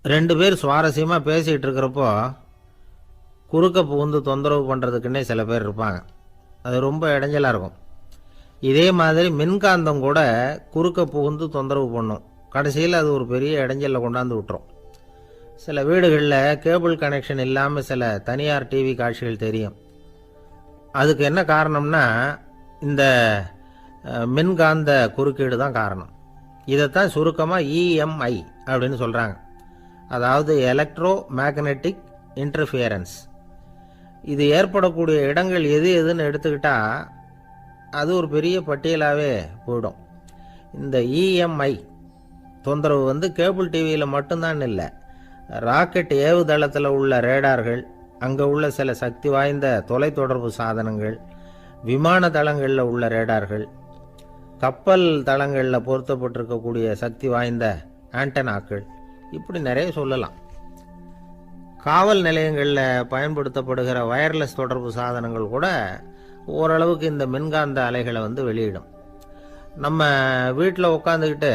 2 பேர் சுவாரஸ்யமாக பேசிகிட்டு இருக்கிறப்போ குறுக்க புகுந்து தொந்தரவு பண்ணுறதுக்குன்னே சில பேர் இருப்பாங்க. அது ரொம்ப இடைஞ்சலாக இருக்கும். இதே மாதிரி மின்காந்தம் கூட குறுக்க புகுந்து தொந்தரவு பண்ணும். கடைசியில் அது ஒரு பெரிய இடைஞ்சலில் கொண்டாந்து விட்டுரும். சில வீடுகளில் கேபிள் கனெக்ஷன் இல்லாமல் சில தனியார் டிவி காட்சிகள் தெரியும். அதுக்கு என்ன காரணம்னா இந்த மின்காந்த குறுக்கீடு தான் காரணம். இதைத்தான் சுருக்கமாக இஎம்ஐ அப்படின்னு சொல்கிறாங்க. அதாவது எலக்ட்ரோ மேக்னெட்டிக் இன்டர்ஃபியரன்ஸ். இது ஏற்படக்கூடிய இடங்கள் எது எதுன்னு எடுத்துக்கிட்டால் அது ஒரு பெரிய பட்டியலாகவே போயிடும். இந்த இஎம்ஐ தொந்தரவு கேபிள் டிவியில் மட்டும்தான் இல்லை, ராக்கெட் ஏவுதளத்தில் உள்ள ரேடார்கள், அங்கே உள்ள சில சக்தி வாய்ந்த தொலைத்தொடர்பு சாதனங்கள், விமான தளங்களில் உள்ள ரேடார்கள், கப்பல் தளங்களில் பொருத்தப்பட்டிருக்கக்கூடிய சக்தி வாய்ந்த ஆண்டனாக்கள், இப்படி நிறைய சொல்லலாம். காவல் நிலையங்களில் பயன்படுத்தப்படுகிற வயர்லெஸ் தொடர்பு சாதனங்கள் கூட ஓரளவுக்கு இந்த மின்காந்த அலைகளை வெளியிடும். நம்ம வீட்டில் உட்காந்துக்கிட்டு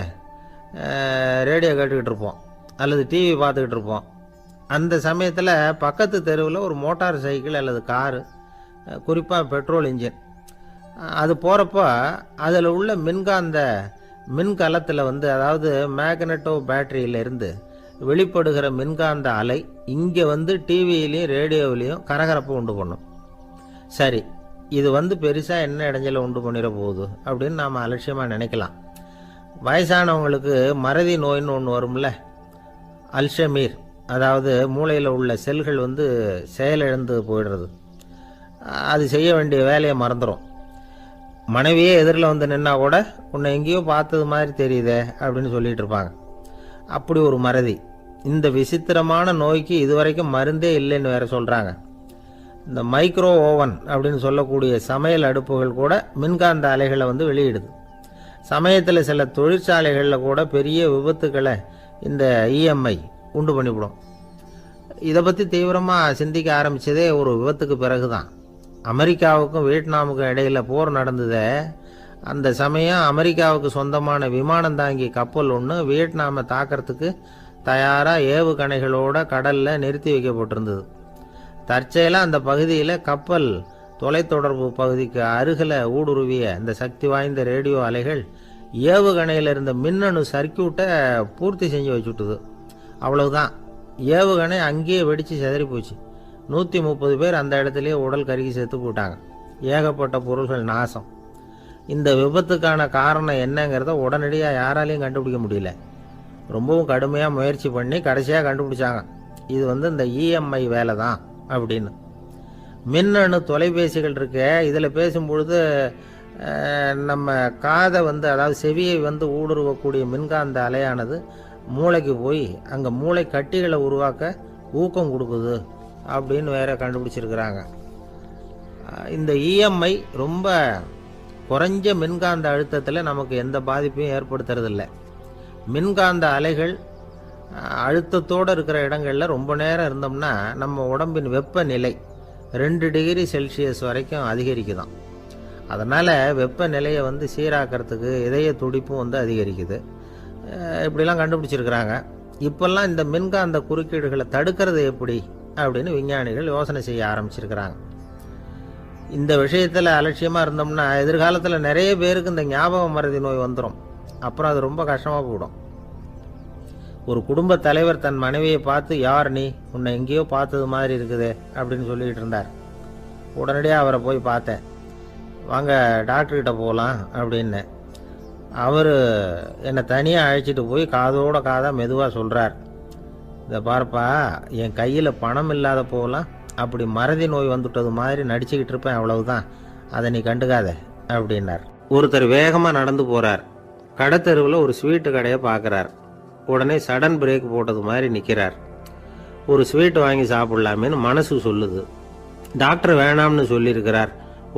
ரேடியோ கேட்டுக்கிட்டு இருப்போம் அல்லது டிவி பார்த்துக்கிட்டு இருப்போம். அந்த சமயத்தில் பக்கத்து தெருவில் ஒரு மோட்டார் சைக்கிள் அல்லது காரு, குறிப்பாக பெட்ரோல் இன்ஜின், அது போகிறப்போ அதில் உள்ள மின்காந்த மின்கலத்தில் அதாவது மேக்னெட்டோ பேட்டரியிலிருந்து வெளிப்படுகிற மின்காந்த அலை இங்கே டிவியிலையும் ரேடியோவிலையும் கரகரப்பை உண்டு பண்ணும். சரி, இது பெருசாக என்ன இடைஞ்சலை உண்டு பண்ணிட போகுது அப்படின்னு நாம் அலட்சியமாக நினைக்கலாம். வயசானவங்களுக்கு மறதி நோயின்னு ஒன்று வரும்ல, அல்ஷமீர், அதாவது மூளையில் உள்ள செல்கள் செயலிழந்து போயிடுறது. அது செய்ய வேண்டிய வேலையை மறந்துடும். மனைவியே எதிரில் நின்னா கூட உன்னை எங்கேயோ பார்த்தது மாதிரி தெரியுதே அப்படின்னு சொல்லிட்டு இருப்பாங்க. அப்படி ஒரு மறதி. இந்த விசித்திரமான நோய்க்கு இதுவரைக்கும் மருந்தே இல்லைன்னு வேற சொல்கிறாங்க. இந்த மைக்ரோ ஓவன் அப்படின்னு சொல்லக்கூடிய சமையல் அடுப்புகள் கூட மின்காந்த அலைகளை வெளியிடுது. சமயத்தில் சில தொழிற்சாலைகளில் கூட பெரிய விபத்துக்களை இந்த இஎம்ஐ உண்டு பண்ணிவிடும். இதை பற்றி தீவிரமாக சிந்திக்க ஆரம்பித்ததே ஒரு விபத்துக்கு பிறகு தான். அமெரிக்காவுக்கும் வியட்நாமுக்கும் இடையில் போர் நடந்தது. அந்த சமயம் அமெரிக்காவுக்கு சொந்தமான விமானம் தாங்கி கப்பல் ஒன்று வியட்நாமை தாக்கிறதுக்கு தயாராக ஏவுகணைகளோட கடலில் நிறுத்தி வைக்கப்பட்டிருந்தது. தற்செயலாக அந்த பகுதியில் கப்பல் தொலைத்தொடர்பு பகுதிக்கு அருகில் ஊடுருவிய இந்த சக்தி வாய்ந்த ரேடியோ அலைகள் ஏவுகணையில் இருந்த மின்னணு சர்க்கியூட்டை பூர்த்தி செஞ்சு வச்சுட்டுது. அவ்வளவுதான், ஏவுகணை அங்கேயே வெடித்து சிதறி போச்சு. 130 பேர் அந்த இடத்துலையே உடல் கருகி செத்து போட்டாங்க. ஏகப்பட்ட பொருள்கள் நாசம். இந்த விபத்துக்கான காரணம் என்னங்கிறத உடனடியாக யாராலையும் கண்டுபிடிக்க முடியல. ரொம்பவும் கடுமையாக முயற்சி பண்ணி கடைசியாக கண்டுபிடிச்சாங்க. இது இந்த இஎம்ஐ வேலை தான் அப்படின்னு. மின்னணு தொலைபேசிகள் இருக்க, இதில் பேசும்பொழுது நம்ம காதை அதாவது செவியை ஊடுருவக்கூடிய மின்காந்த அலையானது மூளைக்கு போய் அங்கே மூளை கட்டிகளை உருவாக்க ஊக்கம் கொடுக்குது அப்படின்னு வேற கண்டுபிடிச்சிருக்கிறாங்க. இந்த இஎம்ஐ ரொம்ப குறைஞ்ச மின்காந்த அழுத்தத்தில் நமக்கு எந்த பாதிப்பையும் ஏற்படுத்துறதில்லை. மின்காந்த அலைகள் அழுத்தத்தோடு இருக்கிற இடங்களில் ரொம்ப நேரம் இருந்தோம்னா நம்ம உடம்பின் வெப்பநிலை 2 டிகிரி செல்சியஸ் வரைக்கும் அதிகரிக்குதான். அதனால் வெப்பநிலையை சீராக்கிறதுக்கு இதய துடிப்பும் அதிகரிக்குது. இப்படிலாம் கண்டுபிடிச்சிருக்கிறாங்க. இப்போல்லாம் இந்த மின்காந்த குறுக்கீடுகளை தடுக்கிறது எப்படி அப்படின்னு விஞ்ஞானிகள் யோசனை செய்ய ஆரம்பிச்சிருக்கிறாங்க. இந்த விஷயத்தில் அலட்சியமாக இருந்தோம்னா எதிர்காலத்தில் நிறைய பேருக்கு இந்த ஞாபக மறதி நோய் வந்துடும். அப்புறம் அது ரொம்ப கஷ்டமாக போயிடும். ஒரு குடும்ப தலைவர் தன் மனைவியை பார்த்து, யார் நீ, உன்னை எங்கேயோ பார்த்தது மாதிரி இருக்குதே அப்படின்னு சொல்லிகிட்டு இருந்தார். உடனடியாக அவரை போய் பார்த்தேன். வாங்க டாக்டர்கிட்ட போகலாம் அப்படின்னு. அவர் என்னை தனியாக அழைச்சிட்டு போய் காதோட காதாக மெதுவாக சொல்கிறார், இதை பார்ப்பா, என் கையில் பணம் இல்லாத போகலாம் அப்படி மறதி நோய் வந்துட்டது மாதிரி நடிச்சுக்கிட்டு இருப்பேன், அவ்வளவுதான், அதை நீ கண்டுக்காத அப்படின்னார். ஒருத்தர் வேகமாக நடந்து போகிறார். கடத்தெருவில் ஒரு ஸ்வீட்டு கடையை பார்க்குறார். உடனே சடன் பிரேக் போட்டது மாதிரி நிற்கிறார். ஒரு ஸ்வீட் வாங்கி சாப்பிட்லாமேன்னு மனசு சொல்லுது. டாக்டர் வேணாம்னு சொல்லியிருக்கிறார்,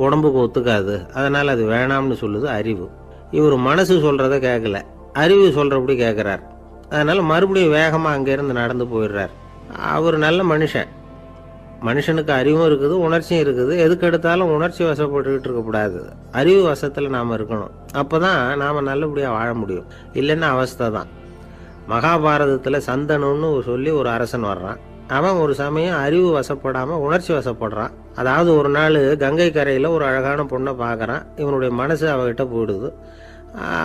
உடம்புக்கு ஒத்துக்காது, அதனால் அது வேணாம்னு சொல்லுது அறிவு. இவர் மனசு சொல்கிறத கேட்கல, அறிவு சொல்கிறபடி கேட்குறார். அதனால் மறுபடியும் வேகமாக அங்கேருந்து நடந்து போயிடுறார். அவர் நல்ல மனுஷன். மனுஷனுக்கு அறிவும் இருக்குது, உணர்ச்சியும் இருக்குது. எதுக்கு எடுத்தாலும் உணர்ச்சி வசப்பட்டுக்கிட்டு இருக்கக்கூடாது, அறிவு வசத்தில் நாம் இருக்கணும். அப்போ தான் நாம் நல்லபடியாக வாழ முடியும். இல்லைன்னா அவஸ்தை தான். மகாபாரதத்தில் சந்தனுன்னு சொல்லி ஒரு அரசன் வர்றான். அவன் ஒரு சமயம் அறிவு வசப்படாமல் உணர்ச்சி வசப்படுறான். அதாவது ஒரு நாள் கங்கை கரையில் ஒரு அழகான பொண்ணை பார்க்குறான். இவனுடைய மனசு அவகிட்ட போயிடுது.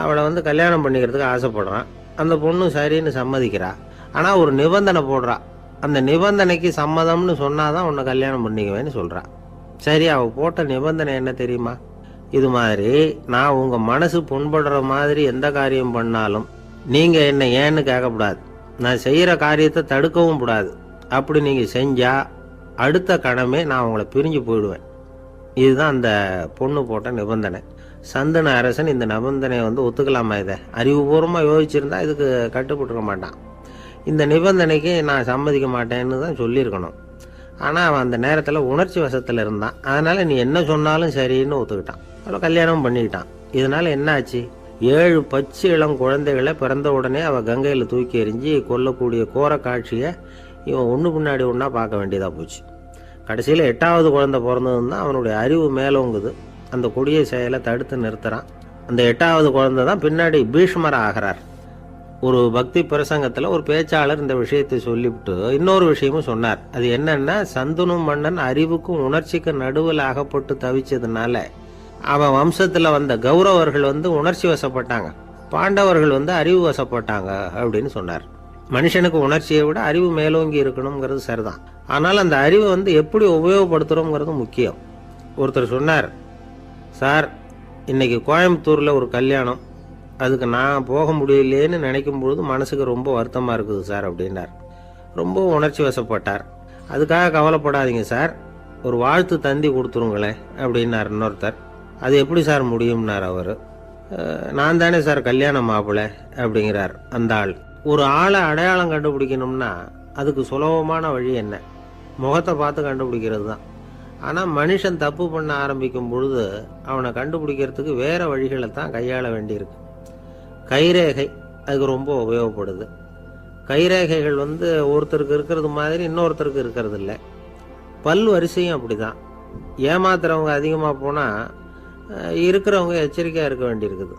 அவளை கல்யாணம் பண்ணிக்கிறதுக்கு ஆசைப்படுறான். அந்த பொண்ணு சரின்னு சம்மதிக்கிறா. ஆனால் ஒரு நிபந்தனை போடுறா. அந்த நிபந்தனைக்கு சம்மதம்னு சொன்னாதான் உன்னை கல்யாணம் பண்ணிக்குவேன்னு சொல்கிறா. சரி, அவள் போட்ட நிபந்தனை என்ன தெரியுமா? இது மாதிரி நான் உங்கள் மனசு புண்படுற மாதிரி எந்த காரியம் பண்ணாலும் நீங்கள் என்னை ஏன்னு கேட்கக்கூடாது. நான் செய்கிற காரியத்தை தடுக்கவும் கூடாது. அப்படி நீங்கள் செஞ்சால் அடுத்த கணமே நான் உங்களை பிரிஞ்சு போயிடுவேன். இதுதான் அந்த பொண்ணு போட்ட நிபந்தனை. சந்தன அரசன் இந்த நிபந்தனையை ஒத்துக்கலாமா? இதை அறிவுபூர்வமாக யோசிச்சிருந்தா இதுக்கு கட்டுப்பட்டுக்க மாட்டான். இந்த நிபந்தனைக்கு நான் சம்மதிக்க மாட்டேன்னு தான் சொல்லியிருக்கணும். ஆனால் அவன் அந்த நேரத்தில் உணர்ச்சி வசத்தில் இருந்தான். அதனால் நீ என்ன சொன்னாலும் சரின்னு ஒத்துக்கிட்டான். அவளை கல்யாணம் பண்ணிக்கிட்டான். இதனால் என்ன ஆச்சு? 7 பச்சை இளம் குழந்தைகளை பிறந்த உடனே அவள் கங்கையில் தூக்கி எறிஞ்சி கொல்லக்கூடிய கோர காட்சியை இவன் ஒன்று பின்னாடி ஒன்றா பார்க்க வேண்டியதாக போச்சு. கடைசியில் 8வது குழந்தை பிறந்ததுன்னு தான் அவனுடைய அறிவு மேலோங்குது. அந்த கொடிய செயலை தடுத்து நிறுத்துறான். அந்த 8வது குழந்தை தான் பின்னாடி பீஷ்மர் ஆகிறார். ஒரு பக்தி பிரசங்கத்தில் ஒரு பேச்சாளர் இந்த விஷயத்தை சொல்லிவிட்டு இன்னொரு விஷயமும் சொன்னார். அது என்னன்னா, சந்தனு மன்னன் அறிவுக்கும் உணர்ச்சிக்கு நடுவில் அகப்பட்டு தவிச்சதுனால அவன் வம்சத்தில் வந்த கௌரவர்கள் உணர்ச்சி வசப்பட்டாங்க, பாண்டவர்கள் அறிவு வசப்பட்டாங்க அப்படின்னு சொன்னார். மனுஷனுக்கு உணர்ச்சியை விட அறிவு மேலோங்கி இருக்கணுங்கிறது சரிதான். ஆனால் அந்த அறிவை எப்படி உபயோகப்படுத்துகிறோங்கிறது முக்கியம். ஒருத்தர் சொன்னார், சார் இன்னைக்கு கோயம்புத்தூரில் ஒரு கல்யாணம், அதுக்கு நான் போக முடியலேன்னு நினைக்கும் பொழுது மனசுக்கு ரொம்ப வருத்தமாக இருக்குது சார் அப்படின்னார். ரொம்ப உணர்ச்சி வசப்பட்டார். அதுக்காக கவலைப்படாதீங்க சார், ஒரு வாழ்த்து தந்தி கொடுத்துருங்களேன் அப்படின்னார் இன்னொருத்தர். அது எப்படி சார் முடியும்னார் அவர். நான் தானே சார் கல்யாண மாப்பிள்ளை அப்படிங்கிறார் அந்த ஆள். ஒரு ஆளை அடையாளம் கண்டுபிடிக்கணும்னா அதுக்கு சுலபமான வழி என்ன? முகத்தை பார்த்து கண்டுபிடிக்கிறது தான். ஆனால் மனுஷன் தப்பு பண்ண ஆரம்பிக்கும் பொழுது அவனை கண்டுபிடிக்கிறதுக்கு வேறு வழிகளை தான் கையாள வேண்டியிருக்கு. கைரேகை அதுக்கு ரொம்ப உபயோகப்படுது. கைரேகைகள் ஒருத்தருக்கு இருக்கிறது மாதிரி இன்னொருத்தருக்கு இருக்கிறது இல்லை. பல் வரிசையும் அப்படி தான். ஏமாத்துறவங்க அதிகமாக போனால் இருக்கிறவங்க எச்சரிக்கையாக இருக்க வேண்டியிருக்குது.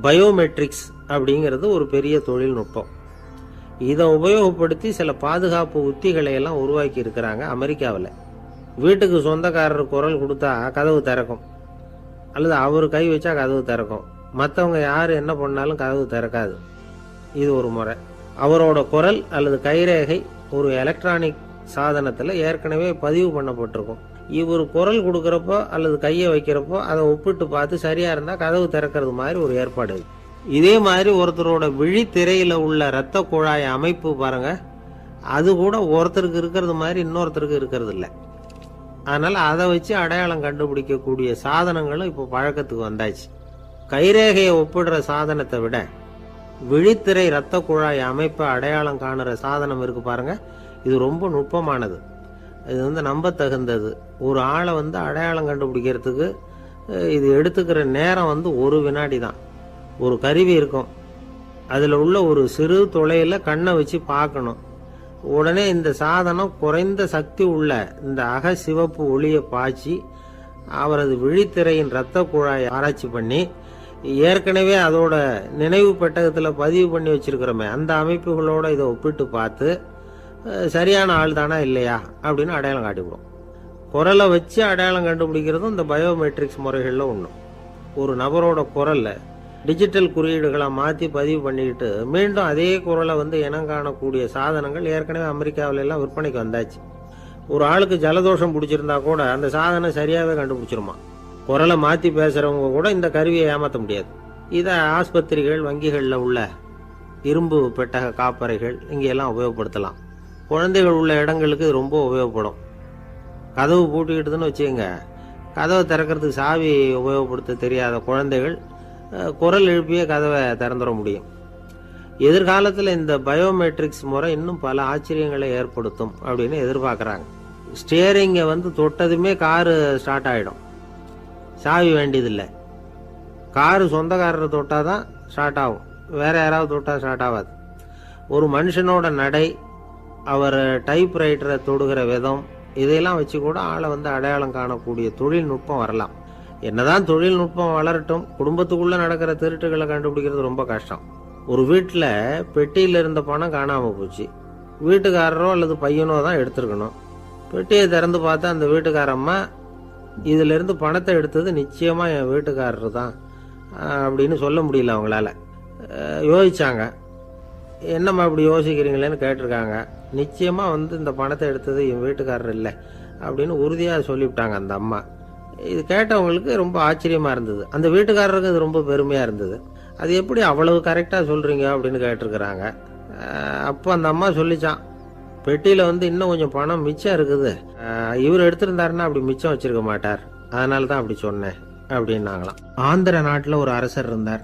பயோமெட்ரிக்ஸ் அப்படிங்கிறது ஒரு பெரிய தொழில்நுட்பம். இதை உபயோகப்படுத்தி சில பாதுகாப்பு உத்திகளை எல்லாம் உருவாக்கி இருக்கிறாங்க அமெரிக்காவில். வீட்டுக்கு சொந்தக்காரர் குரல் கொடுத்தா கதவு திறக்கும், அல்லது அவர் கை வச்சா கதவு திறக்கும். மற்றவங்க யார் என்ன பண்ணாலும் கதவு திறக்காது. இது ஒரு முறை. அவரோட குரல் அல்லது கைரேகை ஒரு எலக்ட்ரானிக் சாதனத்தில் ஏற்கனவே பதிவு பண்ணப்பட்டிருக்கும். இவர் குரல் கொடுக்குறப்போ அல்லது கையை வைக்கிறப்போ அதை ஒப்பிட்டு பார்த்து சரியாக இருந்தால் கதவு திறக்கிறது மாதிரி ஒரு ஏற்பாடு. இதே மாதிரி ஒருத்தரோட விழித்திரையில் உள்ள இரத்த குழாய் அமைப்பு பாருங்க, அது கூட ஒருத்தருக்கு இருக்கிறது மாதிரி இன்னொருத்தருக்கு இருக்கிறது இல்லை. அதனால் அதை வச்சு அடையாளம் கண்டுபிடிக்கக்கூடிய சாதனங்களும் இப்போ பழக்கத்துக்கு வந்தாச்சு. கைரேகையை ஒப்பிடுற சாதனத்தை விட விழித்திரை இரத்த குழாய் அமைப்பை அடையாளம் காணுற சாதனம் இருக்கு பாருங்க, இது ரொம்ப நுட்பமானது. இது நம்ப தகுந்தது. ஒரு ஆளை அடையாளம் கண்டுபிடிக்கிறதுக்கு இது எடுத்துக்கிற நேரம் 1 வினாடி தான். ஒரு கருவி இருக்கும், அதில் உள்ள ஒரு சிறு துளையில் கண்ணை வச்சு பார்க்கணும். உடனே இந்த சாதனம் குறைந்த சக்தி உள்ள இந்த அகசிவப்பு ஒளியை பாய்ச்சி அவரது விழித்திரையின் இரத்த குழாயை ஆராய்ச்சி பண்ணி ஏற்கனவே அதோட நினைவு பெட்டகத்தில் பதிவு பண்ணி வச்சிருக்கிறோமே அந்த அமைப்புகளோட இதை ஒப்பிட்டு பார்த்து சரியான ஆள் தானா இல்லையா அப்படின்னு அடையாளம் காட்டிவிடும். குரலை வச்சு அடையாளம் கண்டுபிடிக்கிறதும் இந்த பயோமெட்ரிக்ஸ் முறைகளில் ஒன்று. ஒரு நபரோட குரலை டிஜிட்டல் குறியீடுகளை மாற்றி பதிவு பண்ணிக்கிட்டு மீண்டும் அதே குரலை இனம் காணக்கூடிய சாதனங்கள் ஏற்கனவே அமெரிக்காவில எல்லாம் விற்பனைக்கு வந்தாச்சு. ஒரு ஆளுக்கு ஜலதோஷம் பிடிச்சிருந்தா கூட அந்த சாதனம் சரியாகவே கண்டுபிடிச்சிருமா. குரலை மாற்றி பேசுகிறவங்க கூட இந்த கருவியை ஏமாற்ற முடியாது. இதை ஆஸ்பத்திரிகள், வங்கிகளில் உள்ள இரும்பு பெட்டக காப்பறைகள் இங்கெல்லாம் உபயோகப்படுத்தலாம். குழந்தைகள் உள்ள இடங்களுக்கு இது ரொம்ப உபயோகப்படும். கதவு பூட்டிக்கிட்டுதுன்னு வச்சுக்கோங்க, கதவை திறக்கிறதுக்கு சாவி உபயோகப்படுத்த தெரியாத குழந்தைகள் குரல் எழுப்பிய கதவை திறந்துட முடியும். எதிர்காலத்தில் இந்த பயோமெட்ரிக்ஸ் முறை இன்னும் பல ஆச்சரியங்களை ஏற்படுத்தும் அப்படின்னு எதிர்பார்க்குறாங்க. ஸ்டியரிங்கை தொட்டதுமே காரு ஸ்டார்ட் ஆகிடும், சாவி வேண்டியதில்லை. காரு சொந்தக்காரரை தொட்டால் தான் ஸ்டார்ட் ஆகும், வேற யாராவது தொட்டால் ஸ்டார்ட் ஆகாது. ஒரு மனுஷனோட நடை, அவர் டைப்ரைட்டரை தொடுகிற விதம், இதையெல்லாம் வச்சு கூட ஆளை அடையாளம் காணக்கூடிய தொழில்நுட்பம் வரலாம். என்னதான் தொழில்நுட்பம் வளரட்டும், குடும்பத்துக்குள்ளே நடக்கிற திருட்டுகளை கண்டுபிடிக்கிறது ரொம்ப கஷ்டம். ஒரு வீட்டில் பெட்டியில் இருந்த பணம் காணாமல் போச்சு. வீட்டுக்காரரோ அல்லது பையனோ தான் எடுத்துருக்கணும். பெட்டியை திறந்து பார்த்தா அந்த வீட்டுக்காரம்மா, இதிலிருந்து பணத்தை எடுத்தது நிச்சயமாக என் வீட்டுக்காரரு தான் அப்படின்னு சொல்ல முடியல அவங்களால. யோசிச்சாங்க. என்னம்மா இப்படி யோசிக்கிறீங்களேன்னு கேட்டிருக்காங்க. நிச்சயமாக இந்த பணத்தை எடுத்தது என் வீட்டுக்காரர் இல்லை அப்படின்னு உறுதியாக சொல்லிவிட்டாங்க அந்த அம்மா. இது கேட்டவங்களுக்கு ரொம்ப ஆச்சரியமாக இருந்தது. அந்த வீட்டுக்காரருக்கு இது ரொம்ப பெருமையாக இருந்தது. அது எப்படி அவ்வளவு கரெக்டாக சொல்கிறீங்க அப்படின்னு கேட்டிருக்கிறாங்க. அப்போ அந்த அம்மா சொல்லிச்சான், பெட்டியில் இன்னும் கொஞ்சம் பணம் மிச்சம் இருக்குது, இவர் எடுத்திருந்தாருன்னா அப்படி மிச்சம் வச்சிருக்க மாட்டார், அதனால தான் அப்படி சொன்னேன் அப்படின்னாங்களாம். ஆந்திர நாட்டில் ஒரு அரசர் இருந்தார்.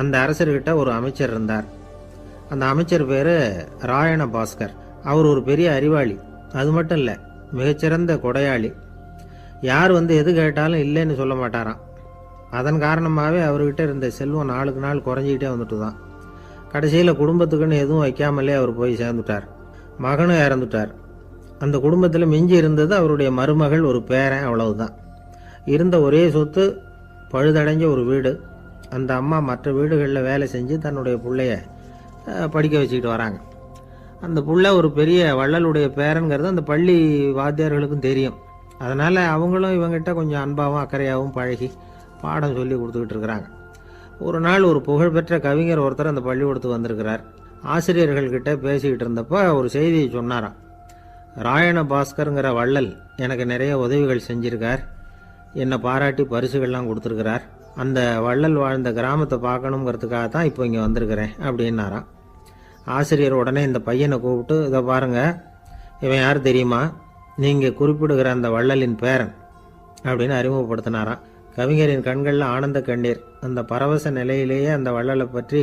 அந்த அரசர்கிட்ட ஒரு அமைச்சர் இருந்தார். அந்த அமைச்சர் பேர் ராயண பாஸ்கர். அவர் ஒரு பெரிய அறிவாளி. அது மட்டும் இல்லை, மிகச்சிறந்த கொடையாளி. யார் எது கேட்டாலும் இல்லைன்னு சொல்ல மாட்டாராம். அதன் காரணமாகவே அவர்கிட்ட இருந்த செல்வம் நாளுக்கு நாள் குறைஞ்சிக்கிட்டே வந்துட்டு தான். கடைசியில் குடும்பத்துக்குன்னு எதுவும் வைக்காமலே அவர் போய் சேர்ந்துட்டார். மகனும் இறந்துட்டார். அந்த குடும்பத்தில் மிஞ்சி இருந்தது அவருடைய மருமகள், ஒரு பேரன், அவ்வளவுதான். இருந்த ஒரே சொத்து பழுதடைஞ்ச ஒரு வீடு. அந்த அம்மா மற்ற வீடுகளில் வேலை செஞ்சு தன்னுடைய பிள்ளைய படிக்க வச்சுக்கிட்டு வராங்க. அந்த புள்ள ஒரு பெரிய வள்ளலுடைய பேரன்கிறது அந்த பள்ளி வாத்தியார்களுக்கும் தெரியும். அதனால் அவங்களும் இவங்கிட்ட கொஞ்சம் அன்பாகவும் அக்கறையாகவும் பழகி பாடம் சொல்லி கொடுத்துக்கிட்டு இருக்கிறாங்க. ஒரு நாள் ஒரு புகழ்பெற்ற கவிஞர் ஒருத்தர் அந்த பள்ளிக்கூடத்துக்கு வந்திருக்கிறார். ஆசிரியர்கள்கிட்ட பேசிக்கிட்டு இருந்தப்போ ஒரு செய்தியை சொன்னாராம். ராயண பாஸ்கருங்கிற வள்ளல் எனக்கு நிறைய உதவிகள் செஞ்சிருக்கார், என்னை பாராட்டி பரிசுகள்லாம் கொடுத்துருக்கிறார். அந்த வள்ளல் வாழ்ந்த கிராமத்தை பார்க்கணுங்கிறதுக்காக தான் இப்போ இங்கே வந்திருக்கிறேன் அப்படின்னாராம். ஆசிரியர் உடனே இந்த பையனை கூப்பிட்டு, இதை பாருங்க, இவன் யார் தெரியுமா, நீங்கள் குறிப்பிடுகிற அந்த வள்ளலின் பேரன் அப்படின்னு அறிமுகப்படுத்தினாராம். கவிஞரின் கண்களில் ஆனந்த கண்ணீர். அந்த பரவச நிலையிலேயே அந்த வள்ளலை பற்றி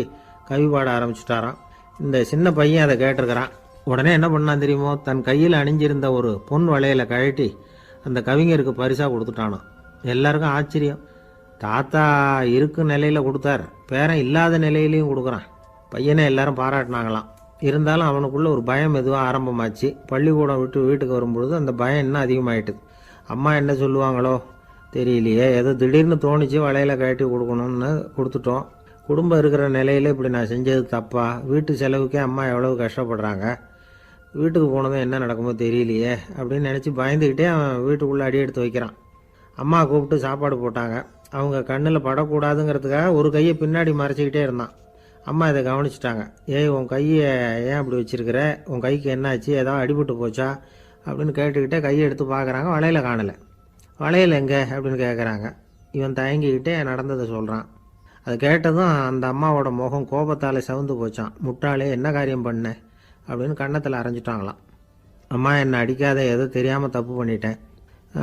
கவி பாட ஆரம்பிச்சுட்டாராம். இந்த சின்ன பையன் அதை கேட்டிருக்கிறான். உடனே என்ன பண்ணான் தெரியுமோ, தன் கையில் அணிஞ்சிருந்த ஒரு பொன் வளையலை கழட்டி அந்த கவிஞருக்கு பரிசாக கொடுத்துட்டானோ. எல்லாருக்கும் ஆச்சரியம். தாத்தா இருக்கும் நிலையில் கொடுத்தார், பேரன் இல்லாத நிலையிலையும் கொடுக்குறான். பையனை எல்லாரும் பாராட்டினாங்களாம். இருந்தாலும் அவனுக்குள்ள ஒரு பயம் எதுவும் ஆரம்பமாச்சு. பள்ளிக்கூடம் விட்டு வீட்டுக்கு வரும்பொழுது அந்த பயம் இன்னும் அதிகமாயிட்டுது. அம்மா என்ன சொல்லுவாங்களோ தெரியலையே, ஏதோ திடீர்னு தோணிச்சு வளையல கழட்டி கொடுக்கணும்னு கொடுத்துட்டோம். குடும்பம் இருக்கிற நிலையில் இப்படி நான் செஞ்சது தப்பா, வீட்டு செலவுக்கே அம்மா எவ்வளவு கஷ்டப்படுறாங்க, வீட்டுக்கு போனதும் என்ன நடக்குமோ தெரியலையே அப்படின்னு நினச்சி பயந்துக்கிட்டே அவன் வீட்டுக்குள்ளே அடி எடுத்து வைக்கிறான். அம்மா கூப்பிட்டு சாப்பாடு போட்டாங்க. அவங்க கண்ணில் படக்கூடாதுங்கிறதுக்காக ஒரு கையை பின்னாடி மறைச்சிக்கிட்டே இருந்தான். அம்மா இதை கவனிச்சிட்டாங்க. ஏய், உன் கையை ஏன் அப்படி வச்சிருக்கிற, உன் கைக்கு என்னாச்சு, ஏதாவது அடிபட்டு போச்சா அப்படின்னு கேட்டுக்கிட்டே கையை எடுத்து பார்க்குறாங்க. வளையல காணலை. வளையல் எங்கே அப்படின்னு கேட்குறாங்க. இவன் தயங்கிக்கிட்டே நடந்ததை சொல்கிறான். அது கேட்டதும் அந்த அம்மாவோட முகம் கோபத்தால் சவுந்து போச்சான். முட்டாளே, என்ன காரியம் பண்ண அப்படின்னு கன்னத்தில் அரைஞ்சிட்டாங்களாம். அம்மா, என்னை அடிக்காத, ஏதோ தெரியாமல் தப்பு பண்ணிட்டேன்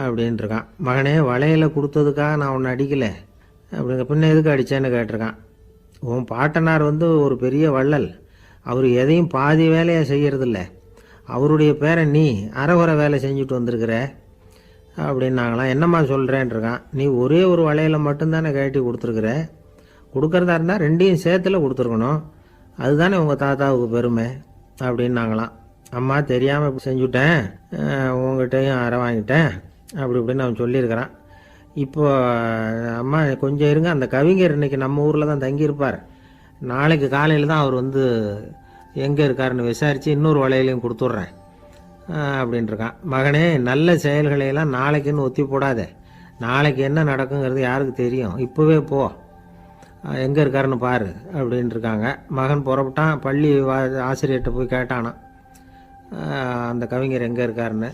அப்படின்ட்டுருக்கான். மகனே, வளையலை கொடுத்ததுக்காக நான் உன்னை அடிக்கலை அப்படிங்க, பின்ன எதுக்கு அடித்தேன்னு கேட்டிருக்கான். உன் பாட்டனார் ஒரு பெரிய வள்ளல், அவர் எதையும் பாதி வேலையை செய்யறதில்ல, அவருடைய பேரை நீ அரைகுறை வேலை செஞ்சுட்டு வந்திருக்கிற அப்படின்னாங்களாம். என்னம்மா சொல்கிறேன்ருக்கான். நீ ஒரே ஒரு வளையலை மட்டும்தானே கழட்டி கொடுத்துருக்குற, கொடுக்கறதா இருந்தால் ரெண்டையும் சேர்த்துல கொடுத்துருக்கணும், அதுதானே உங்கள் தாத்தாவுக்கு பெருமை அப்படின்னாங்களாம். அம்மா, தெரியாமல் செஞ்சுட்டேன், உங்கள்கிட்டையும் அரை வாங்கிட்டேன் அப்படி இப்படின்னு அவன் சொல்லியிருக்கிறான். இப்போ அம்மா கொஞ்சம் இருங்க, அந்த கவிஞர் இன்னைக்கு நம்ம ஊரில் தான் தங்கியிருப்பார், நாளைக்கு காலையில் தான் அவர் எங்கே இருக்காருன்னு விசாரித்து இன்னொரு வளையலையும் கொடுத்துட்றேன் அப்படின்ட்டுருக்கான். மகனே, நல்ல செயல்களையெல்லாம் நாளைக்குன்னு ஒத்தி போடாத, நாளைக்கு என்ன நடக்குங்கிறது யாருக்கு தெரியும், இப்போவே போ, எங்கே இருக்காருன்னு பாரு அப்படின்ட்டுருக்காங்க. மகன் புறப்பட்டான். பள்ளி ஆசிரியர்கிட்ட போய் கேட்டானான் அந்த கவிஞர் எங்கே இருக்காருன்னு.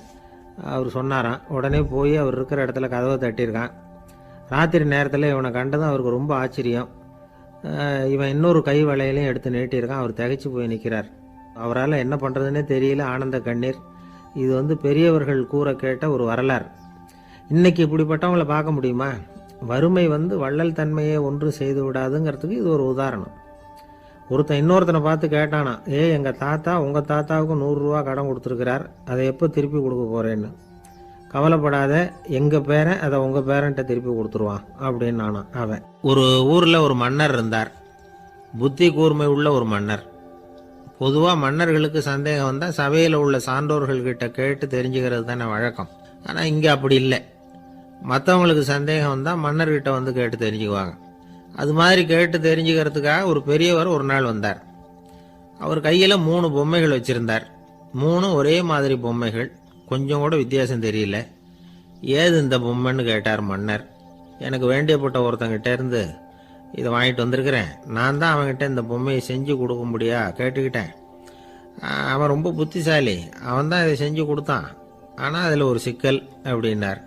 அவர் சொன்னாராம். உடனே போய் அவர் இருக்கிற இடத்துல கதவை தட்டியிருக்கான். ராத்திரி நேரத்தில் இவனை கண்டதும் அவருக்கு ரொம்ப ஆச்சரியம். இவன் இன்னொரு கை வளையலையும் எடுத்து நீட்டியிருக்கான். அவர் திகைச்சு போய் நிற்கிறார். அவரால் என்ன பண்ணுறதுன்னே தெரியல. ஆனந்த கண்ணீர். இது பெரியவர்கள் கூற கேட்ட ஒரு வரலாறு. இன்னைக்கு இப்படிப்பட்டவங்களை பார்க்க முடியுமா? வறுமை வள்ளல் தன்மையை ஒன்றும் செய்து விடாதுங்கிறதுக்கு இது ஒரு உதாரணம். ஒருத்தன் இன்னொருத்தனை பார்த்து கேட்டானா, எங்கள் தாத்தா உங்கள் தாத்தாவுக்கு 100 ரூபா கடன் கொடுத்துருக்கிறார், அதை எப்போ திருப்பி கொடுக்க போகிறேன்னு. கவலைப்படாத, எங்கள் பேரன் அதை உங்கள் பேரன்ட்ட திருப்பி கொடுத்துருவான் அப்படின்னு நானான் அவன். ஒரு ஊரில் ஒரு மன்னர் இருந்தார். புத்தி கூர்மை உள்ள ஒரு மன்னர். பொதுவாக மன்னர்களுக்கு சந்தேகம் வந்தால் சபையில் உள்ள சான்றோர்கள்கிட்ட கேட்டு தெரிஞ்சுக்கிறது தானே வழக்கம். ஆனால் இங்கே அப்படி இல்லை. மற்றவங்களுக்கு சந்தேகம் வந்தால் மன்னர்கிட்ட கேட்டு தெரிஞ்சுக்குவாங்க. அது மாதிரி கேட்டு தெரிஞ்சுக்கிறதுக்காக ஒரு பெரியவர் ஒரு நாள் வந்தார். அவர் கையில் 3 பொம்மைகள் வச்சுருந்தார். 3 ஒரே மாதிரி பொம்மைகள், கொஞ்சம் கூட வித்தியாசம் தெரியல. ஏது இந்த பொம்மைன்னு கேட்டார் மன்னர். எனக்கு வேண்டியப்பட்ட ஒருத்தங்கிட்ட இருந்து இதை வாங்கிட்டு வந்திருக்கிறேன். நான் தான் அவன்கிட்ட இந்த பொம்மையை செஞ்சு கொடுக்கும்படியா கேட்டுக்கிட்டேன். அவன் ரொம்ப புத்திசாலி, அவன் தான் இதை செஞ்சு கொடுத்தான். ஆனால் அதில் ஒரு சிக்கல் அப்படின்னார்.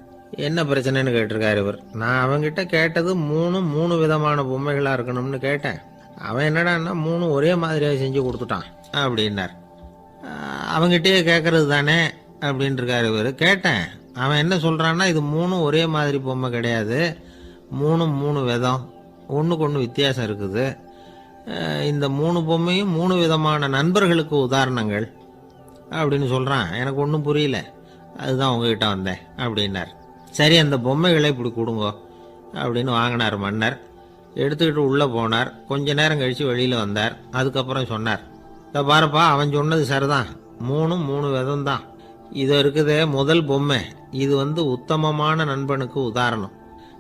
என்ன பிரச்சனைன்னு கேட்டிருக்காரு இவர். நான் அவன்கிட்ட கேட்டது 3 விதமான பொம்மைகளாக இருக்கணும்னு கேட்டேன். அவன் என்னடான்னா 3 ஒரே மாதிரியாக செஞ்சு கொடுத்துட்டான் அப்படின்னார். அவங்ககிட்டயே கேட்கறது தானே அப்படின்னு இருக்காரு இவர். கேட்டேன், அவன் என்ன சொல்கிறான்னா இது 3 ஒரே மாதிரி பொம்மை கிடையாது, 3 விதம், ஒன்றுக்கு ஒன்று வித்தியாசம் இருக்குது. இந்த 3 பொம்மையும் 3 விதமான நண்பர்களுக்கு உதாரணங்கள் அப்படின்னு சொல்கிறான். எனக்கு ஒன்றும் புரியல, அதுதான் உங்ககிட்ட வந்தேன் அப்படின்னார். சரி, அந்த பொம்மைகளை இப்படி கொடுங்கோ அப்படின்னு வாங்கினார் மன்னர். எடுத்துக்கிட்டு உள்ளே போனார். கொஞ்ச நேரம் கழித்து வெளியில் வந்தார். அதுக்கப்புறம் சொன்னார், இதை பாருப்பா, அவன் சொன்னது சரிதான், 3 விதம் தான். இது இருக்குதே முதல் பொம்மை, இது உத்தமமான நண்பனுக்கு உதாரணம்.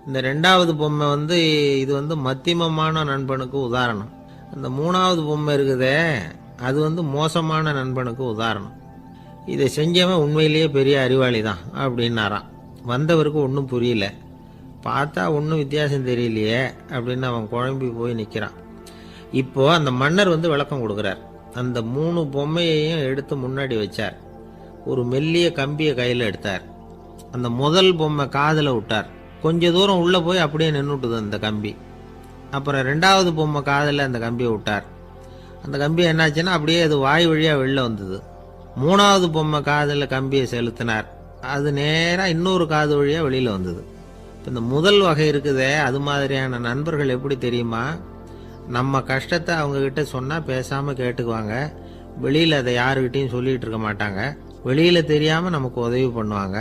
இந்த 2வது பொம்மை இது மத்தியமமான நண்பனுக்கு உதாரணம். அந்த 3வது பொம்மை இருக்குதே அது மோசமான நண்பனுக்கு உதாரணம். இதை செஞ்சவன் உண்மையிலேயே பெரிய அறிவாளி தான் அப்படின்னாராம். வந்தவருக்கு ஒன்றும் புரியல. பார்த்தா ஒன்றும் வித்தியாசம் தெரியலையே அப்படின்னு அவன் குழம்பி போய் நிற்கிறான். இப்போ அந்த மன்னர் விளக்கம் கொடுக்குறார். அந்த 3 பொம்மையையும் எடுத்து முன்னாடி வச்சார். ஒரு மெல்லிய கம்பியை கையில் எடுத்தார். அந்த முதல் பொம்மை காதில் விட்டார். கொஞ்ச தூரம் உள்ளே போய் அப்படியே நின்றுட்டுது அந்த கம்பி. அப்புறம் 2வது பொம்மை காதில் அந்த கம்பியை விட்டார். அந்த கம்பி என்னாச்சுன்னா அப்படியே அது வாய் வழியாக வெளில வந்தது. 3வது பொம்மை காதில் கம்பியை செலுத்தினார். அது நேராக இன்னொரு காது வழியாக வெளியில் வந்தது. இப்போ இந்த முதல் வகை இருக்குதே, அது மாதிரியான நண்பர்கள் எப்படி தெரியுமா? நம்ம கஷ்டத்தை அவங்கக்கிட்ட சொன்னால் பேசாமல் கேட்டுக்குவாங்க. வெளியில் அதை யாருக்கிட்டையும் சொல்லிகிட்டு இருக்க மாட்டாங்க. வெளியில் தெரியாமல் நமக்கு உதவி பண்ணுவாங்க.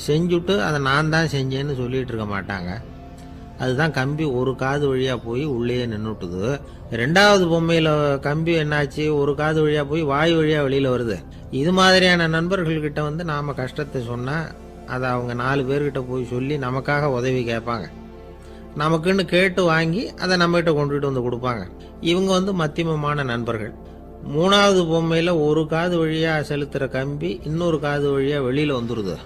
செஞ்சுட்டு அதை நான் தான் செஞ்சேன்னு சொல்லிகிட்டு இருக்க மாட்டாங்க. அதுதான் கம்பி ஒரு காது வழியாக போய் உள்ளேயே நின்றுட்டுது. 2வது பொம்மையில் கம்பி என்னாச்சு, ஒரு காது வழியாக போய் வாய் வழியாக வெளியில் வருது. இது மாதிரியான நண்பர்கள்கிட்ட நாம் கஷ்டத்தை சொன்னால் அதை அவங்க 4 பேர்கிட்ட போய் சொல்லி நமக்காக உதவி கேட்பாங்க. நமக்குன்னு கேட்டு வாங்கி அதை நம்மகிட்ட கொண்டுகிட்டு கொடுப்பாங்க. இவங்க மத்தியமமான நண்பர்கள். 3வது பொம்மையில் ஒரு காது வழியாக செலுத்துகிற கம்பி இன்னொரு காது வழியாக வெளியில் வந்துடுது.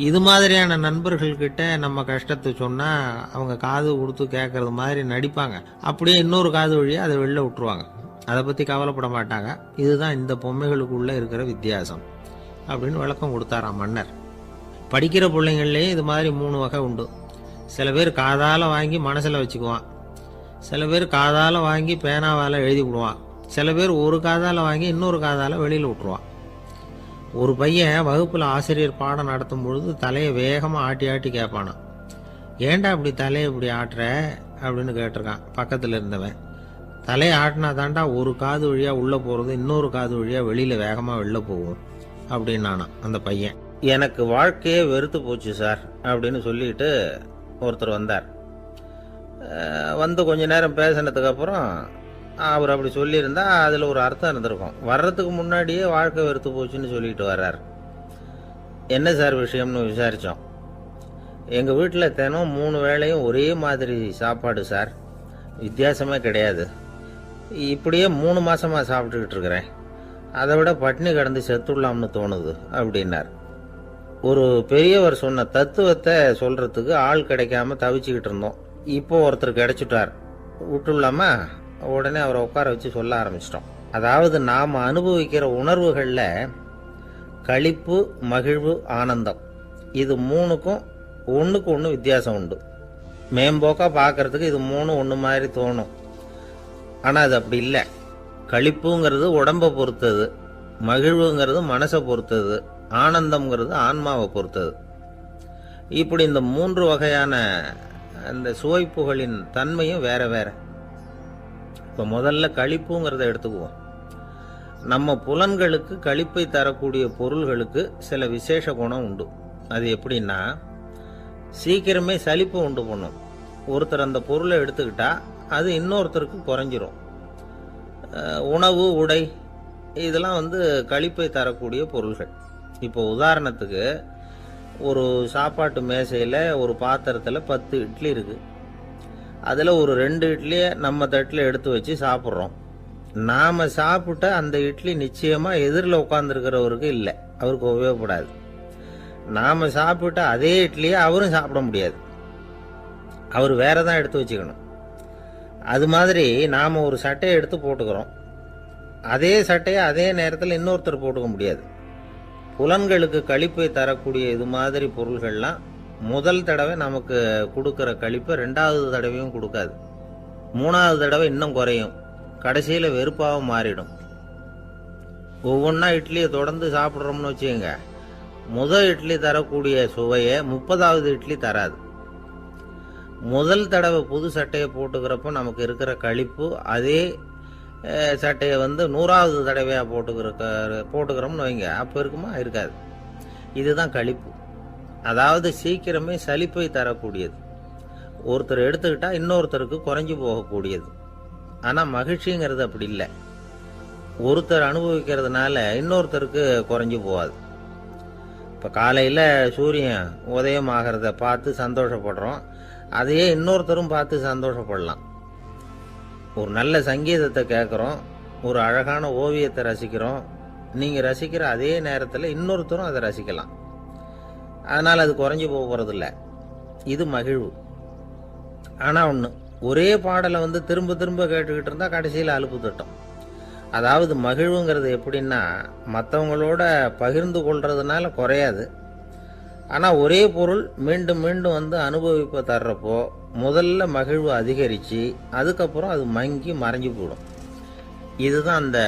இது மாதிரியான நண்பர்கள்கிட்ட நம்ம கஷ்டத்தை சொன்னால் அவங்க காது கொடுத்து கேட்கறது மாதிரி நடிப்பாங்க. அப்படியே இன்னொரு காது வழியாக அதை வெளில விட்டுருவாங்க. அதை பற்றி கவலைப்பட மாட்டாங்க. இதுதான் இந்த பொம்மைகளுக்குள்ளே இருக்கிற வித்தியாசம் அப்படின்னு விளக்கம் கொடுத்தாராம் மன்னர். படிக்கிற பிள்ளைங்கள்லேயே இது மாதிரி 3 வகை உண்டு. சில பேர் காதால் வாங்கி மனசில் வச்சுக்குவான். சில பேர் காதால் வாங்கி பேனாவால் எழுதி விடுவான். சில பேர் ஒரு காதால் வாங்கி இன்னொரு காதால் வெளியில் விட்டுருவான். ஒரு பையன் வகுப்பில் ஆசிரியர் பாடம் நடத்தும் பொழுது தலையை வேகமாக ஆட்டி ஆட்டி கேட்பானான். ஏன்டா இப்படி தலையை இப்படி ஆட்டுற அப்படின்னு கேட்டிருக்கான் பக்கத்தில் இருந்தவன். தலையை ஆட்டினா தாண்டா ஒரு காது வழியாக உள்ளே போகிறது இன்னொரு காது வழியாக வெளியில் வேகமாக வெளில போகும் அப்படின்னானா அந்த பையன். எனக்கு வாழ்க்கையே வெறுத்து போச்சு சார் அப்படின்னு சொல்லிட்டு ஒருத்தர் வந்தார். கொஞ்ச நேரம் பேசினதுக்கப்புறம் அவர் அப்படி சொல்லியிருந்தா அதில் ஒரு அர்த்தம் இருந்திருக்கும். வர்றதுக்கு முன்னாடியே வாழ்க்கை வெறுத்து போச்சுன்னு சொல்லிட்டு வர்றார். என்ன சார் விஷயம்னு விசாரித்தோம். எங்கள் வீட்டில் தினம் 3 வேளையும் ஒரே மாதிரி சாப்பாடு சார், வித்தியாசமே கிடையாது. இப்படியே 3 மாதமாக சாப்பிட்டுக்கிட்டு இருக்கிறேன். அதை விட பட்டினி கிடந்து செத்துடலாம்னு தோணுது அப்படின்னார். ஒரு பெரியவர் சொன்ன தத்துவத்தை சொல்கிறதுக்கு ஆள் கிடைக்காம தவிச்சுக்கிட்டு இருந்தோம். இப்போ ஒருத்தர் கிடைச்சிட்டார், விட்டுலாமா? உடனே அவரை உட்கார வச்சு சொல்ல ஆரம்பிச்சிட்டோம். அதாவது நாம் அனுபவிக்கிற உணர்வுகளில் களிப்பு, மகிழ்வு, ஆனந்தம், இது 3க்கும் ஒன்றுக்கு ஒன்று வித்தியாசம் உண்டு. மேம்போக்காக பார்க்குறதுக்கு இது 3 ஒன்று மாதிரி தோணும். ஆனால் அது அப்படி இல்லை. களிப்புங்கிறது உடம்பை பொறுத்தது, மகிழ்வுங்கிறது மனசை பொறுத்தது, ஆனந்தம்ங்கிறது ஆன்மாவை பொறுத்தது. இப்படி இந்த 3 வகையான அந்த சுவைப்புகளின் தன்மையும் வேற வேற. இப்போ முதல்ல களிப்புங்கிறத எடுத்துக்குவோம். நம்ம புலன்களுக்கு களிப்பை தரக்கூடிய பொருள்களுக்கு சில விசேஷ குணம் உண்டு. அது எப்படின்னா, சீக்கிரமே சலிப்பு உண்டு பண்ணும். ஒருத்தர் அந்த பொருளை எடுத்துக்கிட்டா அது இன்னொருத்தருக்கு குறைஞ்சிரும். உணவு, உடை, இதெல்லாம் களிப்பை தரக்கூடிய பொருள்கள். இப்போ உதாரணத்துக்கு, ஒரு சாப்பாட்டு மேசையில் ஒரு பாத்திரத்தில் 10 இட்லி இருக்குது. அதில் ஒரு 2 இட்லியை நம்ம தட்டில் எடுத்து வச்சு சாப்பிட்றோம். நாம் சாப்பிட்ட அந்த இட்லி நிச்சயமாக எதிரில் உட்காந்துருக்கிறவருக்கு இல்லை, அவருக்கு உபயோகப்படாது. நாம் சாப்பிட்ட அதே இட்லியை அவரும் சாப்பிட முடியாது, அவர் வேற தான் எடுத்து வச்சுக்கணும். அது மாதிரி நாம் ஒரு சட்டையை எடுத்து போட்டுக்கிறோம், அதே சட்டையை அதே நேரத்தில் இன்னொருத்தர் போட்டுக்க முடியாது. புலன்களுக்கு களிப்பை தரக்கூடிய இது மாதிரி பொருள்கள்லாம் முதல் தடவை நமக்கு கொடுக்குற களிப்பை 2வது தடவையும் கொடுக்காது, 3வது தடவை இன்னும் குறையும், கடைசியில் வெறுப்பாகவும் மாறிடும். ஒவ்வொன்றா இட்லியை தொடர்ந்து சாப்பிட்றோம்னு வச்சுக்கோங்க, முதல் இட்லி தரக்கூடிய சுவையை 30வது இட்லி தராது. முதல் தடவை புது சட்டையை போட்டுக்கிறப்போ நமக்கு இருக்கிற களிப்பு அதே சட்டையை 100வது தடவையாக போட்டுக்கிறோம்னு வைங்க, அப்போ இருக்குமா? இருக்காது. இதுதான் களிப்பு. அதாவது சீக்கிரமே சலிப்பை தரக்கூடியது. ஒருத்தர் எடுத்துக்கிட்டா இன்னொருத்தருக்கு குறைஞ்சி போகக்கூடியது. ஆனால் மகிழ்ச்சிங்கிறது அப்படி இல்லை, ஒருத்தர் அனுபவிக்கிறதுனால இன்னொருத்தருக்கு குறைஞ்சி போகாது. இப்போ காலையில் சூரியன் உதயம் ஆகிறத பார்த்து சந்தோஷப்படுறோம், அதையே இன்னொருத்தரும் பார்த்து சந்தோஷப்படலாம். ஒரு நல்ல சங்கீதத்தை கேட்குறோம், ஒரு அழகான ஓவியத்தை ரசிக்கிறோம், நீங்கள் ரசிக்கிற அதே நேரத்தில் இன்னொருத்தரும் அதை ரசிக்கலாம். அதனால் அது குறைஞ்சி போகிறதில்ல, இது மகிழ்வு. ஆனால் ஒன்று, ஒரே பாடலை திரும்ப திரும்ப கேட்டுக்கிட்டு இருந்தால் கடைசியில் அலுப்பு தட்டும். அதாவது மகிழ்வுங்கிறது எப்படின்னா, மற்றவங்களோட பகிர்ந்து கொள்றதுனால குறையாது. ஆனால் ஒரே பொருள் மீண்டும் மீண்டும் அனுபவிப்பை தர்றப்போ முதல்ல மகிழ்வு அதிகரித்து அதுக்கப்புறம் அது மங்கி மறைஞ்சு போயிடும். இதுதான் அந்த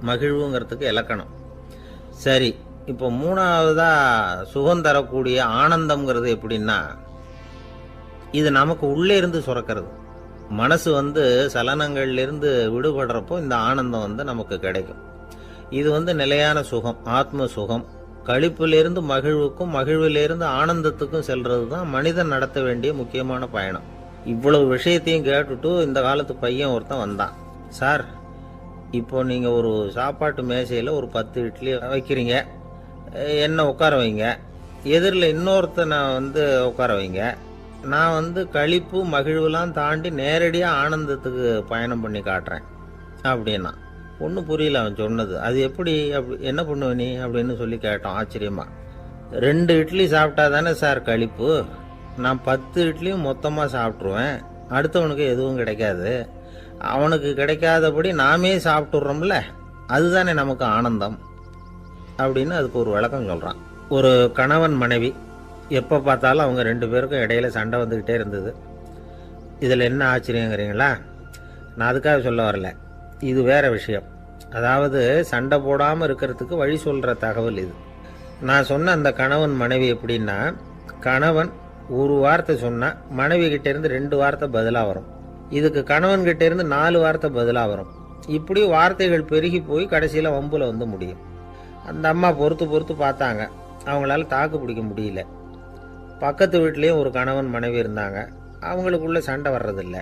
மகிழ்வுங்கிறதுக்கு இலக்கணம். சரி, இப்போ 3வதாக சுகம் தரக்கூடிய ஆனந்தம்ங்கிறது எப்படின்னா, இது நமக்கு உள்ளே இருந்து சுரக்கிறது. மனசு சலனங்கள்லேருந்து விடுபடுறப்போ இந்த ஆனந்தம் நமக்கு கிடைக்கும். இது நிலையான சுகம், ஆத்ம சுகம். களிப்பிலிருந்து மகிழ்வுக்கும் மகிழ்விலிருந்து ஆனந்தத்துக்கும் செல்றது தான் மனிதன் நடத்த வேண்டிய முக்கியமான பயணம். இவ்வளவு விஷயத்தையும் கேட்டுட்டு இந்த காலத்து பையன் ஒருத்தன் வந்தான். சார், இப்போ நீங்கள் ஒரு சாப்பாட்டு மேசையில் ஒரு 10 இட்லி வைக்கிறீங்க, என்ன உட்கார வைங்க, எதிரில் இன்னொருத்தனை உட்கார வைங்க, நான் களிப்பு மகிழ்வுலாம் தாண்டி நேரடியாக ஆனந்தத்துக்கு பயணம் பண்ணி காட்டுறேன் அப்படின்னா. ஒன்றும் புரியல அவன் சொன்னது. அது எப்படி, என்ன பண்ணுவ நீ அப்படின்னு சொல்லி கேட்டோம் ஆச்சரியமா. 2 இட்லி சாப்பிட்டா தானே சார் களிப்பு, நான் 10 இட்லியும் மொத்தமாக சாப்பிட்ருவேன், அடுத்தவனுக்கு எதுவும் கிடைக்காது, அவனுக்கு கிடைக்காதபடி நாமே சாப்பிட்டுடுறோம்ல, அதுதானே நமக்கு ஆனந்தம் அப்படின்னு அதுக்கு ஒரு விளக்கம் சொல்கிறான். ஒரு கணவன் மனைவி, எப்போ பார்த்தாலும் அவங்க 2 பேருக்கும் இடையில சண்டை வந்துக்கிட்டே இருந்தது. இதில் என்ன ஆச்சரியங்கிறீங்களா? நான் அதுக்காக சொல்ல வரல, இது வேற விஷயம். அதாவது சண்டை போடாமல் இருக்கிறதுக்கு வழி சொல்கிற தகவல் இது. நான் சொன்ன அந்த கணவன் மனைவி எப்படின்னா, கணவன் ஒரு வார்த்தை சொன்னால் மனைவி கிட்டேருந்து 2 வார்த்தை பதிலாக வரும், இதுக்கு கணவன் கிட்டேருந்து 4 வார்த்தை பதிலாக வரும். இப்படி வார்த்தைகள் பெருகி போய் கடைசியில் வம்புல முடியும். அந்த அம்மா பொறுத்து பார்த்தாங்க, அவங்களால தாக்கு பிடிக்க முடியல. பக்கத்து வீட்லேயும் ஒரு கணவன் மனைவி இருந்தாங்க, அவங்களுக்குள்ள சண்டை வர்றதில்லை,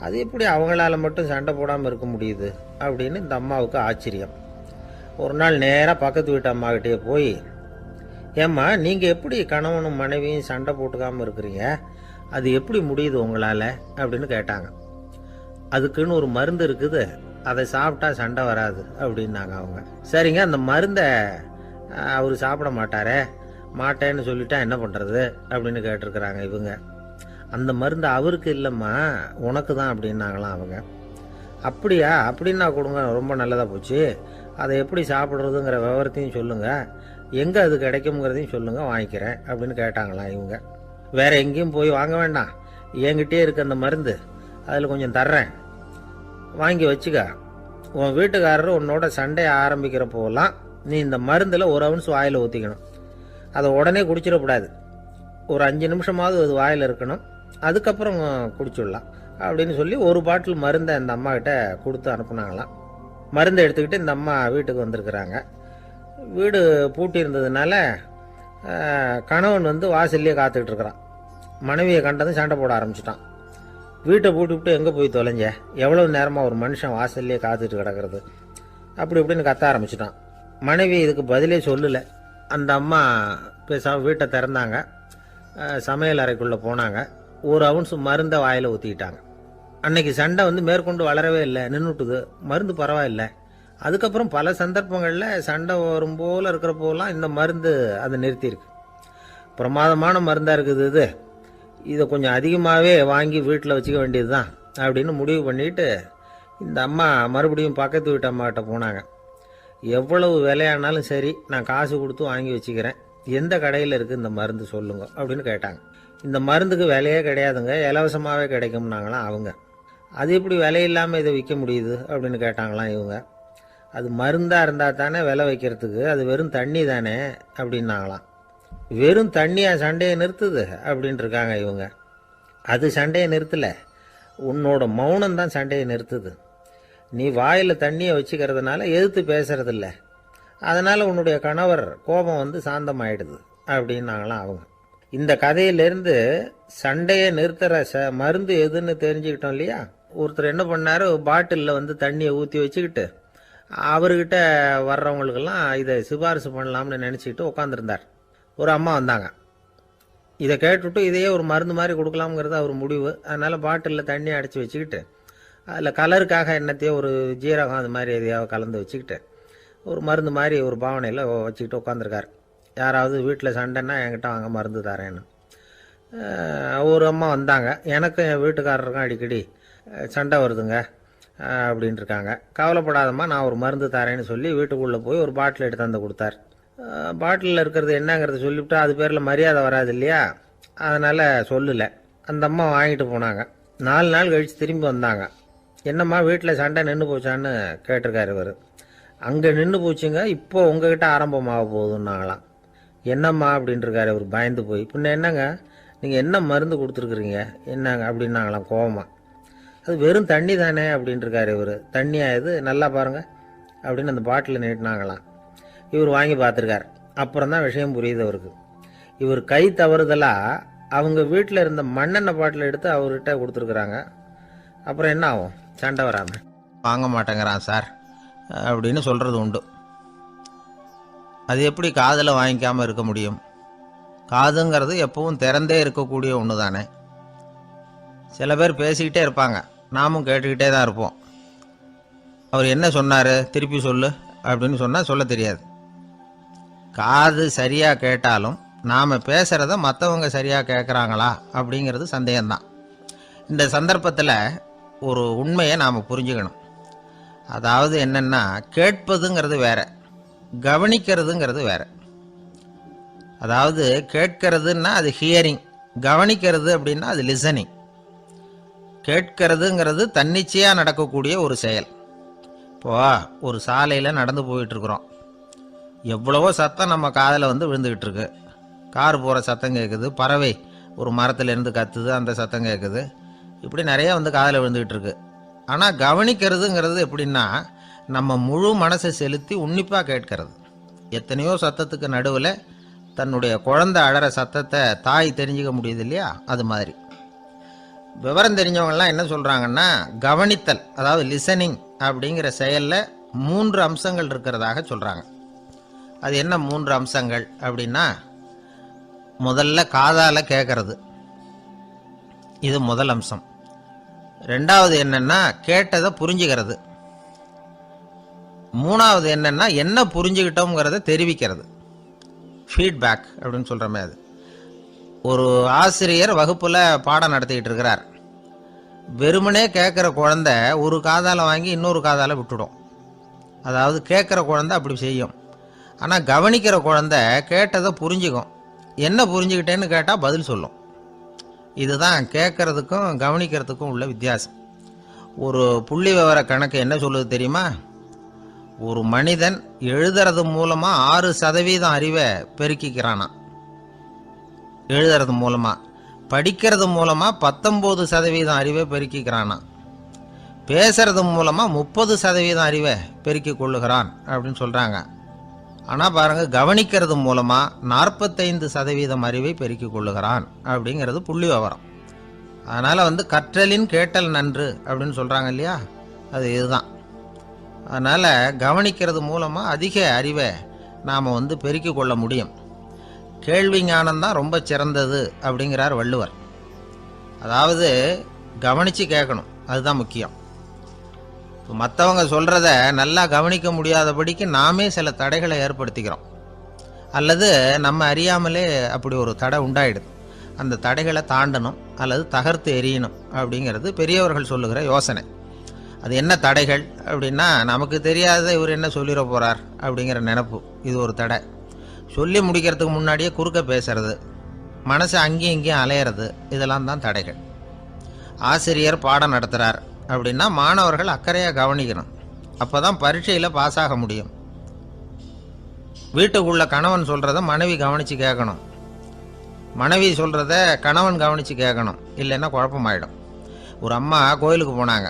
அது எப்படி அவங்களால மட்டும் சண்டை போடாமல் இருக்க முடியுது அப்படின்னு இந்த அம்மாவுக்கு ஆச்சரியம். ஒரு நாள் நேராக பக்கத்து வீட்டு அம்மாக்கிட்டே போய், ஏம்மா, நீங்கள் எப்படி கணவனும் மனைவியும் சண்டை போட்டுக்காமல் இருக்கிறீங்க, அது எப்படி முடியுது உங்களால் அப்படின்னு கேட்டாங்க. அதுக்குன்னு ஒரு மருந்து இருக்குது, அதை சாப்பிட்டா சண்டை வராது அப்படின்னாங்க அவங்க. சரிங்க, அந்த மருந்தை அவர் சாப்பிட மாட்டேன்னு சொல்லிட்டா என்ன பண்ணுறது அப்படின்னு கேட்டிருக்கிறாங்க இவங்க. அந்த மருந்து அவருக்கு இல்லைம்மா, உனக்கு தான் அப்படின்னாங்களாம் அவங்க. அப்படியா, அப்படின்னா கொடுங்க, ரொம்ப நல்லதாக போச்சு, அதை எப்படி சாப்பிட்றதுங்கிற விவரத்தையும் சொல்லுங்கள், எங்கே அது கிடைக்குங்கிறதையும் சொல்லுங்கள், வாங்கிக்கிறேன் அப்படின்னு கேட்டாங்களாம் இவங்க. வேறு எங்கேயும் போய் வாங்க வேண்டாம், என்கிட்டே இருக்க அந்த மருந்து, அதில் கொஞ்சம் தர்றேன், வாங்கி வச்சுக்க. உன் வீட்டுக்காரர் உன்னோட சண்டையை ஆரம்பிக்கிறப்போலாம் நீ இந்த மருந்தில் 1 ounce வாயில் ஊற்றிக்கணும், அதை உடனே குடிச்சிடக்கூடாது, ஒரு 5 நிமிஷமாவது அது வாயில் இருக்கணும், அதுக்கப்புறம் குடிச்சிடலாம் அப்படின்னு சொல்லி ஒரு பாட்டில் மருந்தை அந்த அம்மா கிட்ட கொடுத்து அனுப்புனாங்களாம். மருந்தை எடுத்துக்கிட்டு இந்த அம்மா வீட்டுக்கு வந்திருக்கிறாங்க. வீடு பூட்டி இருந்ததுனால கணவன் வாசல்லையே காத்துக்கிட்டு இருக்கிறான். மனைவியை கண்டதும் சண்டை போட ஆரம்பிச்சிட்டான். வீட்டை பூட்டிவிட்டு எங்கே போய் தொலைஞ்ச, எவ்வளவு நேரமாக ஒரு மனுஷன் வாசல்லையே காத்துட்டு கிடக்கிறது அப்படி இப்படின்னு கத்த ஆரம்பிச்சிட்டான். மனைவி இதுக்கு பதிலே சொல்லலை. அந்த அம்மா பேசாமல் வீட்டை திறந்தாங்க, சமையல் அறைக்குள்ளே போனாங்க. ஒரு அவுன்ஸ் மருந்தை வாயில் ஊற்றிக்கிட்டாங்க. அன்னைக்கு சண்டை மேற்கொண்டு வளரவே இல்லை, நின்றுட்டுது. மருந்து பரவாயில்லை. அதுக்கப்புறம் பல சந்தர்ப்பங்களில் சண்டை வரும் போல் இருக்கிற போலாம் இந்த மருந்து அதை நிறுத்தியிருக்கு. பிரமாதமான மருந்தாக இருக்குது இதை கொஞ்சம் அதிகமாகவே வாங்கி வீட்டில் வச்சுக்க வேண்டியது தான் அப்படின்னு முடிவு பண்ணிட்டு இந்த அம்மா மறுபடியும் பக்கத்து வீட்டு அம்மாக்கிட்ட போனாங்க. எவ்வளவு விலையானாலும் சரி, நான் காசு கொடுத்து வாங்கி வச்சுக்கிறேன், எந்த கடையில் இருக்குது இந்த மருந்து சொல்லுங்க அப்படின்னு கேட்டாங்க. இந்த மருந்துக்கு விலையே கிடையாதுங்க, இலவசமாகவே கிடைக்கும்னாங்களாம் அவங்க. அது எப்படி விலை இல்லாமல் இதை விற்க முடியுது அப்படின்னு கேட்டாங்களாம் இவங்க. அது மருந்தாக இருந்தால் தானே விலை வைக்கிறதுக்கு, அது வெறும் தண்ணி தானே அப்படின்னாங்களாம். வெறும் தண்ணியாக சண்டையை நிறுத்துது அப்படின்ட்டு இருக்காங்க இவங்க. அது சண்டையை நிறுத்தலை, உன்னோட மௌனம் தான் சண்டையை நிறுத்துது. நீ வாயில் தண்ணியை வச்சுக்கிறதுனால எதிர்த்து பேசுறதில்ல, அதனால் உன்னுடைய கணவர் கோபம் சாந்தமாயிடுது அப்படின்னாங்களாம் அவங்க. இந்த கதையிலேருந்து சண்டையை நிறுத்துகிற மருந்து எதுன்னு தெரிஞ்சுக்கிட்டோம் இல்லையா. ஒருத்தர் என்ன பண்ணார், பாட்டிலில் தண்ணியை ஊற்றி வச்சுக்கிட்டு அவர்கிட்ட வர்றவங்களுக்கெல்லாம் இதை சிபாரிசு பண்ணலாம்னு நினச்சிக்கிட்டு உட்காந்துருந்தார். ஒரு அம்மா வந்தாங்க. இதை கேட்டுவிட்டு இதையே ஒரு மருந்து மாதிரி கொடுக்கலாம்ங்கிறது அவர் முடிவு. அதனால் பாட்டிலில் தண்ணி அடைச்சி வச்சுக்கிட்டு அதில் கலருக்காக என்னத்தையோ ஒரு ஜீரகம் அது மாதிரி எதையாவது கலந்து வச்சுக்கிட்டு ஒரு மருந்து மாதிரி ஒரு பாவனையில் வச்சுக்கிட்டு உட்காந்துருக்கார். யாராவது வீட்டில் சண்டைன்னா என்கிட்ட வாங்க மருந்து தரேன்னு. ஒரு அம்மா வந்தாங்க. எனக்கும் என் வீட்டுக்காரருக்கும் அடிக்கடி சண்டை வருதுங்க அப்படின்ட்டு இருக்காங்க. கவலைப்படாதம்மா, நான் ஒரு மருந்து தரேன்னு சொல்லி வீட்டுக்குள்ளே போய் ஒரு பாட்டில் எடுத்து வந்து கொடுத்தார். பாட்டிலில் இருக்கிறது என்னங்கிறத சொல்லிவிட்டு அது பேரில் மரியாதை வராது இல்லையா, அதனால் சொல்லலை. அந்த அம்மா வாங்கிட்டு போனாங்க. 4 நாள் கழித்து திரும்பி வந்தாங்க. என்னம்மா வீட்டில் சண்டை நின்று போச்சான்னு கேட்டிருக்காரு இவர். அங்கே நின்று போச்சுங்க, இப்போ உங்ககிட்ட ஆரம்பமாக போகுதுன்னாங்களாம். என்னம்மா அப்படின்ட்டுருக்காரு இவர் பயந்து போய். பின்ன என்னங்க, நீங்கள் என்ன மருந்து கொடுத்துருக்குறீங்க என்னங்க அப்படின்னாங்களாம் கோவமாக. அது வெறும் தண்ணி தானே அப்படின்ட்டுருக்காரு இவர். தண்ணியாக இது நல்லா பாருங்கள் அப்படின்னு அந்த பாட்டில் நீட்டினாங்களாம். இவர் வாங்கி பார்த்துருக்கார். அப்புறம் தான் விஷயம் புரியுது அவருக்கு. இவர் கை தவறுதலாக அவங்க வீட்டில் இருந்த மண்ணெண்ணெய் பாட்டில் எடுத்து அவர்கிட்ட கொடுத்துருக்குறாங்க. அப்புறம் என்ன ஆகும், சண்டை வராமல். வாங்க மாட்டேங்கிறான் சார் அப்படின்னு சொல்கிறது உண்டு. அது எப்படி காதில் வாங்கிக்காமல் இருக்க முடியும்? காதுங்கிறது எப்பவும் திறந்தே இருக்கக்கூடிய ஒன்று தானே. சில பேர் பேசிக்கிட்டே இருப்பாங்க, நாமும் கேட்டுக்கிட்டே தான் இருப்போம். அவர் என்ன சொன்னார் திருப்பி சொல்லு அப்படின்னு சொன்னால் சொல்ல தெரியாது. காது சரியாக கேட்டாலும் நாம் பேசுகிறத மற்றவங்க சரியாக கேட்குறாங்களா அப்படிங்கிறது சந்தேகம்தான். இந்த சந்தர்ப்பத்தில் ஒரு உண்மையை நாம் புரிஞ்சுக்கணும். அதாவது என்னென்னா, கேட்பதுங்கிறது வேற, கவனிக்கிறதுங்கிறது வேற. அதாவது கேட்கறதுன்னா அது ஹியரிங், கவனிக்கிறது அப்படின்னா அது லிசனிங். கேட்கறதுங்கிறது தன்னிச்சையாக நடக்கக்கூடிய ஒரு செயல். இப்போது ஒரு சாலையில் நடந்து போயிட்டுருக்குறோம். எவ்வளவோ சத்தம் நம்ம காதில் விழுந்துக்கிட்டு இருக்கு. கார் போகிற சத்தம் கேட்குது, பறவை ஒரு மரத்துலேருந்து கத்துது, அந்த சத்தம் கேட்குது. இப்படி நிறைய காதில் விழுந்துக்கிட்டு இருக்கு. ஆனால் கவனிக்கிறதுங்கிறது எப்படின்னா, நம்ம முழு மனசை செலுத்தி உன்னிப்பாக கேட்கறது. எத்தனையோ சத்தத்துக்கு நடுவில் தன்னுடைய குழந்தை அழற சத்தத்தை தாய் தெரிஞ்சிக்க முடியுது இல்லையா, அது மாதிரி. விவரம் தெரிஞ்சவங்கலாம் என்ன சொல்கிறாங்கன்னா, கவனித்தல் அதாவது லிசனிங் அப்படிங்கிற செயலில் 3 அம்சங்கள் இருக்கிறதாக சொல்கிறாங்க. அது என்ன 3 அம்சங்கள் அப்படின்னா, முதல்ல காதால் கேட்கறது, இது முதல் அம்சம். ரெண்டாவது என்னன்னா கேட்டதை புரிஞ்சுக்கிறது. மூணாவது என்னன்னா என்ன புரிஞ்சுக்கிட்டோங்கிறத தெரிவிக்கிறது, ஃபீட்பேக் அப்படின்னு சொல்கிற மாதிரி. ஒரு ஆசிரியர் வகுப்பில் பாடம் நடத்திக்கிட்டு இருக்கிறார். வெறுமனே கேட்குற குழந்தை ஒரு காதால் வாங்கி இன்னொரு காதால் விட்டுடும். அதாவது கேட்குற குழந்தை அப்படி செய்யும். ஆனால் கவனிக்கிற குழந்தை கேட்டதை புரிஞ்சுக்கும். என்ன புரிஞ்சுக்கிட்டேன்னு கேட்டால் பதில் சொல்லும். இதுதான் கேட்கறதுக்கும் கவனிக்கிறதுக்கும் உள்ள வித்தியாசம். ஒரு புள்ளி விவர கணக்கு என்ன சொல்லுது தெரியுமா? ஒரு மனிதன் எழுதுறது மூலமாக 6% அறிவை பெருக்கிக்கிறானா, எழுதுறது மூலமாக. படிக்கிறது மூலமாக 19% அறிவை பெருக்கிக்கிறானா, பேசுறது மூலமாக 30% அறிவை பெருக்கி கொள்ளுகிறான் அப்படின்னு சொல்கிறாங்க. ஆனால் பாருங்கள், கவனிக்கிறது மூலமாக 45% அறிவை பெருக்கி கொள்ளுகிறான் அப்படிங்கிறது புள்ளி விவரம். அதனால் கற்றலின் கேட்டல் நன்று அப்படின்னு சொல்கிறாங்க இல்லையா, அது இதுதான். அதனால் கவனிக்கிறது மூலமாக அதிக அறிவை நாம் பெருக்கி கொள்ள முடியும். கேள்வி ஞானம்தான் ரொம்ப சிறந்தது அப்படிங்கிறார் வள்ளுவர். அதாவது கவனித்து கேட்கணும், அதுதான் முக்கியம். இப்போ மற்றவங்க சொல்கிறத நல்லா கவனிக்க முடியாதபடிக்கு நாமே சில தடைகளை ஏற்படுத்திக்கிறோம், அல்லது நம்ம அறியாமலே அப்படி ஒரு தடை உண்டாயிடுது. அந்த தடைகளை தாண்டணும் அல்லது தகர்த்து எறியணும் அப்படிங்கிறது பெரியவர்கள் சொல்லுகிற யோசனை. அது என்ன தடைகள் அப்படின்னா, நமக்கு தெரியாத இவர் என்ன சொல்லிட போகிறார் அப்படிங்கிற நினப்பு, இது ஒரு தடை. சொல்லி முடிக்கிறதுக்கு முன்னாடியே குறுக்க பேசுறது, மனசை அங்கேயும் இங்கேயும் அலையிறது, இதெல்லாம் தான் தடைகள். ஆசிரியர் பாடம் நடத்துகிறார் அப்படின்னா மாணவர்கள் அக்கறையாக கவனிக்கணும், அப்போ தான் பரீட்சையில் பாஸ் ஆக முடியும். வீட்டுக்குள்ள கணவன் சொல்கிறத மனைவி கவனித்து கேட்கணும், மனைவி சொல்கிறத கணவன் கவனித்து கேட்கணும், இல்லைன்னா குழப்பமாயிடும். ஒரு அம்மா கோயிலுக்கு போனாங்க,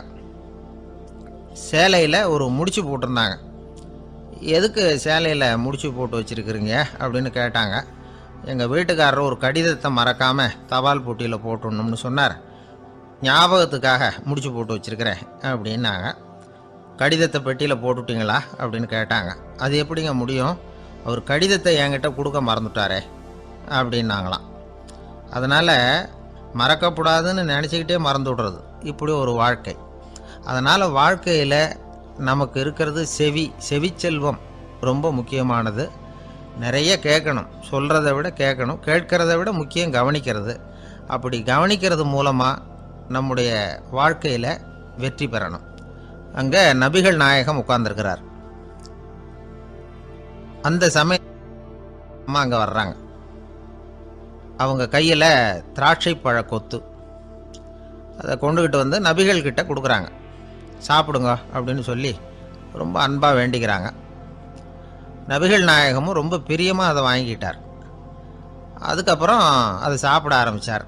சேலையில் ஒரு முடிச்சு போட்டிருந்தாங்க. எதுக்கு சேலையில் முடிச்சு போட்டு வச்சுருக்குறீங்க அப்படின்னு கேட்டாங்க. எங்கள் வீட்டுக்காரர் ஒரு கடிதத்தை மறக்காமல் தபால் போட்டியில் போட்டுடணும்னு சொன்னார், ஞாபகத்துக்காக முடிச்சு போட்டு வச்சுருக்கிறேன் அப்படின்னாங்க. கடிதத்தை பெட்டியில் போட்டுவிட்டீங்களா அப்படின்னு கேட்டாங்க. அது எப்படிங்க முடியும், அவர் கடிதத்தை என்கிட்ட கொடுக்க மறந்துட்டாரே அப்படின்னாங்களாம். அதனால் மறக்கப்படாதுன்னு நினச்சிக்கிட்டே மறந்து விடுறது, இப்படி ஒரு வாழ்க்கை. அதனால் வாழ்க்கையில் நமக்கு இருக்கிறது செவிச்செல்வம் ரொம்ப முக்கியமானது. நிறைய கேட்கணும், சொல்கிறத விட கேட்கணும், கேட்கிறத விட முக்கியம் கவனிக்கிறது. அப்படி கவனிக்கிறது மூலமாக நம்முடைய வாழ்க்கையில் வெற்றி பெறணும். அங்கே நபிகள் நாயகம் உட்கார்ந்துருக்கிறார். அந்த சமயம் அம்மா அங்கே வர்றாங்க. அவங்க கையில் திராட்சை பழ கொத்து, அதை கொண்டுக்கிட்டு வந்து நபிகள்கிட்ட கொடுக்குறாங்க. சாப்பிடுங்க அப்படின்னு சொல்லி ரொம்ப அன்பாக வேண்டிக்கிறாங்க. நபிகள் நாயகமும் ரொம்ப பிரியமாக அதை வாங்கிக்கிட்டார். அதுக்கப்புறம் அதை சாப்பிட ஆரம்பித்தார்.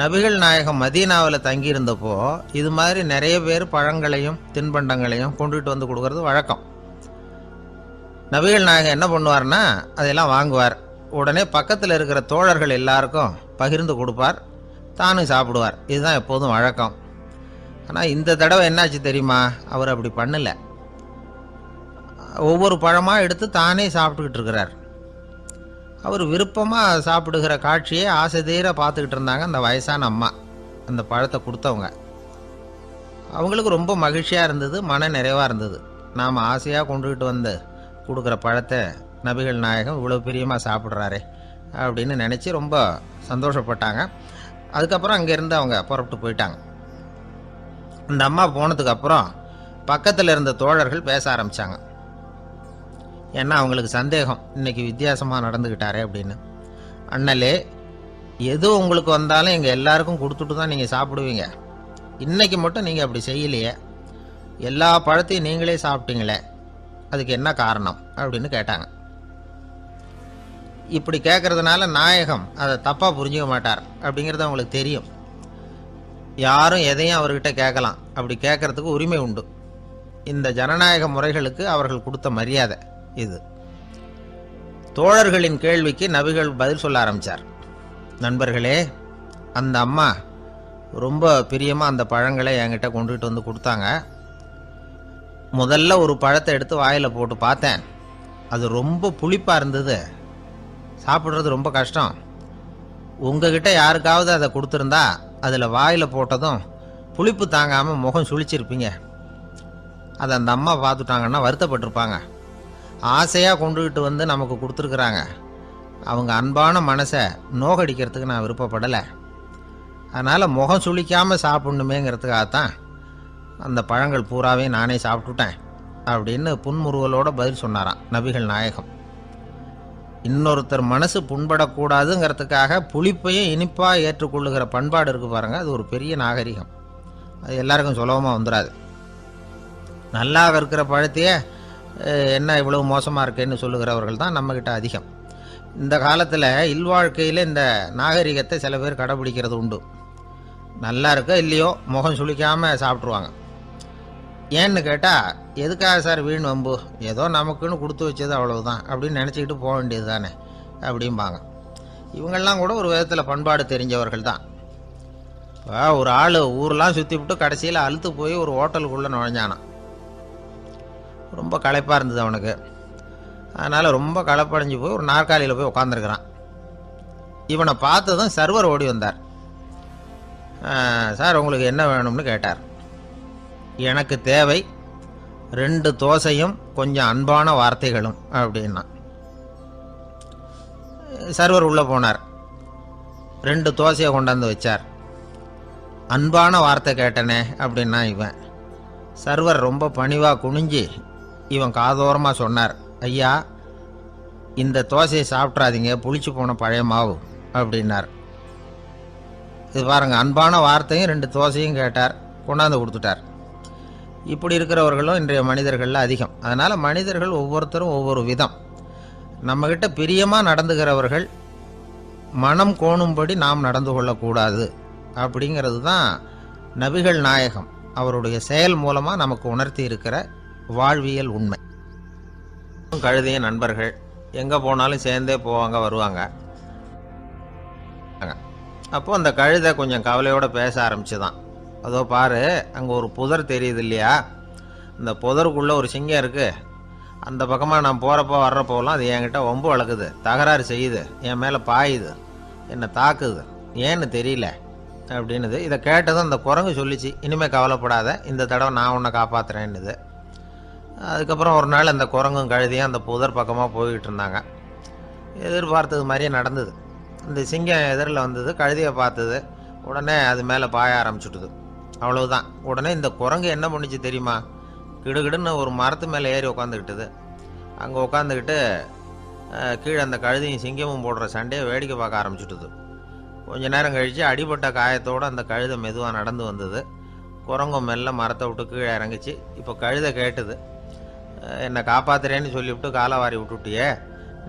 நபிகள் நாயகம் மதீனாவில் தங்கியிருந்தப்போ இது மாதிரி நிறைய பேர் பழங்களையும் தின்பண்டங்களையும் கொண்டுகிட்டு வந்து கொடுக்கறது வழக்கம். நபிகள் நாயகம் என்ன பண்ணுவார்னா, அதெல்லாம் வாங்குவார். உடனே பக்கத்தில் இருக்கிற தோழர்கள் எல்லாருக்கும் பகிர்ந்து கொடுப்பார், தானும் சாப்பிடுவார். இதுதான் எப்போதும் வழக்கம். ஆனால் இந்த தடவை என்னாச்சு தெரியுமா, அவர் அப்படி பண்ணலை. ஒவ்வொரு பழமாக எடுத்து தானே சாப்பிட்டுக்கிட்டு இருக்கிறார். அவர் விருப்பமாக சாப்பிடுகிற காட்சியை ஆசை தீர பார்த்துக்கிட்டு இருந்தாங்க அந்த வயசான அம்மா, அந்த பழத்தை கொடுத்தவங்க. அவங்களுக்கு ரொம்ப மகிழ்ச்சியாக இருந்தது, மன நிறைவாக இருந்தது. நாம் ஆசையாக கொண்டுகிட்டு வந்து கொடுக்குற பழத்தை நபிகள் நாயகம் இவ்வளோ பிரியமாக சாப்பிட்றாரே அப்படின்னு நினச்சி ரொம்ப சந்தோஷப்பட்டாங்க. அதுக்கப்புறம் அங்கேருந்து அவங்க புறப்பட்டு போயிட்டாங்க. அந்த அம்மா போனதுக்கப்புறம் பக்கத்தில் இருந்த தோழர்கள் பேச ஆரம்பித்தாங்க. ஏன்னா அவங்களுக்கு சந்தேகம், இன்றைக்கி வித்தியாசமாக நடந்துக்கிட்டாரே அப்படின்னு. அண்ணலே, எது உங்களுக்கு வந்தாலும் எங்கள் எல்லாருக்கும் கொடுத்துட்டு தான் நீங்கள் சாப்பிடுவீங்க, இன்றைக்கி மட்டும் நீங்கள் அப்படி செய்யலையே, எல்லா பழத்தையும் நீங்களே சாப்பிட்டீங்களே, அதுக்கு என்ன காரணம் அப்படின்னு கேட்டாங்க. இப்படி கேட்கறதுனால நாயகம் அதை தப்பாக புரிஞ்சுக்க மாட்டார் அப்படிங்கிறது அவங்களுக்கு தெரியும். யாரும் எதையும் அவர்கிட்ட கேட்கலாம், அப்படி கேட்கறதுக்கு உரிமை உண்டு. இந்த ஜனநாயக முறைகளுக்கு அவர்கள் கொடுத்த மரியாதை இது. தோழர்களின் கேள்விக்கு நபிகள் பதில் சொல்ல ஆரம்பித்தார். நண்பர்களே, அந்த அம்மா ரொம்ப பிரியமாக அந்த பழங்களை என்கிட்ட கொண்டுகிட்டு வந்து கொடுத்தாங்க. முதல்ல ஒரு பழத்தை எடுத்து வாயில் போட்டு பார்த்தேன், அது ரொம்ப புளிப்பாக இருந்தது, சாப்பிட்றது ரொம்ப கஷ்டம். உங்ககிட்ட யாருக்காவது அதை கொடுத்துருந்தா அதில் வாயில் போட்டதும் புளிப்பு தாங்காமல் முகம் சுழிச்சிருப்பீங்க. அதை அந்த அம்மா பார்த்துட்டாங்கன்னா வருத்தப்பட்டிருப்பாங்க. ஆசையாக கொண்டுகிட்டு வந்து நமக்கு கொடுத்துருக்குறாங்க, அவங்க அன்பான மனசை நோகடிக்கிறதுக்கு நான் விருப்பப்படலை. அதனால் முகம் சுழிக்காமல் சாப்பிட்ணுமேங்கிறதுக்காகத்தான் அந்த பழங்கள் பூராவே நானே சாப்பிட்டுட்டேன் அப்படின்னு புன்முறுவலோட பதில் சொன்னாராம் நபிகள் நாயகம். இன்னொருத்தர் மனசு புண்படக்கூடாதுங்கிறதுக்காக புளிப்பையும் இனிப்பாக ஏற்றுக்கொள்ளுகிற பண்பாடு இருக்குது பாருங்கள், அது ஒரு பெரிய நாகரிகம். அது எல்லாருக்கும் சுலபமாக வந்துடாது. நல்லா இருக்கிற பழத்தையே என்ன இவ்வளவு மோசமாக இருக்கேன்னு சொல்லுகிறவர்கள் தான் நம்மக்கிட்ட அதிகம். இந்த காலத்தில் இல்வாழ்க்கையில் இந்த நாகரிகத்தை சில பேர் கடைபிடிக்கிறது உண்டு. நல்லா இருக்க இல்லையோ முகம் சுளிக்காமல் சாப்பிட்ருவாங்க. ஏன்னு கேட்டால், எதுக்காக சார் வீண் வம்பு, ஏதோ நமக்குன்னு கொடுத்து வச்சது அவ்வளவுதான் அப்படின்னு நினச்சிக்கிட்டு போக வேண்டியது தானே அப்படிம்பாங்க. இவங்கெல்லாம் கூட ஒரு விதத்தில் பண்பாடு தெரிஞ்சவர்கள் தான். இப்போ ஒரு ஆள் ஊரெலாம் சுற்றி விட்டு கடைசியில் அழுத்து போய் ஒரு ஹோட்டலுக்குள்ளே நுழைஞ்சானான். ரொம்ப களைப்பாக இருந்தது அவனுக்கு. அதனால் ரொம்ப களைப்படைஞ்சு போய் ஒரு நாற்காலியில் போய் உட்காந்துருக்கிறான். இவனை பார்த்ததும் சர்வர் ஓடி வந்தார். சார் உங்களுக்கு என்ன வேணும்னு கேட்டார். எனக்கு தேவை 2 தோசையும் கொஞ்சம் அன்பான வார்த்தைகளும் அப்படின்னா. சர்வர் உள்ளே போனார். 2 தோசையை கொண்டாந்து வச்சார். அன்பான வார்த்தை கேட்டனே அப்படின்னா இவன். சர்வர் ரொம்ப பணிவாக குனிஞ்சு இவன் காதோரமாக சொன்னார், ஐயா இந்த தோசையை சாப்பிட்றாதீங்க, புளிச்சு போன பழைய மாவு அப்படின்னார். இது பாருங்கள், அன்பான வார்த்தையும் 2 தோசையும் கேட்டார், கொண்டாந்து கொடுத்துட்டார். இப்படி இருக்கிறவர்களும் இன்றைய மனிதர்களில் அதிகம். அதனால் மனிதர்கள் ஒவ்வொருத்தரும் ஒவ்வொரு விதம். நம்மக்கிட்ட பிரியமாக நடந்துகிறவர்கள் மனம் கோணும்படி நாம் நடந்து கொள்ளக்கூடாது அப்படிங்கிறது தான் நபிகள் நாயகம் அவருடைய செயல் மூலமாக நமக்கு உணர்த்தி இருக்கிற வாழ்வியல் உண்மை. கழுதைய நண்பர்கள் எங்கே போனாலும் சேர்ந்தே போவாங்க வருவாங்க. அப்போது அந்த கழுதை கொஞ்சம் கவலையோடு பேச ஆரம்பிச்சுதான். அதோ பாரு, அங்கே ஒரு புதர் தெரியுது இல்லையா, இந்த புதருக்குள்ளே ஒரு சிங்கம் இருக்குது. அந்த பக்கமாக நான் போகிறப்போ வர்றப்போலாம் அது என்கிட்ட வம்பு வளர்க்குது, தகராறு செய்யுது, என் மேலே பாயுது, என்னை தாக்குது, ஏன்னு தெரியல அப்படின்னுது. இதை கேட்டதும் அந்த குரங்கு சொல்லிச்சு, இனிமேல் கவலைப்படாத, இந்த தடவை நான் உன்னை காப்பாற்றுறேன்னுது. அதுக்கப்புறம் ஒரு நாள் அந்த குரங்கும் கழுதியும் அந்த புதர் பக்கமாக போய்கிட்டு இருந்தாங்க. எதிர்பார்த்தது மாதிரியே நடந்தது. இந்த சிங்கம் எதிரில் வந்தது, கழுதியை பார்த்தது, உடனே அது மேலே பாய ஆரம்பிச்சுட்டுது. அவ்வளவுதான். உடனே இந்த குரங்கு என்ன பண்ணிச்சு தெரியுமா, கிடுகிடுன்னு ஒரு மரத்து மேலே ஏறி உட்காந்துக்கிட்டுது. அங்கே உட்காந்துக்கிட்டு கீழே அந்த கழுதியும் சிங்கமும் போடுற சண்டையை வேடிக்கை பார்க்க ஆரம்பிச்சுட்டுது. கொஞ்ச நேரம் கழித்து அடிபட்ட காயத்தோடு அந்த கழுதை மெதுவாக நடந்து வந்தது. குரங்கும் மெல்ல மரத்தை விட்டு கீழே இறங்கிச்சு. இப்போ கழுதை கேட்டுது, என்னை காப்பாத்துறேன்னு சொல்லிவிட்டு காலை வாரி விட்டுட்டியே,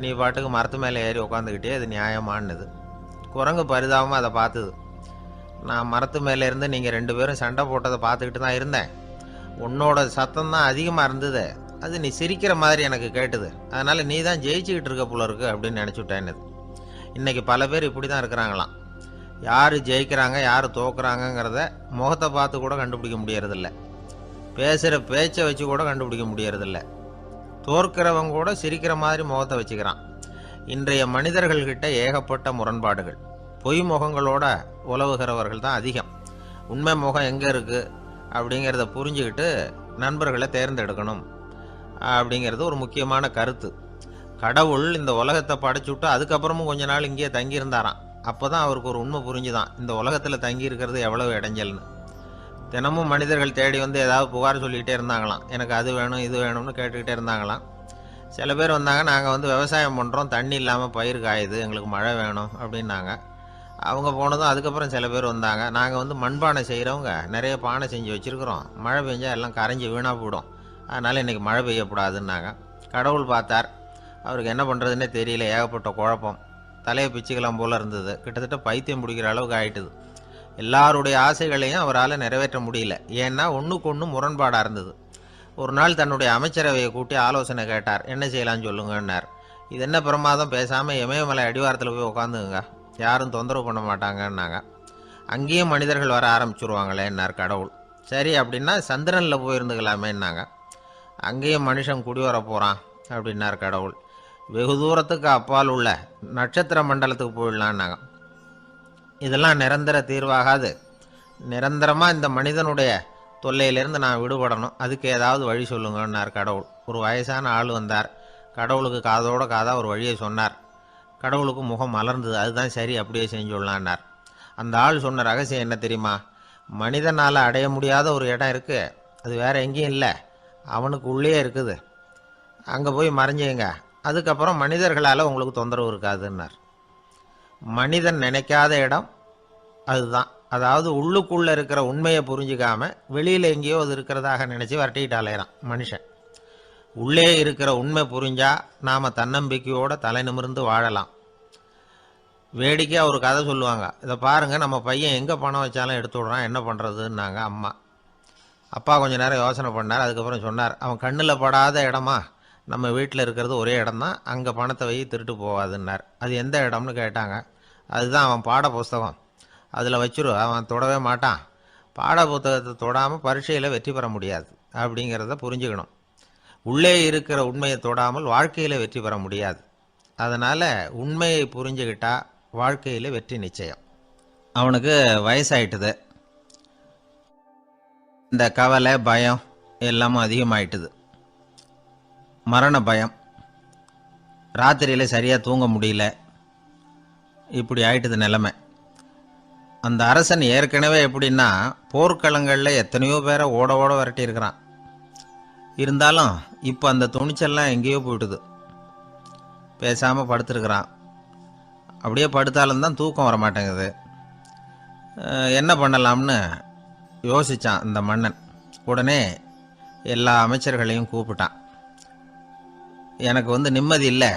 நீ பாட்டுக்கு மரத்து மேலே ஏறி உட்காந்துக்கிட்டே, அது நியாயமானது. குரங்கு பரிதாபமாக அதை பார்த்துது. நான் மரத்து மேலே இருந்து நீங்கள் 2 பேரும் சண்டை போட்டதை பார்த்துக்கிட்டு தான் இருந்தேன். உன்னோட சத்தம் தான் அதிகமாக இருந்தது, அது நீ சிரிக்கிற மாதிரி எனக்கு கேட்டுது, அதனால் நீ தான் ஜெயிச்சுக்கிட்டு இருக்க போல இருக்கு அப்படின்னு நினச்சிவிட்டேன்னு. இன்றைக்கி பல பேர் இப்படி தான் இருக்கிறாங்களாம். யார் ஜெயிக்கிறாங்க யார் தோக்குறாங்கங்கிறத முகத்தை பார்த்து கூட கண்டுபிடிக்க முடியறதில்ல, பேசுகிற பேச்சை வச்சு கூட கண்டுபிடிக்க முடியறதில்ல. தோற்கிறவங்க கூட சிரிக்கிற மாதிரி முகத்தை வச்சுக்கிறான். இன்றைய மனிதர்கள்கிட்ட ஏகப்பட்ட முரண்பாடுகள். பொய் முகங்களோட உலவுகிறவர்கள் தான் அதிகம். உண்மை முகம் எங்கே இருக்குது அப்படிங்கிறத புரிஞ்சுக்கிட்டு நண்பர்களை தேர்ந்தெடுக்கணும் அப்படிங்கிறது ஒரு முக்கியமான கருத்து. கடவுள் இந்த உலகத்தை படைச்சுட்டு அதுக்கப்புறமும் கொஞ்ச நாள் இங்கேயே தங்கியிருந்தாராம். அப்போ தான் அவருக்கு ஒரு உண்மை புரிஞ்சுதான், இந்த உலகத்தில் தங்கி இருக்கிறது எவ்வளவு இடைஞ்சல்னு. தினமும் மனிதர்கள் தேடி வந்து ஏதாவது புகார் சொல்லிக்கிட்டே இருந்தாங்களாம், எனக்கு அது வேணும் இது வேணும்னு கேட்டுக்கிட்டே இருந்தாங்களாம். சில பேர் வந்தாங்க, நாங்கள் வந்து விவசாயம் பண்ணுறோம், தண்ணி இல்லாமல் பயிர் காயுது, எங்களுக்கு மழை வேணும் அப்படின்னாங்க. அவங்க போனதும் அதுக்கப்புறம் சில பேர் வந்தாங்க, நாங்கள் வந்து மண்பானை செய்கிறவங்க, நிறைய பானை செஞ்சு வச்சுருக்குறோம், மழை பெஞ்சால் எல்லாம் கரைஞ்சி வீணாக போயிடும், அதனால் இன்றைக்கி மழை பெய்யக்கூடாதுன்னாங்க. கடவுள் பார்த்தார், அவருக்கு என்ன பண்ணுறதுன்னே தெரியல, ஏகப்பட்ட குழப்பம், தலையை பிச்சுக்கலாம் போல் இருந்தது, கிட்டத்தட்ட பைத்தியம் பிடிக்கிற அளவுக்கு ஆயிட்டுது. எல்லாருடைய ஆசைகளையும் அவரால் நிறைவேற்ற முடியல, ஏன்னா ஒன்றுக்கு ஒன்று முரண்பாடாக இருந்தது. ஒரு நாள் தன்னுடைய அமைச்சரவையை கூட்டி ஆலோசனை கேட்டார், என்ன செய்யலான்னு சொல்லுங்கன்னார். இது என்ன பிரமாதம், பேசாமல் இமயமலை அடிவாரத்தில் போய் உட்காந்துங்க, யாரும் தொந்தரவு பண்ண மாட்டாங்கன்னாங்க. அங்கேயும் மனிதர்கள் வர ஆரம்பிச்சுருவாங்களேன்னார் கடவுள். சரி அப்படின்னா சந்திரனில் போயிருந்துக்கலாமேன்னாங்க. அங்கேயும் மனுஷன் குடி வர போகிறான் அப்படின்னார் கடவுள். வெகு தூரத்துக்கு அப்பால் உள்ள நட்சத்திர மண்டலத்துக்கு போயிடலான்னாங்க. இதெல்லாம் நிரந்தர தீர்வாகாது, நிரந்தரமாக இந்த மனிதனுடைய தொல்லையிலேருந்து நான் விடுபடணும், அதுக்கு ஏதாவது வழி சொல்லுங்கன்னார் கடவுள். ஒரு வயசான ஆள் வந்தார், கடவுளுக்கு காதோட காதாக ஒரு வழியை சொன்னார். கடவுளுக்கு முகம் மலர்ந்தது, அதுதான் சரி, அப்படியே செஞ்சுடலான்னார். அந்த ஆள் சொன்ன ரகசியம் என்ன தெரியுமா, மனிதனால் அடைய முடியாத ஒரு இடம் இருக்குது, அது வேறு எங்கேயும் இல்லை, அவனுக்கு உள்ளே இருக்குது, அங்கே போய் மறைஞ்சிங்க, அதுக்கப்புறம் மனிதர்களால் உங்களுக்கு தொந்தரவு இருக்காதுன்னார். மனிதன் நினைக்காத இடம் அதுதான். அதாவது உள்ளுக்குள்ளே இருக்கிற உண்மையை புரிஞ்சிக்காம வெளியில் எங்கேயோ அது இருக்கிறதாக நினச்சி வரட்டிக்கிட்டு அலையிறான் மனுஷன். உள்ளே இருக்கிற உண்மை புரிஞ்சா நாம் தன்னம்பிக்கையோடு தலை நிமிர்ந்து வாழலாம். வேடிக்கையாக ஒரு கதை சொல்லுவாங்க, இதை பாருங்கள், நம்ம பையன் எங்கே பணம் வச்சாலும் எடுத்து விடுறான், என்ன பண்ணுறதுன்னாங்க அம்மா. அப்பா கொஞ்சம் நேரம் யோசனை பண்ணார், அதுக்கப்புறம் சொன்னார், அவன் கண்ணில் படாத இடமா, நம்ம வீட்டில் இருக்கிறது ஒரே இடம் தான், அங்கே பணத்தை வை திருட்டு போகாதுன்னார். அது எந்த இடம்னு கேட்டாங்க. அதுதான் அவன் பாட புஸ்தகம், அதில் வச்சிரு, அவன் தொடவே மாட்டான், பாட புத்தகத்தை தொடாமல் பரீட்சையில் வெற்றி பெற முடியாது அப்படிங்கிறத புரிஞ்சுக்கணும். உள்ளே இருக்கிற உண்மையை தொடாமல் வாழ்க்கையில் வெற்றி பெற முடியாது. அதனால் உண்மையை புரிஞ்சுக்கிட்டால் வாழ்க்கையில் வெற்றி நிச்சயம். அவனுக்கு வயசாயிட்டுது. இந்த கவலை பயம் எல்லாமும் அதிகமாயிட்டுது. மரண பயம், ராத்திரியில் சரியாக தூங்க முடியல, இப்படி ஆயிட்டுது நிலைமை. அந்த அரசன் ஏற்கனவே எப்படின்னா போர்க்களங்களில் எத்தனையோ பேரை ஓட ஓட விரட்டியிருக்கிறான். இருந்தாலும் இப்போ அந்த துணிச்சல்லாம் எங்கேயோ போயிட்டுது. பேசாமல் படுத்துருக்கிறான். அப்படியே படுத்தாலும் தான் தூக்கம் வர மாட்டேங்குது. என்ன பண்ணலாம்னு யோசித்தான் இந்த மன்னன். உடனே எல்லா அமைச்சர்களையும் கூப்பிட்டான். எனக்கு நிம்மதி இல்லை,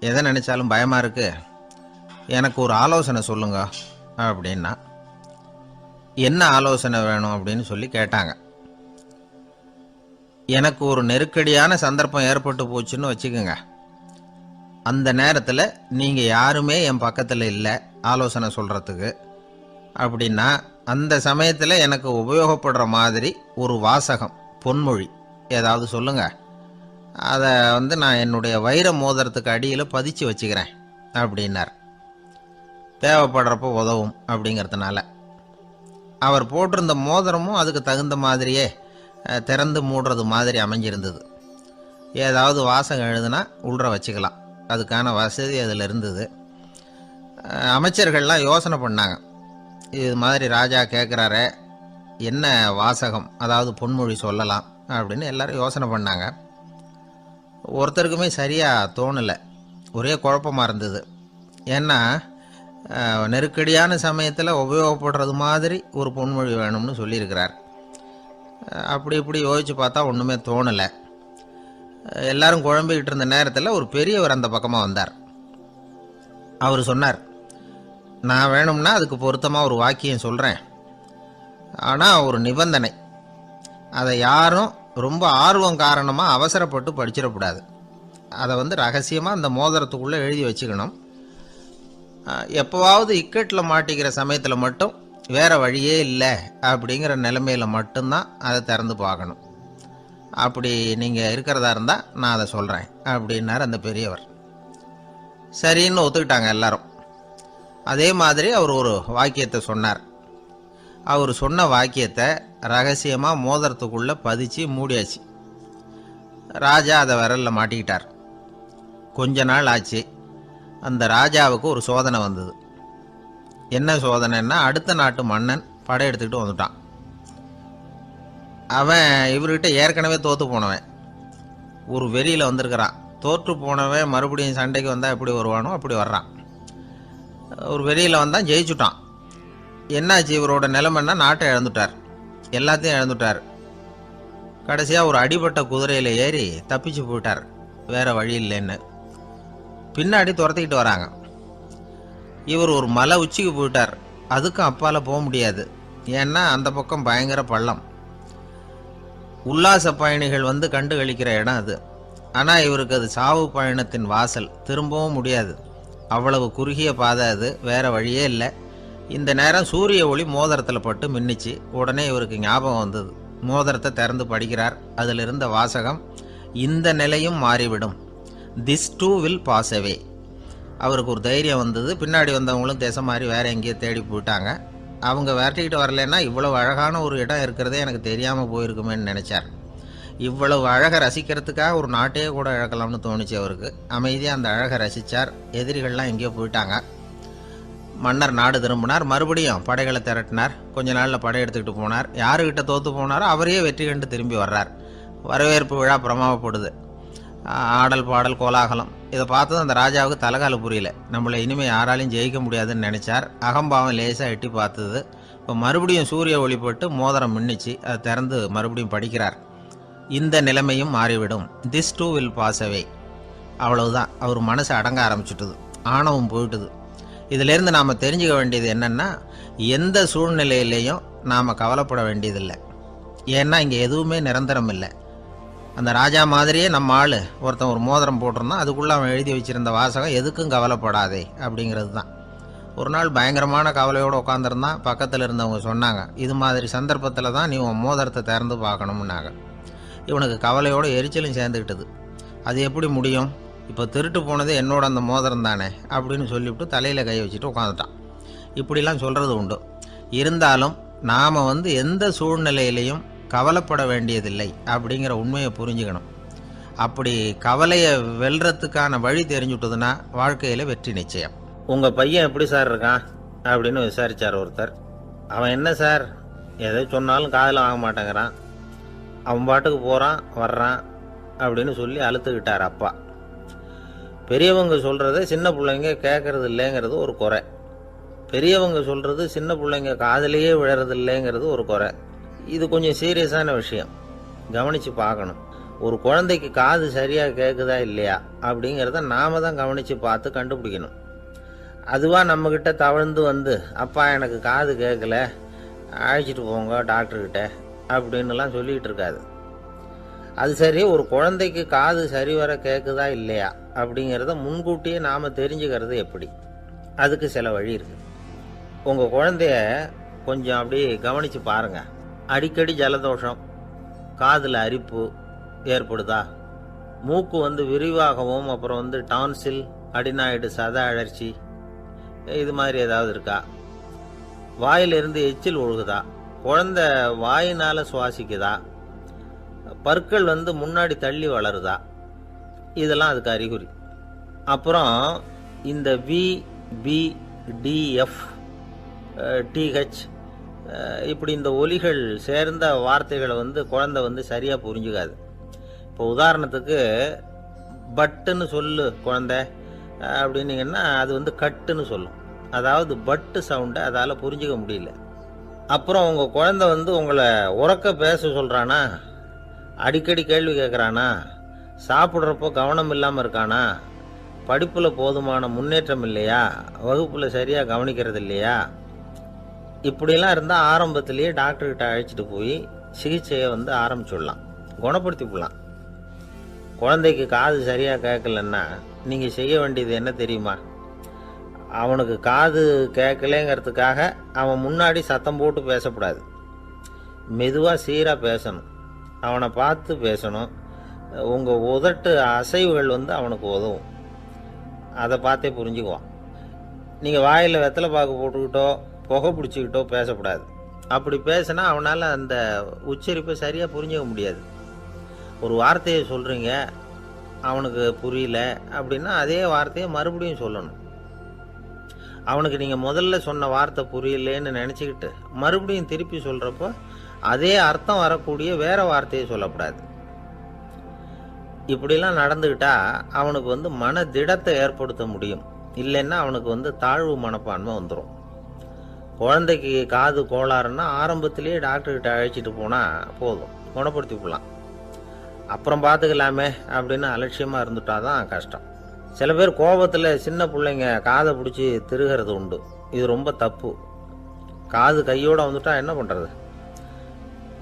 எதை நினச்சாலும் பயமாக இருக்குது, எனக்கு ஒரு ஆலோசனை சொல்லுங்க அப்படின்னா. என்ன ஆலோசனை வேணும் அப்படின்னு சொல்லி கேட்டாங்க. எனக்கு ஒரு நெருக்கடியான சந்தர்ப்பம் ஏற்பட்டு போச்சுன்னு வச்சுக்கோங்க. அந்த நேரத்தில் நீங்கள் யாருமே என் பக்கத்தில் இல்லை ஆலோசனை சொல்கிறதுக்கு அப்படின்னா, அந்த சமயத்தில் எனக்கு உபயோகப்படுற மாதிரி ஒரு வாசகம், பொன்மொழி ஏதாவது சொல்லுங்கள். அதை நான் என்னுடைய வைர மோதிரத்துக்கு அடியில் பதிச்சு வச்சுக்கிறேன் அப்படின்னார். தேவைப்படுறப்போ உதவும் அப்படிங்கிறதுனால. அவர் போட்டிருந்த மோதிரமும் அதுக்கு தகுந்த மாதிரியே திறந்து மூடுறது மாதிரி அமைஞ்சிருந்தது. ஏதாவது வாசகம் எழுதுனா உள்ற வச்சுக்கலாம், அதுக்கான வசதி அதில் இருந்தது. அமைச்சர்கள்லாம் யோசனை பண்ணாங்க. இது மாதிரி ராஜா கேட்குறாரே, என்ன வாசகம், அதாவது பொன்மொழி சொல்லலாம் அப்படின்னு எல்லாரும் யோசனை பண்ணாங்க. ஒருத்தருக்குமே சரியாக தோணலை, ஒரே குழப்பமாக இருந்தது. ஏன்னா நெருக்கடியான சமயத்தில் உபயோகப்படுறது மாதிரி ஒரு பொன்மொழி வேணும்னு சொல்லியிருக்கிறார். அப்படி இப்படி யோசித்து பார்த்தா ஒன்றுமே தோணலை. எல்லாரும் குழம்பிக்கிட்டு இருந்த நேரத்தில் ஒரு பெரியவர் அந்த பக்கமாக வந்தார். அவர் சொன்னார், நான் வேணும்னா அதுக்கு பொருத்தமாக ஒரு வாக்கியம் சொல்கிறேன், ஆனால் ஒரு நிபந்தனை. அதை யாரும் ரொம்ப ஆர்வம் காரணமாக அவசரப்பட்டு படிச்சிடக்கூடாது. அதை ரகசியமாக அந்த மோதிரத்துக்குள்ளே எழுதி வச்சுக்கணும். எப்போவாவது இக்கட்டில் மாட்டிக்கிற சமயத்தில் மட்டும் வேறு வழியே இல்லை அப்படிங்கிற நிலைமையில் மட்டும்தான் அதை திறந்து பார்க்கணும். அப்படி நீங்கள் இருக்கிறதா இருந்தால் நான் அதை சொல்கிறேன் அப்படின்னார் அந்த பெரியவர். சரின்னு ஒத்துக்கிட்டாங்க எல்லாரும். அதே மாதிரி அவர் ஒரு வாக்கியத்தை சொன்னார். அவர் சொன்ன வாக்கியத்தை ரகசியமாக மோதிரத்துக்குள்ளே பதிச்சு மூடியாச்சு. ராஜா அதை விரலில் மாட்டிக்கிட்டார். கொஞ்ச நாள் ஆச்சு. அந்த ராஜாவுக்கு ஒரு சோதனை வந்தது. என்ன சோதனைன்னா, அடுத்த நாட்டு மன்னன் படையெடுத்துக்கிட்டு வந்துட்டான். அவன் இவர்கிட்ட ஏற்கனவே தோற்று போனவன், ஒரு வெறியில் வந்திருக்கிறான். தோற்று போனவன் மறுபடியும் சண்டைக்கு வந்தால் எப்படி வருவானோ அப்படி வர்றான். ஒரு வெறியில் வந்தான், ஜெயிச்சுட்டான். என்னாச்சு இவரோட நிலைமைன்னா, நாட்டை இழந்துட்டார், எல்லாத்தையும் இழந்துட்டார். கடைசியாக ஒரு அடிபட்ட குதிரையில் ஏறி தப்பிச்சு போயிட்டார், வேறு வழி இல்லைன்னு. பின்னாடி துரத்திக்கிட்டு வராங்க. இவர் ஒரு மலை உச்சிக்கு போயிட்டார். அதுக்கும் அப்பால் போக முடியாது, ஏன்னா அந்த பக்கம் பயங்கர பள்ளம். உல்லாச பயணிகள் கண்டு கழிக்கிற இடம் அது. ஆனால் இவருக்கு அது சாவு பயணத்தின் வாசல், திரும்பவும் முடியாது. அவ்வளவு குறுகிய பாதை அது, வேறு வழியே இல்லை. இந்த நேரம் சூரிய ஒளி மோதிரத்தில் பட்டு மின்னிச்சு. உடனே இவருக்கு ஞாபகம் வந்தது. மோதிரத்தை திறந்து படிக்கிறார். அதில் இருந்த வாசகம், இந்த நிலையும் மாறிவிடும், this too will pass away. அவருக்கு ஒரு தைரியம் வந்தது. பின்னாடி வந்தவங்களும் திசை மாதிரி வேறு எங்கேயோ தேடி போயிட்டாங்க. அவங்க விரட்டிக்கிட்டு வரலன்னா இவ்வளவு அழகான ஒரு இடம் இருக்கிறதே எனக்கு தெரியாமல் போயிருக்குமேன்னு நினச்சார். இவ்வளவு அழகை ரசிக்கிறதுக்காக ஒரு நாட்டையே கூட இழக்கலாம்னு தோணுச்சு அவருக்கு. அமைதியாக அந்த அழகை ரசித்தார். எதிரிகள்லாம் எங்கேயோ போயிட்டாங்க. மன்னர் நாடு திரும்பினார். மறுபடியும் படைகளை திரட்டினார். கொஞ்ச நாளில் படை எடுத்துக்கிட்டு போனார். யாருக்கிட்ட தோற்று போனாரோ அவரையே வெற்றி கண்டு திரும்பி வர்றார். வரவேற்பு விழா பிரமாவப்படுது. ஆடல் பாடல் கோலாகலம். இதை பார்த்ததும் அந்த ராஜாவுக்கு தலைகால புரியல. நம்மளை இனிமேல் யாராலையும் ஜெயிக்க முடியாதுன்னு நினச்சார். அகம்பாவம் லேசாக எட்டி பார்த்தது. இப்போ மறுபடியும் சூரிய ஒளிப்பட்டு மோதிரம் மின்னிச்சு. அதை திறந்து மறுபடியும் படிக்கிறார். இந்த நிலைமையும் மாறிவிடும், this too will pass away. அவ்வளவுதான். அவர் மனசு அடங்க ஆரம்பிச்சுட்டுது, ஆணவம் போயிட்டுது. இதிலேருந்து நாம் தெரிஞ்சுக்க வேண்டியது என்னென்னா, எந்த சூழ்நிலையிலையும் நாம் கவலைப்பட வேண்டியதில்லை. ஏன்னா இங்கே எதுவுமே நிரந்தரம் இல்லை. அந்த ராஜா மாதிரியே நம்ம ஆள் ஒருத்தன் ஒரு மோதிரம் போட்டிருந்தான், அதுக்குள்ளே அவன் எழுதி வச்சுருந்த வாசகம், எதுக்கும் கவலைப்படாதே அப்படிங்கிறது தான். ஒரு நாள் பயங்கரமான கவலையோடு உட்காந்துருந்தான். பக்கத்தில் இருந்தவங்க சொன்னாங்க, இது மாதிரி சந்தர்ப்பத்தில் தான் நீ உன் மோதிரத்தை திறந்து பார்க்கணும்னாங்க. இவனுக்கு கவலையோடு எரிச்சலும் சேர்ந்துக்கிட்டது. அது எப்படி முடியும், இப்போ திருட்டு போனது என்னோட அந்த மோதிரம் தானே அப்படின்னு சொல்லிவிட்டு தலையில் கை வச்சுட்டு உட்காந்துட்டான். இப்படிலாம் சொல்கிறது உண்டு. இருந்தாலும் நாம் எந்த சூழ்நிலையிலையும் கவலைப்பட வேண்டியதில்லை அப்படிங்கிற உண்மையை புரிஞ்சுக்கணும். அப்படி கவலையை வெல்றதுக்கான வழி தெரிஞ்சுட்டதுன்னா வாழ்க்கையில் வெற்றி நிச்சயம். உங்கள் பையன் எப்படி சார் இருக்கான் அப்படின்னு விசாரித்தார் ஒருத்தர். அவன் என்ன சார், எதை சொன்னாலும் காதில் வாங்க மாட்டேங்கிறான், அவன் பாட்டுக்கு போகிறான் வர்றான் அப்படின்னு சொல்லி அழுத்துக்கிட்டார் அப்பா. பெரியவங்க சொல்கிறத சின்ன பிள்ளைங்க கேட்கறது இல்லைங்கிறது ஒரு குறை. பெரியவங்க சொல்கிறது சின்ன பிள்ளைங்க காதிலேயே விழறது இல்லைங்கிறது ஒரு குறை. இது கொஞ்சம் சீரியஸான விஷயம், கவனித்து பார்க்கணும். ஒரு குழந்தைக்கு காது சரியாக கேட்குதா இல்லையா அப்படிங்கிறத நாம் தான் கவனித்து பார்த்து கண்டுபிடிக்கணும். அதுவாக நம்மக்கிட்ட தவழ்ந்து அப்பா எனக்கு காது கேட்கல, அழைச்சிட்டு போங்க டாக்டர்கிட்ட அப்படின்னுலாம் சொல்லிகிட்டு இருக்காது. அது சரி, ஒரு குழந்தைக்கு காது சரிவர கேட்குதா இல்லையா அப்படிங்கிறத முன்கூட்டியே நாம் தெரிஞ்சுக்கிறது எப்படி? அதுக்கு சில வழி இருக்குது. உங்கள் குழந்தைய கொஞ்சம் அப்படி கவனித்து பாருங்கள். அடிக்கடி ஜலதோஷம், காதில் அரிப்பு ஏற்படுதா, மூக்கு விரிவாகவும் அப்புறம் டான்சில், அடினாய்டு, சத அழற்சி இது மாதிரி ஏதாவது இருக்கா, வாயிலிருந்து எச்சில் ஒழுகுதா, குழந்தை வாயினால் சுவாசிக்குதா, பற்கள் முன்னாடி தள்ளி வளருதா, இதெல்லாம் அதுக்கு அறிகுறி. அப்புறம் இந்த VBDF TH இப்படி இந்த ஒலிகள் சேர்ந்த வார்த்தைகளை குழந்தை சரியாக புரிஞ்சுக்காது. இப்போ உதாரணத்துக்கு பட்டுன்னு சொல்லு குழந்தை அப்படின்னீங்கன்னா அது கட்டுன்னு சொல்லும். அதாவது பட்டு சவுண்டை அதால் புரிஞ்சுக்க முடியல. அப்புறம் உங்கள் குழந்தை உங்களை உறக்க பேச சொல்கிறானா, அடிக்கடி கேள்வி கேட்குறானா, சாப்பிட்றப்போ கவனம் இல்லாமல் இருக்கானா, படிப்பில் போதுமான முன்னேற்றம் இல்லையா, வகுப்பில் சரியாக கவனிக்கிறது இல்லையா, இப்படிலாம் இருந்தால் ஆரம்பத்திலேயே டாக்டர்கிட்ட அழைச்சிட்டு போய் சிகிச்சையை ஆரம்பிச்சுடலாம், குணப்படுத்திவிடலாம். குழந்தைக்கு காது சரியாக கேட்கலன்னா நீங்கள் செய்ய வேண்டியது என்ன தெரியுமா? அவனுக்கு காது கேட்கலேங்கிறதுக்காக அவன் முன்னாடி சத்தம் போட்டு பேசக்கூடாது. மெதுவாக சீராக பேசணும், அவனை பார்த்து பேசணும். உங்கள் உதட்டு அசைவுகள் அவனுக்கு உதவும், அதை பார்த்தே புரிஞ்சுக்குவான். நீங்கள் வாயில் வெத்தலை பாக்கு போட்டுக்கிட்டோ புகை பிடிச்சிக்கிட்டோ பேசக்கூடாது. அப்படி பேசினா அவனால் அந்த உச்சரிப்பை சரியாக புரிஞ்சுக்க முடியாது. ஒரு வார்த்தையை சொல்கிறீங்க, அவனுக்கு புரியல அப்படின்னா அதே வார்த்தையை மறுபடியும் சொல்லணும். அவனுக்கு நீங்கள் முதல்ல சொன்ன வார்த்தை புரியலேன்னு நினச்சிக்கிட்டு மறுபடியும் திருப்பி சொல்கிறப்போ அதே அர்த்தம் வரக்கூடிய வேற வார்த்தையை சொல்லக்கூடாது. இப்படிலாம் நடந்துக்கிட்டா அவனுக்கு மன திடத்தை ஏற்படுத்த முடியும். இல்லைன்னா அவனுக்கு தாழ்வு மனப்பான்மை வந்துடும். குழந்தைக்கு காது கோளாறுன்னா ஆரம்பத்திலேயே டாக்டர்கிட்ட அழைச்சிட்டு போனால் போதும், குணப்படுத்தி விடலாம். அப்புறம் பார்த்துக்கலாமே அப்படின்னு அலட்சியமாக இருந்துட்டாதான் கஷ்டம். சில பேர் கோபத்தில் சின்ன பிள்ளைங்க காதை பிடிச்சி திருகிறது உண்டு. இது ரொம்ப தப்பு. காது கையோடு வந்துட்டா என்ன பண்ணுறது?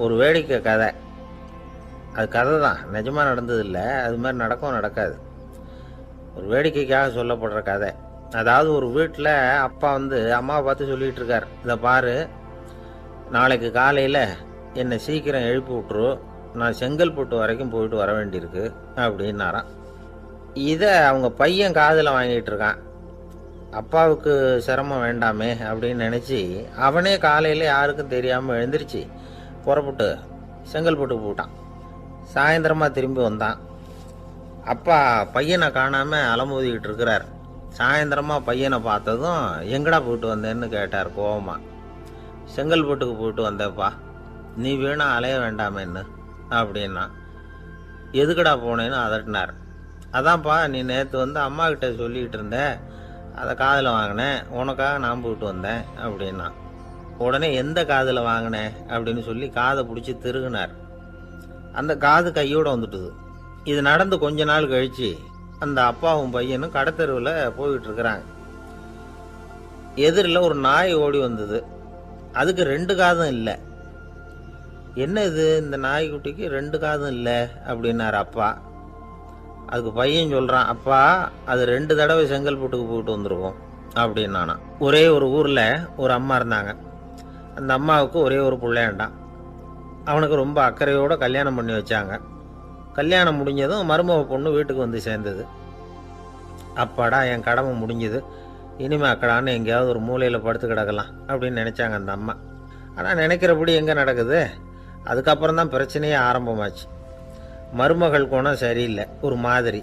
ஒரு வேடிக்கை கதை, அது கதை தான், நிஜமாக நடந்ததில்லை, அது மாதிரி நடக்காது. ஒரு வேடிக்கைக்காக சொல்லப்படுற கதை. அதாவது ஒரு வீட்டில் அப்பா அம்மாவை பார்த்து சொல்லிகிட்டு இருக்கார், இதை பாரு, நாளைக்கு காலையில் என்னை சீக்கிரம் எழுப்பி விட்டுரு, நான் செங்கல்பட்டு வரைக்கும் போயிட்டு வர வேண்டியிருக்கு அப்படின்னாராம். இதை அவங்க பையன் காதில் வாங்கிட்டு இருக்கான். அப்பாவுக்கு சிரமம் வேண்டாமே அப்படின்னு நினச்சி அவனே காலையில் யாருக்கும் தெரியாமல் எழுந்திரிச்சு புறப்பட்டு செங்கல்பட்டு போட்டான். சாயந்தரமாக திரும்பி வந்தான். அப்பா பையனை காணாமல் அலமோதிக்கிட்டு இருக்கிறார். சாயந்தரமாக பையனை பார்த்ததும் எங்கடா போயிட்டு வந்தேன்னு கேட்டார் கோவமாக. செங்கல்பட்டுக்கு போயிட்டு வந்தேப்பா, நீ வீணா அலைய வேண்டாமேன்னு அப்படின்னா. எதுக்கடா போனேன்னு அதட்டினார். அதான்ப்பா, நீ நேற்று அம்மா கிட்ட சொல்லிக்கிட்டு இருந்த, அதை காதில் வாங்கினேன், உனக்காக நான் போயிட்டு வந்தேன் அப்படின்னா. உடனே எந்த காதில் வாங்கினேன் அப்படின்னு சொல்லி காதை பிடிச்சி திருகுனார். அந்த காது கையோடு வந்துட்டுது. இது நடந்து கொஞ்ச நாள் கழித்து அந்த அப்பாவும் பையனும் கடத்தெருவில் போயிட்டு இருக்கிறாங்க. எதிரில் ஒரு நாய் ஓடி வந்தது. அதுக்கு 2 காதும் இல்லை. என்ன இது, இந்த நாய்க்குட்டிக்கு 2 காதும் இல்லை அப்படின்னார் அப்பா. அதுக்கு பையன் சொல்கிறான், அப்பா அது 2 தடவை செங்கல்பட்டுக்கு போயிட்டு வந்திருக்கோம் அப்படின்னானா. ஒரே ஒரு ஊரில் ஒரு அம்மா இருந்தாங்க. அந்த அம்மாவுக்கு ஒரே ஒரு பிள்ளையாண்டான். அவனுக்கு ரொம்ப அக்கறையோடு கல்யாணம் பண்ணி வச்சாங்க. கல்யாணம் முடிஞ்சதும் மருமக பொண்ணு வீட்டுக்கு வந்து சேர்ந்தது. அப்பாடா, என் கடமை முடிஞ்சது, இனிமே அக்கடான்னு எங்கேயாவது ஒரு மூலையில் படுத்து கிடக்கலாம் அப்படின்னு நினச்சாங்க அந்த அம்மா. ஆனால் நினைக்கிறபடி எங்கே நடக்குது? அதுக்கப்புறம் தான் பிரச்சனையே ஆரம்பமாச்சு. மருமகள் குணம் சரியில்லை, ஒரு மாதிரி.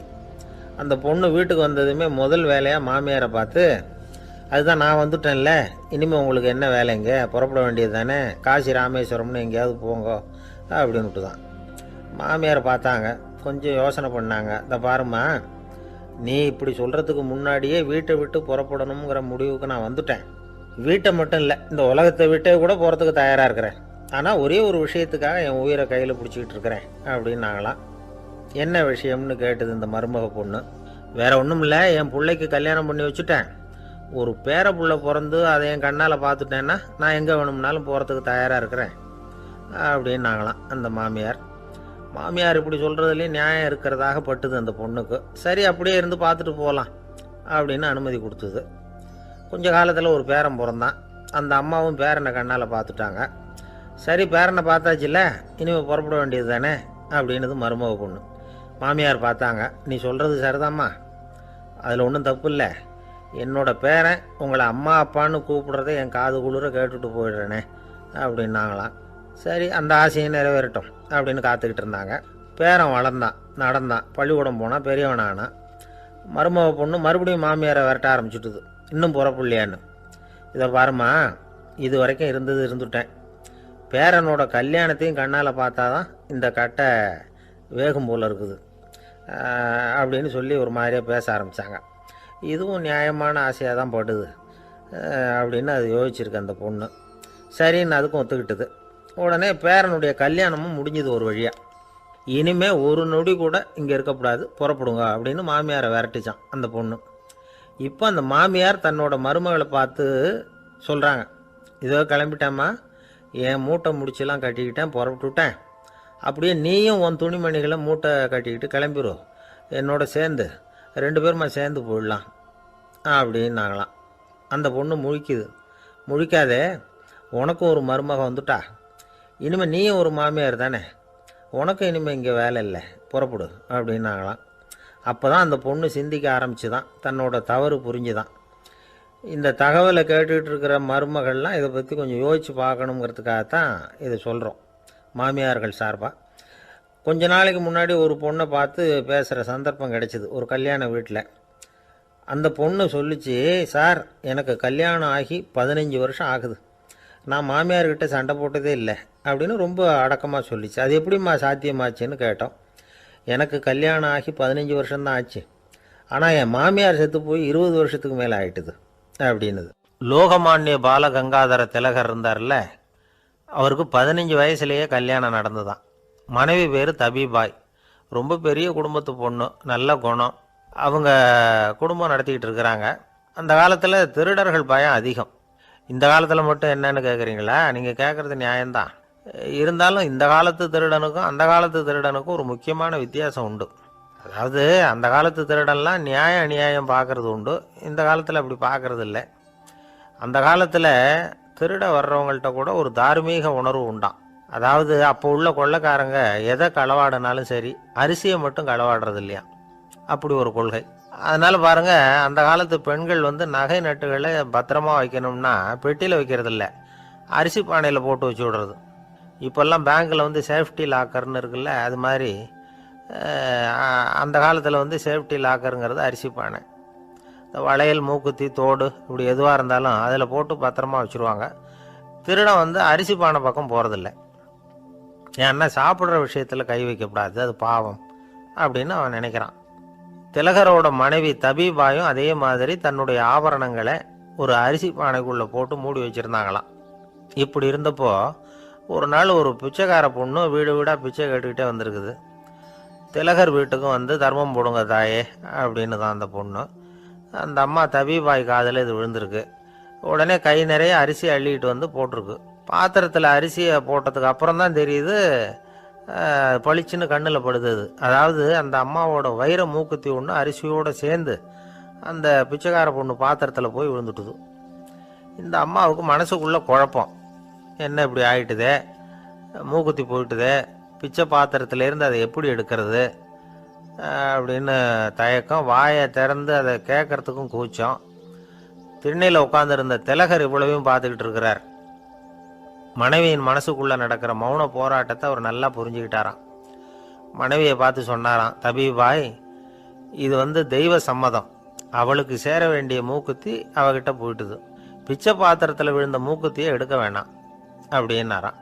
அந்த பொண்ணு வீட்டுக்கு வந்ததுமே முதல் வேலையாக மாமியாரை பார்த்து, அதுதான் நான் வந்துட்டேன்ல, இனிமேல் உங்களுக்கு என்ன வேலைங்க, புறப்பட வேண்டியது தானே, காசி ராமேஸ்வரம்னு எங்கேயாவது போங்க அப்படின்னுட்டு தான். மாமியாரை பார்த்தாங்க, கொஞ்சம் யோசனை பண்ணாங்க. இந்த பாருமா, நீ இப்படி சொல்கிறதுக்கு முன்னாடியே வீட்டை விட்டு புறப்படணுங்கிற முடிவுக்கு நான் வந்துட்டேன். வீட்டை மட்டும் இல்லை, இந்த உலகத்தை விட்டே கூட போகிறதுக்கு தயாராக இருக்கிறேன். ஆனால் ஒரே ஒரு விஷயத்துக்காக என் உயிரை கையில் பிடிச்சிக்கிட்டு இருக்கிறேன் அப்படின்னாங்களாம். என்ன விஷயம்னு கேட்டது இந்த மருமக பொண்ணு. வேற ஒன்றும் இல்லை, என் பிள்ளைக்கு கல்யாணம் பண்ணி வச்சுட்டேன். ஒரு பேர புள்ள பிறந்து அதை என் கண்ணால் பார்த்துட்டேன்னா நான் எங்கே வேணும்னாலும் போகிறதுக்கு தயாராக இருக்கிறேன் அப்படின்னாங்களாம் அந்த மாமியார். மாமியார் இப்படி சொல்கிறதுலேயும் நியாயம் இருக்கிறதாக பட்டுது அந்த பொண்ணுக்கு. சரி, அப்படியே இருந்து பார்த்துட்டு போகலாம் அப்படின்னு அனுமதி கொடுத்தது. கொஞ்ச காலத்தில் ஒரு பேரன் பிறந்தான். அந்த அம்மாவும் பேரனை கண்ணால் பார்த்துட்டாங்க. சரி, பேரனை பார்த்தாச்சுல்ல, இனிமேல் புறப்பட வேண்டியது தானே அப்படின்னது மருமக பொண்ணு. மாமியார் பார்த்தாங்க, நீ சொல்கிறது சரிதாம்மா, அதில் ஒன்றும் தப்பு இல்லை. என்னோட பேரன் உங்களை அம்மா அப்பான்னு கூப்பிடுறதை என் காது குளிர கேட்டுட்டு போயிடுறேனே அப்படின்னாங்களாம். சரி, அந்த ஆசையை நிறைவேறட்டும் அப்படின்னு காத்துக்கிட்டு இருந்தாங்க. பேரன் வளர்ந்தான், நடந்தான், பள்ளிக்கூடம் போனால் பெரியவனானான். மருமக பொண்ணு மறுபடியும் மாமியாரை விரட்ட ஆரம்பிச்சுட்டுது, இன்னும் புறப்புள்ளையான்னு. இதை பாருமா, இது வரைக்கும் இருந்துட்டேன். பேரனோட கல்யாணத்தையும் கண்ணால் பார்த்தா தான் இந்த கட்டை வேகும் போல் இருக்குது அப்படின்னு சொல்லி ஒரு மாதிரியாக பேச ஆரம்பித்தாங்க. இதுவும் நியாயமான ஆசையாக தான் படுது அப்படின்னு அது யோசிச்சிருக்கு அந்த பொண்ணு. சரின்னு அதுக்கும் ஒத்துக்கிட்டது. உடனே பேரனுடைய கல்யாணமும் முடிஞ்சது ஒரு வழியாக. இனிமே ஒரு நொடி கூட இங்கே இருக்கக்கூடாது, புறப்படுங்க அப்படின்னு மாமியாரை விரட்டிச்சான் அந்த பொண்ணு. இப்போ அந்த மாமியார் தன்னோட மருமகளை பார்த்து சொல்கிறாங்க, இதோ கிளம்பிட்டேம்மா, என் மூட்டை முடிச்செல்லாம் கட்டிக்கிட்டேன், புறப்பட்டுவிட்டேன். அப்படியே நீயும் உன் துணிமணிகளை மூட்டை கட்டிக்கிட்டு கிளம்பிடும், என்னோட சேர்ந்து 2 பேருமா சேர்ந்து போயிடலாம் அப்படின்னாங்களாம். அந்த பொண்ணு முழிக்குது. முழிக்காதே, உனக்கும் ஒரு மருமக வந்துட்டா, இனிமேல் நீயும் ஒரு மாமியார் தானே, உனக்கும் இனிமேல் இங்கே வேலை இல்லை, புறப்படு அப்படின்னாங்களாம். அப்போ தான் அந்த பொண்ணு சிந்திக்க ஆரம்பிச்சுதான், தன்னோட தவறு புரிஞ்சுதான். இந்த தகவலை கேட்டுக்கிட்டு இருக்கிற மருமகள்லாம் இதை பற்றி கொஞ்சம் யோசித்து பார்க்கணுங்கிறதுக்காகத்தான் இதை சொல்கிறோம் மாமியார்கள் சார்பாக. கொஞ்ச நாளைக்கு முன்னாடி ஒரு பொண்ணை பார்த்து பேசுகிற சந்தர்ப்பம் கிடைச்சிது ஒரு கல்யாண வீட்டில். அந்த பொண்ணு சொல்லிச்சு, சார் எனக்கு கல்யாணம் ஆகி 15 வருஷம் ஆகுது, நான் மாமியார்கிட்ட சண்டை போட்டதே இல்லை அப்படின்னு ரொம்ப அடக்கமாக சொல்லிச்சு. அது எப்படிம்மா சாத்தியமாச்சுன்னு கேட்டோம். எனக்கு கல்யாணம் ஆகி 15 வருஷம்தான் ஆச்சு, ஆனால் என் மாமியார் செத்து போய் 20 வருஷத்துக்கு மேலே ஆயிட்டுது அப்படின்னுது. லோகமானிய பாலகங்காதர திலகர் இருந்தார்ல, அவருக்கு 15 வயசுலேயே கல்யாணம் நடந்துதான். மனைவி பேர் தபிபாய், ரொம்ப பெரிய குடும்பத்து பொண்ணு, நல்ல குணம். அவங்க குடும்பம் நடத்திக்கிட்டு இருக்கிறாங்க. அந்த காலத்தில் திருடர்கள் பயம் அதிகம். இந்த காலத்தில் மட்டும் என்னன்னு கேட்குறீங்களா? நீங்கள் கேட்குறது நியாயம்தான். இருந்தாலும் இந்த காலத்து திருடனுக்கும் அந்த காலத்து திருடனுக்கும் ஒரு முக்கியமான வித்தியாசம் உண்டு. அதாவது அந்த காலத்து திருடன்லாம் நியாயம் அநியாயம் பார்க்குறது உண்டு, இந்த காலத்தில் அப்படி பார்க்குறது இல்லை. அந்த காலத்தில் திருட வர்றவங்கள்ட்ட கூட ஒரு தார்மீக உணர்வு உண்டாம். அதாவது அப்போ உள்ள கொள்ளைக்காரங்க எதை களவாடினாலும் சரி, அரிசியை மட்டும் களவாடுறது இல்லையா, அப்படி ஒரு கொள்கை. அதனால் பாருங்கள், அந்த காலத்து பெண்கள் நகை நட்டுகளை பத்திரமா வைக்கணும்னா பெட்டியில் வைக்கிறதில்ல, அரிசி பானையில் போட்டு வச்சு விடுறது. இப்போல்லாம் பேங்க்கில் சேஃப்டி லாக்கர்னு இருக்குல்ல, அது மாதிரி அந்த காலத்தில் சேஃப்டி லாக்கருங்கிறது அரிசி பானை. இந்த வளையல், மூக்குத்தி, தோடு இப்படி எதுவாக இருந்தாலும் அதில் போட்டு பத்திரமா வச்சுருவாங்க. திருடன் அரிசி பானை பக்கம் போகிறதில்ல. ஏன்னா சாப்பிட்ற விஷயத்தில் கை வைக்கக்கூடாது, அது பாவம் அப்படின்னு அவன் நினைக்கிறான். திலகரோட மனைவி தபிபாயும் அதே மாதிரி தன்னுடைய ஆபரணங்களை ஒரு அரிசி பானைக்குள்ளே போட்டு மூடி வச்சுருந்தாங்களாம். இப்படி இருந்தப்போ ஒரு நாள் ஒரு பிச்சைக்கார பொண்ணு வீடு வீடாக பிச்சை கேட்டுக்கிட்டே வந்திருக்குது. திலகர் வீட்டுக்கும் தர்மம் போடுங்க தாயே அப்படின்னு தான் அந்த பொண்ணு. அந்த அம்மா தபிபாய் காதில் இது விழுந்திருக்கு. உடனே கை நிறைய அரிசி அள்ளிக்கிட்டு போட்டிருக்கு. பாத்திரத்தில் அரிசியை போட்டதுக்கு அப்புறம் தான் தெரியுது, பளிச்சுன்னு கண்ணில் படுது. அதாவது அந்த அம்மாவோட வைர மூக்குத்தி ஒன்று அரிசியோடு சேர்ந்து அந்த பிச்சைக்கார பொண்ணு பாத்திரத்தில் போய் விழுந்துட்டுது. இந்த அம்மாவுக்கு மனசுக்குள்ளே குழப்பம், என்ன இப்படி ஆகிட்டுதே, மூக்குத்தி போயிட்டுதே, பிச்சை பாத்திரத்துலேருந்து அதை எப்படி எடுக்கிறது அப்படின்னு தயக்கம், வாயை திறந்து அதை கேட்கறதுக்கும் கூச்சம். திண்ணையில் உட்கார்ந்திருந்த திலகர் இவ்வளவையும் பார்த்துக்கிட்டு இருக்கிறார். மனைவியின் மனசுக்குள்ள நடக்கிற மௌன போராட்டத்தை அவர் நல்லா புரிஞ்சுக்கிட்டாராம். மனைவியை பார்த்து சொன்னாராம், தபீபாய், இது தெய்வ சம்மதம். அவளுக்கு சேர வேண்டிய மூக்குத்தி அவகிட்ட போயிட்டுது. பிச்சை பாத்திரத்தில் விழுந்த மூக்குத்தியை எடுக்க வேணாம் அப்படின்னாராம்.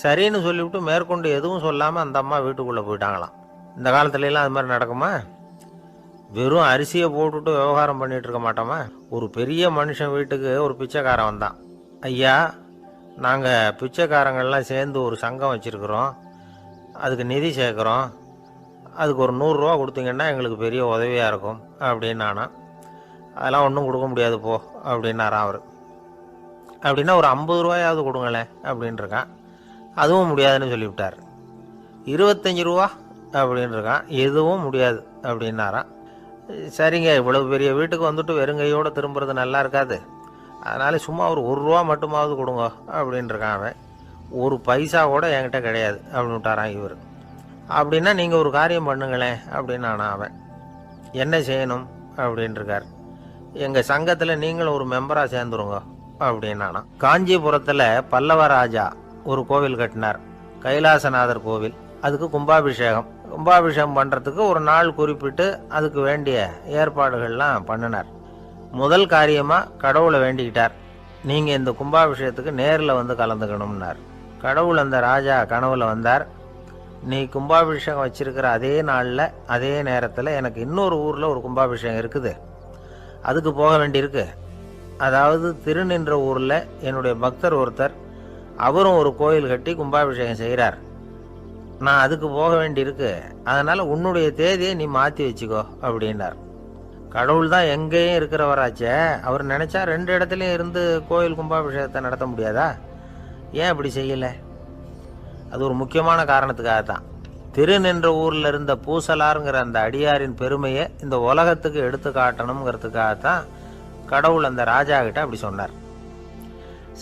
சரின்னு சொல்லிவிட்டு மேற்கொண்டு எதுவும் சொல்லாமல் அந்த அம்மா வீட்டுக்குள்ளே போயிட்டாங்களாம். இந்த காலத்துலலாம் அது மாதிரி நடக்குமா? வெறும் அரிசியை போட்டுட்டு விவகாரம் பண்ணிட்டு இருக்க மாட்டோமா? ஒரு பெரிய மனுஷன் வீட்டுக்கு ஒரு பிச்சைக்காரன் வந்தான். ஐயா, நாங்கள் பிச்சைக்காரங்கள்லாம் சேர்ந்து ஒரு சங்கம் வச்சுருக்குறோம், அதுக்கு நிதி சேர்க்குறோம், அதுக்கு ஒரு 100 ரூபா கொடுத்தீங்கன்னா எங்களுக்கு பெரிய உதவியாக இருக்கும் அப்படின்னானா. அதெல்லாம் ஒன்றும் கொடுக்க முடியாது போ அப்படின்னாரான் அவர். அப்படின்னா ஒரு 50 ரூபாயாவது கொடுங்களேன் அப்படின்ட்டுருக்கான். அதுவும் முடியாதுன்னு சொல்லிவிட்டார். 25 ரூபா அப்படின்ட்டுருக்கான். எதுவும் முடியாது அப்படின்னாரான். சரிங்க, இவ்வளவு பெரிய வீட்டுக்கு வந்துட்டு வெறுங்கையோடு திரும்புறது நல்லா இருக்காது, அதனால சும்மா ஒரு 1 ரூபா மட்டுமாவது கொடுங்க அப்படின்ட்டுருக்கான் அவன். ஒரு பைசா கூட என்கிட்ட கிடையாது அப்படின்னு விட்டாரான் இவர். அப்படின்னா நீங்கள் ஒரு காரியம் பண்ணுங்களேன் அப்படின்னானா அவன். என்ன செய்யணும் அப்படின்ட்டுருக்கார். எங்கள் சங்கத்தில் நீங்களும் ஒரு மெம்பராக சேர்ந்துருங்க அப்படின்னானா. காஞ்சிபுரத்தில் பல்லவ ராஜா ஒரு கோவில் கட்டினார், கைலாசநாதர் கோவில். அதுக்கு கும்பாபிஷேகம் பண்ணுறதுக்கு ஒரு நாள் குறிப்பிட்டு அதுக்கு வேண்டிய ஏற்பாடுகள்லாம் பண்ணினார். முதல் காரியமாக கடவுளை வேண்டிக்கிட்டார், நீங்கள் இந்த கும்பாபிஷேகத்துக்கு நேரில் வந்து கலந்துக்கணும்னார். கடவுள் அந்த ராஜா கனவுல வந்தார். நீ கும்பாபிஷேகம் வச்சிருக்கிற அதே நாளில் அதே நேரத்தில் எனக்கு இன்னொரு ஊரில் ஒரு கும்பாபிஷேகம் இருக்குது, அதுக்கு போக வேண்டியிருக்கு. அதாவது திருநின்ற ஊரில் என்னுடைய பக்தர் ஒருத்தர், அவரும் ஒரு கோயில் கட்டி கும்பாபிஷேகம் செய்கிறார், நான் அதுக்கு போக வேண்டியிருக்கு, அதனால் உன்னுடைய தேதியை நீ மாற்றி வச்சுக்கோ அப்படின்னார். கடவுள் தான் எங்கேயும் இருக்கிறவராச்சே, அவர் நினச்சா 2 இடத்துலையும் இருந்து கோயில் கும்பாபிஷேகத்தை நடத்த முடியாதா? ஏன் அப்படி செய்யலை? அது ஒரு முக்கியமான காரணத்துக்காகத்தான். திருநின்ற ஊரில் இருந்த பூசலாருங்கிற அந்த அடியாரின் பெருமையை இந்த உலகத்துக்கு எடுத்து காட்டணுங்கிறதுக்காகத்தான் கடவுள் அந்த ராஜா கிட்ட அப்படி சொன்னார்.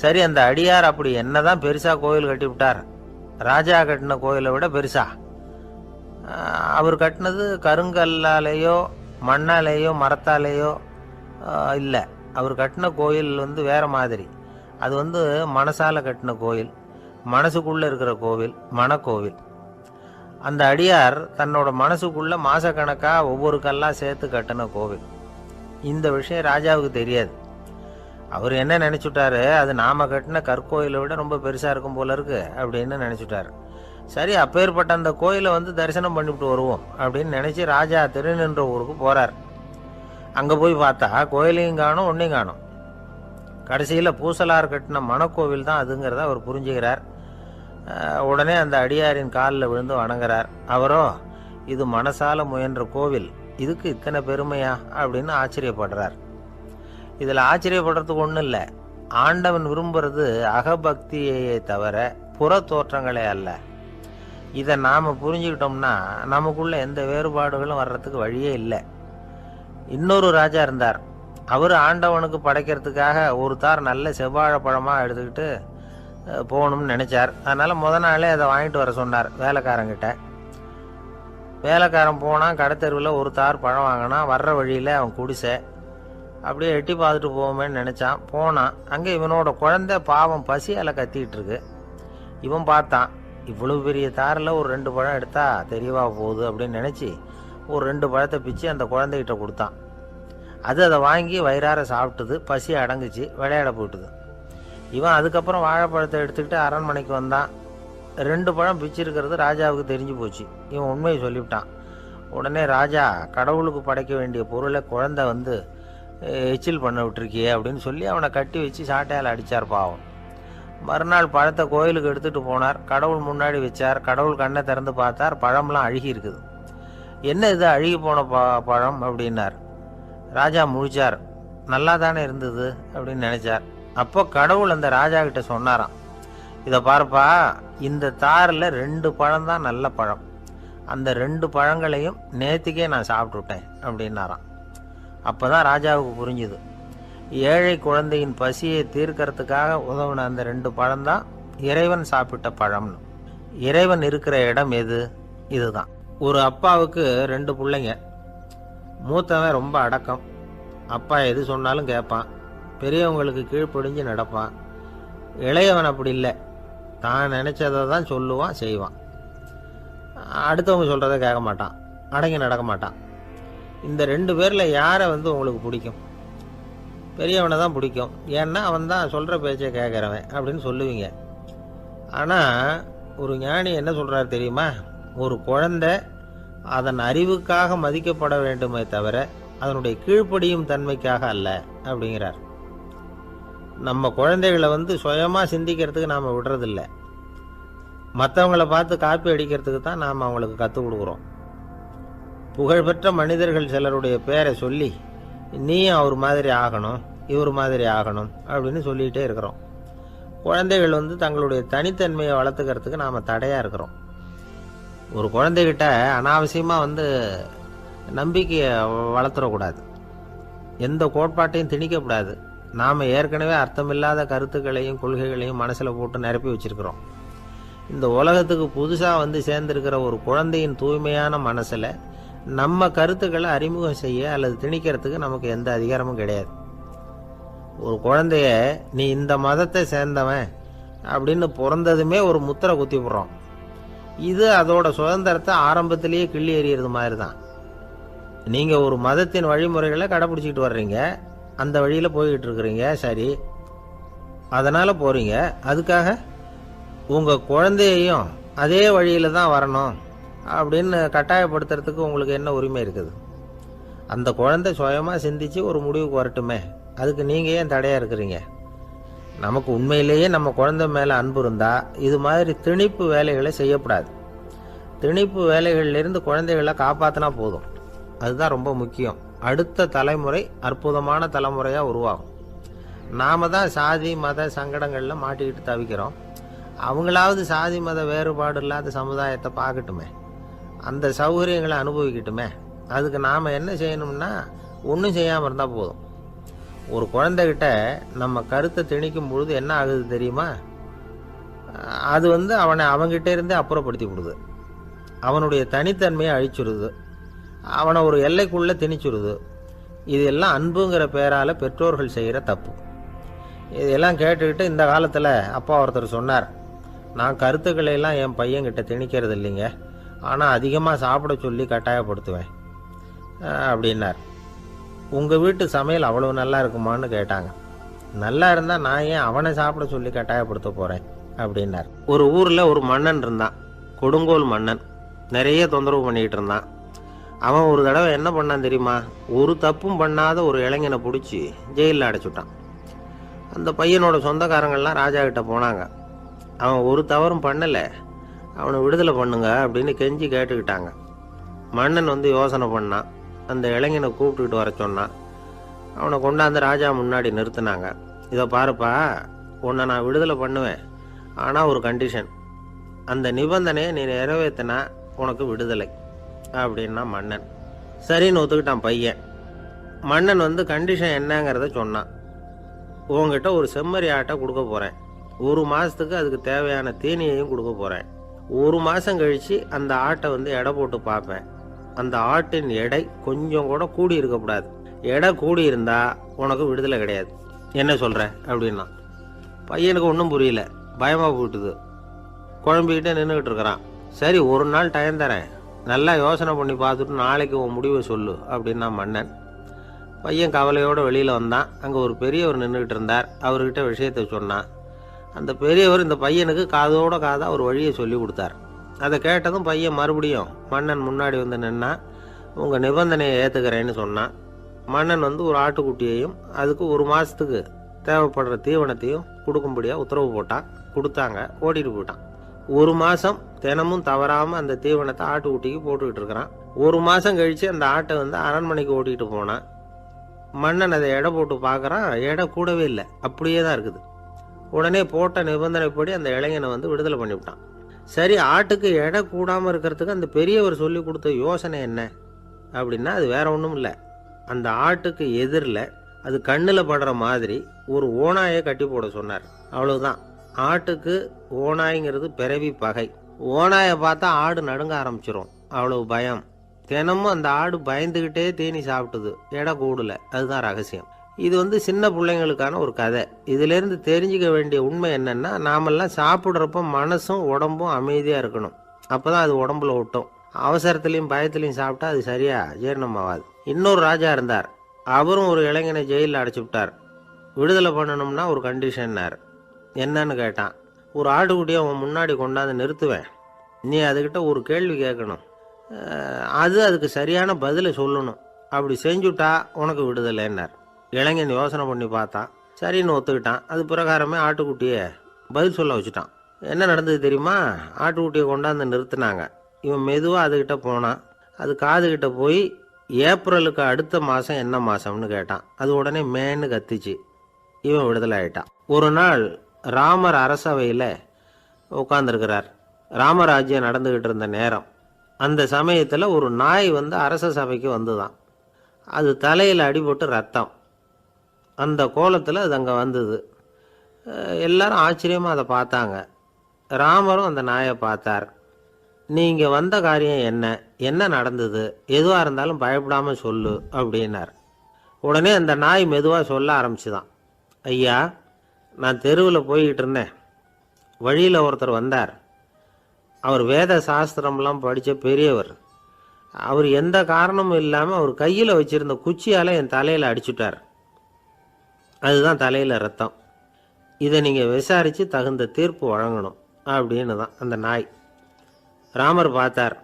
சரி, அந்த அடியார் அப்படி என்னதான் பெருசாக கோயில் கட்டி விட்டார்? ராஜா கட்டின கோயிலை விட பெருசா? அவர் கட்டினது கருங்கல்லாலேயோ மண்ணாலேயோ மரத்தாலேயோ இல்லை. அவர் கட்டின கோயில் வேற மாதிரி. அது மனசால கட்டின கோயில், மனசுக்குள்ளே இருக்கிற கோவில், மனக்கோவில். அந்த அடியார் தன்னோட மனசுக்குள்ள மாசக்கணக்காக ஒவ்வொரு கல்லாக சேர்த்து கட்டின கோவில். இந்த விஷயம் ராஜாவுக்கு தெரியாது. அவர் என்ன நினச்சுட்டாரு, அது நாம கட்டின கற்கோயிலை விட ரொம்ப பெருசாக இருக்கும் போல இருக்கு அப்படின்னு நினச்சிட்டார். சரி, அப்பேற்பட்ட அந்த கோயிலை தரிசனம் பண்ணிவிட்டு வருவோம் அப்படின்னு நினச்சி ராஜா திருநின்ற ஊருக்கு போகிறார். அங்கே போய் பார்த்தா கோயிலையும் காணும், ஒன்றையும் காணும். கடைசியில் பூசலார் கட்டின மனக்கோவில் தான் அதுங்கிறத அவர் புரிஞ்சுக்கிறார். உடனே அந்த அடியாரின் காலில் விழுந்து வணங்குறார். அவரோ, இது மனசால முயன்ற கோவில், இதுக்கு இத்தனை பெருமையா அப்படின்னு ஆச்சரியப்படுறார். இதில் ஆச்சரியப்படுறதுக்கு ஒன்றும் இல்லை. ஆண்டவன் விரும்புறது அகபக்தியையே தவிர புற தோற்றங்களே அல்ல. இதை நாம் புரிஞ்சுக்கிட்டோம்னா நமக்குள்ள எந்த வேறுபாடுகளும் வர்றதுக்கு வழியே இல்லை. இன்னொரு ராஜா இருந்தார். அவர் ஆண்டவனுக்கு படைக்கிறதுக்காக ஒரு தார் நல்ல செவ்வாழைப்பழமாக எடுத்துக்கிட்டு போகணும்னு நினச்சார். அதனால் முத நாளே அதை வாங்கிட்டு வர சொன்னார் வேலைக்காரங்கிட்ட. வேலைக்காரன் போனால் கடைத்தெருவில் ஒரு தார் பழம் வாங்கினான். வர்ற வழியில் அவன் குடிசை. அப்படியே எட்டி பார்த்துட்டு போவோமேன்னு நினச்சான். போனான். அங்கே இவனோட குழந்தை பாவம் பசியால் கத்திக்கிட்டு இருக்கு. இவன் பார்த்தான், இவ்வளவு பெரிய தாரில் ஒரு 2 பழம் எடுத்தா தெரியவா போகுது அப்படின்னு நினச்சி ஒரு 2 பழத்தை பிச்சு அந்த குழந்தைகிட்ட கொடுத்தான். அதை வாங்கி வயிறார சாப்பிட்டுது. பசி அடங்குச்சு, விளையாட போட்டுது. இவன் அதுக்கப்புறம் வாழைப்பழத்தை எடுத்துக்கிட்டு அரண்மனைக்கு வந்தான். 2 பழம் பிச்சிருக்கிறது ராஜாவுக்கு தெரிஞ்சு போச்சு. இவன் உண்மையை சொல்லிவிட்டான். உடனே ராஜா, கடவுளுக்கு படைக்க வேண்டிய பொருளை குழந்தை எச்சில் பண்ண விட்டுருக்கியே அப்படின்னு சொல்லி அவனை கட்டி வச்சு சாட்டையால் அடித்தார் பாவம். மறுநாள் பழத்தை கோயிலுக்கு எடுத்துகிட்டு போனார். கடவுள் முன்னாடி வச்சார். கடவுள் கண்ணை திறந்து பார்த்தார், பழம்லாம் அழுகி இருக்குது. என்ன இது அழுகி போன பழம் அப்படின்னார். ராஜா முழிச்சார். நல்லா தானே இருந்தது அப்படின்னு நினச்சார். அப்போ கடவுள் அந்த ராஜா கிட்ட சொன்னாராம், இதை பார்ப்பா, இந்த தாரில் 2 பழம் தான் நல்ல பழம், அந்த 2 பழங்களையும் நேற்றுக்கே நான் சாப்பிட்டுட்டேன் அப்படின்னாராம். அப்போ தான் ராஜாவுக்கு புரிஞ்சுது, ஏழை குழந்தையின் பசியை தீர்க்கறதுக்காக உதவின அந்த 2 பழம்தான் இறைவன் சாப்பிட்ட பழம்னு. இறைவன் இருக்கிற இடம் எது? இதுதான். ஒரு அப்பாவுக்கு 2 பிள்ளைங்க. மூத்தவன் ரொம்ப அடக்கம். அப்பா எது சொன்னாலும் கேட்பான். பெரியவங்களுக்கு கீழ்ப்படிஞ்சு நடப்பான். இளையவன் அப்படி இல்லை, தான் நினச்சதை தான் சொல்லுவான், செய்வான். அடுத்தவங்க சொல்கிறத கேட்க மாட்டான், அடங்கி நடக்க மாட்டான். இந்த 2 பேரில் யாரை உங்களுக்கு பிடிக்கும்? பெரியவனை தான் பிடிக்கும். ஏன்னா அவன் தான் சொல்கிற பேச்சை கேட்குறவன் அப்படின்னு சொல்லுவீங்க. ஆனால் ஒரு ஞானி என்ன சொல்கிறார் தெரியுமா? ஒரு குழந்தை அதன் அறிவுக்காக மதிக்கப்பட வேண்டுமே தவிர அதனுடைய கீழ்ப்படியும் தன்மைக்காக அல்ல அப்படிங்கிறார். நம்ம குழந்தைகளை சுயமாக சிந்திக்கிறதுக்கு நாம் விடுறதில்ல. மற்றவங்களை பார்த்து காப்பி அடிக்கிறதுக்கு தான் நாம் அவங்களுக்கு கற்றுக் கொடுக்குறோம். புகழ்பெற்ற மனிதர்கள் சிலருடைய பேரை சொல்லி நீயும் அவர் மாதிரி ஆகணும், இவர் மாதிரி ஆகணும் அப்படின்னு சொல்லிகிட்டே இருக்கிறோம். குழந்தைகள் தங்களுடைய தனித்தன்மையை வளர்த்துக்கிறதுக்கு நாம் தடையாக இருக்கிறோம். ஒரு குழந்தைகிட்ட அனாவசியமாக நம்பிக்கையை வளர்த்துடக்கூடாது, எந்த கோட்பாட்டையும் திணிக்கக்கூடாது. நாம் ஏற்கனவே அர்த்தமில்லாத கருத்துக்களையும் கொள்கைகளையும் மனசில் போட்டு நிரப்பி வச்சுருக்கிறோம். இந்த உலகத்துக்கு புதுசாக சேர்ந்திருக்கிற ஒரு குழந்தையின் தூய்மையான மனசில் நம்ம கருத்துக்களை அறிமுகம் செய்ய அல்லது திணிக்கிறதுக்கு நமக்கு எந்த அதிகாரமும் கிடையாது. ஒரு குழந்தைய நீ இந்த மதத்தை சேர்ந்தவன் அப்படின்னு பிறந்ததுமே ஒரு முத்திரை குத்தி விடுறோம். இது அதோட சுதந்திரத்தை ஆரம்பத்திலேயே கிள்ளி எறிகிறது மாதிரி தான். நீங்கள் ஒரு மதத்தின் வழிமுறைகளை கடைப்பிடிச்சிக்கிட்டு வர்றீங்க, அந்த வழியில் போய்கிட்டு இருக்கிறீங்க, சரி, அதனால் போகிறீங்க. அதுக்காக உங்கள் குழந்தையையும் அதே வழியில் தான் வரணும் அப்படின்னு கட்டாயப்படுத்துறதுக்கு உங்களுக்கு என்ன உரிமை இருக்குது? அந்த குழந்தை சுயமாக சிந்திச்சு ஒரு முடிவுக்கு வரட்டுமே, அதுக்கு நீங்கள் ஏன் தடையாக இருக்கிறீங்க? நமக்கு உண்மையிலேயே நம்ம குழந்தை மேலே அன்பு இருந்தால் இது மாதிரி திணிப்பு வேலைகளை செய்யக்கூடாது. திணிப்பு வேலைகளிலிருந்து குழந்தைகளை காப்பாற்றினா போதும். அதுதான் ரொம்ப முக்கியம். அடுத்த தலைமுறை அற்புதமான தலைமுறையாக உருவாகும். நாம் தான் சாதி மத சங்கடங்களில் மாட்டிக்கிட்டு தவிக்கிறோம். அவங்களாவது சாதி மத வேறுபாடு இல்லாத சமுதாயத்தை பார்க்கட்டுமே, அந்த சௌகரியங்களை அனுபவிக்கட்டுமே. அதுக்கு நாம் என்ன செய்யணும்னா ஒன்றும் செய்யாமல் இருந்தால் போதும். ஒரு குழந்தைகிட்ட நம்ம கருத்தை திணிக்கும் பொழுது என்ன ஆகுது தெரியுமா? அது அவனை அவங்ககிட்ட இருந்தே அப்புறப்படுத்தி விடுது, அவனுடைய தனித்தன்மையை அழிச்சுடுது, அவனை ஒரு எல்லைக்குள்ளே திணிச்சுடுது. இதெல்லாம் அன்புங்கிற பேரால் பெற்றோர்கள் செய்கிற தப்பு. இதெல்லாம் கேட்டுக்கிட்டு இந்த காலத்தில் அப்பா ஒருத்தர் சொன்னார், நான் கருத்துக்களை எல்லாம் என் பையன்கிட்ட திணிக்கிறது இல்லைங்க, ஆனால் அதிகமாக சாப்பிட சொல்லி கட்டாயப்படுத்துவேன் அப்படின்னார். உங்கள் வீட்டு சமையல் அவ்வளோ நல்லா இருக்குமான்னு கேட்டாங்க. நல்லா இருந்தால் நான் ஏன் அவனை சாப்பிட சொல்லி கட்டாயப்படுத்த போகிறேன் அப்படின்னார். ஒரு ஊரில் ஒரு மன்னன் இருந்தான், கொடுங்கோல் மன்னன். நிறைய தொந்தரவு பண்ணிக்கிட்டு இருந்தான். அவன் ஒரு தடவை என்ன பண்ணான் தெரியுமா? ஒரு தப்பும் பண்ணாத ஒரு இளைஞனை பிடிச்சி ஜெயிலில் அடைச்சுட்டான். அந்த பையனோட சொந்தக்காரங்கள்லாம் ராஜா கிட்ட போனாங்க. அவன் ஒரு தவறும் பண்ணலை, அவனை விடுதலை பண்ணுங்க அப்படின்னு கெஞ்சி கேட்டுக்கிட்டாங்க. மன்னன் யோசனை பண்ணான். அந்த இளைஞனை கூப்பிட்டுக்கிட்டு வர சொன்னான். அவனை கொண்டாந்து ராஜா முன்னாடி நிறுத்தினாங்க. இதை பாருப்பா, உன்னை நான் விடுதலை பண்ணுவேன், ஆனால் ஒரு கண்டிஷன். அந்த நிபந்தனையை நீ நிறைவேற்றினா உனக்கு விடுதலை அப்படின்னா மன்னன். சரின்னு ஒத்துக்கிட்டான் பையன். மன்னன் கண்டிஷன் என்னங்கிறத சொன்னான். உங்ககிட்ட ஒரு செம்மறி ஆட்டை கொடுக்க போகிறேன், 1 மாதத்துக்கு அதுக்கு தேவையான தீனியையும் கொடுக்க போகிறேன். 1 மாதம் கழித்து அந்த ஆட்டை எடை போட்டு பார்ப்பேன். அந்த ஆட்டின் எடை கொஞ்சம் கூட கூடி இருக்கக்கூடாது. எடை கூடி இருந்தால் உனக்கு விடுதலை கிடையாது. என்ன சொல்கிற அப்படின்னா. பையனுக்கு ஒன்றும் புரியல, பயமாக போட்டுது. குழம்பிக்கிட்டே நின்றுக்கிட்டு இருக்கிறான். சரி, 1 நாள் டைம் தரேன், நல்லா யோசனை பண்ணி பார்த்துட்டு நாளைக்கு உன் முடிவை சொல்லு அப்படின்னா மன்னன். பையன் கவலையோடு வெளியில் வந்தான். அங்கே ஒரு பெரியவர் நின்றுக்கிட்டு இருந்தார். அவர்கிட்ட விஷயத்தை சொன்னான். அந்த பெரியவர் இந்த பையனுக்கு காதோட காதாக ஒரு வழியை சொல்லி கொடுத்தார். அதை கேட்டதும் பையன் மறுபடியும் மன்னன் முன்னாடி நின்னா, உங்கள் நிபந்தனையை ஏற்றுக்கிறேன்னு சொன்னான். மன்னன் ஒரு ஆட்டுக்குட்டியையும் அதுக்கு 1 மாதத்துக்கு தேவைப்படுற தீவனத்தையும் கொடுக்கும்படியாக உத்தரவு போட்டான். கொடுத்தாங்க, ஓடிட்டு போயிட்டான். 1 மாதம் தினமும் தவறாமல் அந்த தீவனத்தை ஆட்டுக்குட்டிக்கு போட்டுக்கிட்டு இருக்கிறான். 1 மாதம் கழித்து அந்த ஆட்டை அரண்மனைக்கு ஓட்டிகிட்டு போனான். மன்னன் அதை எடை போட்டு பார்க்குறான், எடை கூடவே இல்லை, அப்படியே தான் இருக்குது. உடனே போட்ட நிபந்தனைப்படி அந்த இளைஞனை விடுதலை பண்ணிவிட்டான். சரி, ஆட்டுக்கு எடை கூடாமல் இருக்கிறதுக்கு அந்த பெரியவர் சொல்லி கொடுத்த யோசனை என்ன அப்படின்னா, அது வேற ஒன்றும் இல்லை. அந்த ஆட்டுக்கு எதிரில் அது கண்ணில் படுற மாதிரி ஒரு ஓநாயை கட்டி போட சொன்னார். அவ்வளவுதான். ஆட்டுக்கு ஓநாய்ங்கிறது பிறவி பகை. ஓநாயை பார்த்தா ஆடு நடுங்க ஆரம்பிச்சிரும், அவ்வளவு பயம். தினமும் அந்த ஆடு பயந்துக்கிட்டே தீனி சாப்பிட்டுது, எடை கூடல. அதுதான் ரகசியம். இது சின்ன பிள்ளைங்களுக்கான ஒரு கதை. இதிலேருந்து தெரிஞ்சுக்க வேண்டிய உண்மை என்னென்னா, நாமெல்லாம் சாப்பிட்றப்போ மனசும் உடம்பும் அமைதியாக இருக்கணும். அப்போ தான் அது உடம்புல ஒட்டும். அவசரத்துலேயும் பயத்துலேயும் சாப்பிட்டா அது சரியாக ஜீரணமாகாது. இன்னொரு ராஜா இருந்தார். அவரும் ஒரு இளைஞனை ஜெயிலில் அடைச்சி விட்டார். விடுதலை பண்ணணும்னா ஒரு கண்டிஷன்னார். என்னன்னு கேட்டான். ஒரு ஆட்டுக்குட்டியை அவன் முன்னாடி கொண்டாந்து நிறுத்துவேன். நீ அதுக்கிட்ட ஒரு கேள்வி கேட்கணும். அதுக்கு சரியான பதிலை சொல்லணும். அப்படி செஞ்சுட்டா உனக்கு விடுதலைன்னார். இளைஞன் யோசனை பண்ணி பார்த்தான். சரின்னு ஒத்துக்கிட்டான். அது பிரகாரமே ஆட்டுக்குட்டியை பதில் சொல்ல வச்சுட்டான். என்ன நடந்தது தெரியுமா? ஆட்டுக்குட்டியை கொண்டாந்து நிறுத்தினாங்க. இவன் மெதுவாக அதுக்கிட்ட போனான். அது காதுகிட்ட போய் ஏப்ரலுக்கு அடுத்த மாதம் என்ன மாதம்னு கேட்டான். அது உடனே மேன்னு கத்திச்சு. இவன் விடுதலை ஆகிட்டான். ஒரு நாள் ராமர் அரசவையில் உட்காந்துருக்கிறார். ராமராஜ்யம் நடந்துக்கிட்டு இருந்த நேரம். அந்த சமயத்தில் ஒரு நாய் அரச சபைக்கு வந்துதான். அது தலையில் அடிபட்டு ரத்தம். அந்த கோலத்தில் அது அங்கே வந்தது. எல்லாரும் ஆச்சரியமாக அதை பார்த்தாங்க. ராமரும் அந்த நாயை பார்த்தார். நீங்கள் வந்த காரியம் என்ன நடந்தது? எதுவாக இருந்தாலும் பயப்படாமல் சொல்லு அப்படின்னார். உடனே அந்த நாய் மெதுவாக சொல்ல ஆரம்பிச்சுதான். ஐயா, நான் தெருவில் போய்கிட்டு இருந்தேன். வழியில் ஒருத்தர் வந்தார். அவர் வேத சாஸ்திரம்லாம் படித்த பெரியவர். அவர் எந்த காரணமும் இல்லாமல் அவர் கையில் வச்சுருந்த குச்சியால் என் தலையில் அடிச்சுட்டார். அதுதான் தலையில் ரத்தம். இதை நீங்கள் விசாரித்து தகுந்த தீர்ப்பு வழங்கணும் அப்படின்னு தான் அந்த நாய். ராமர் பார்த்தார்.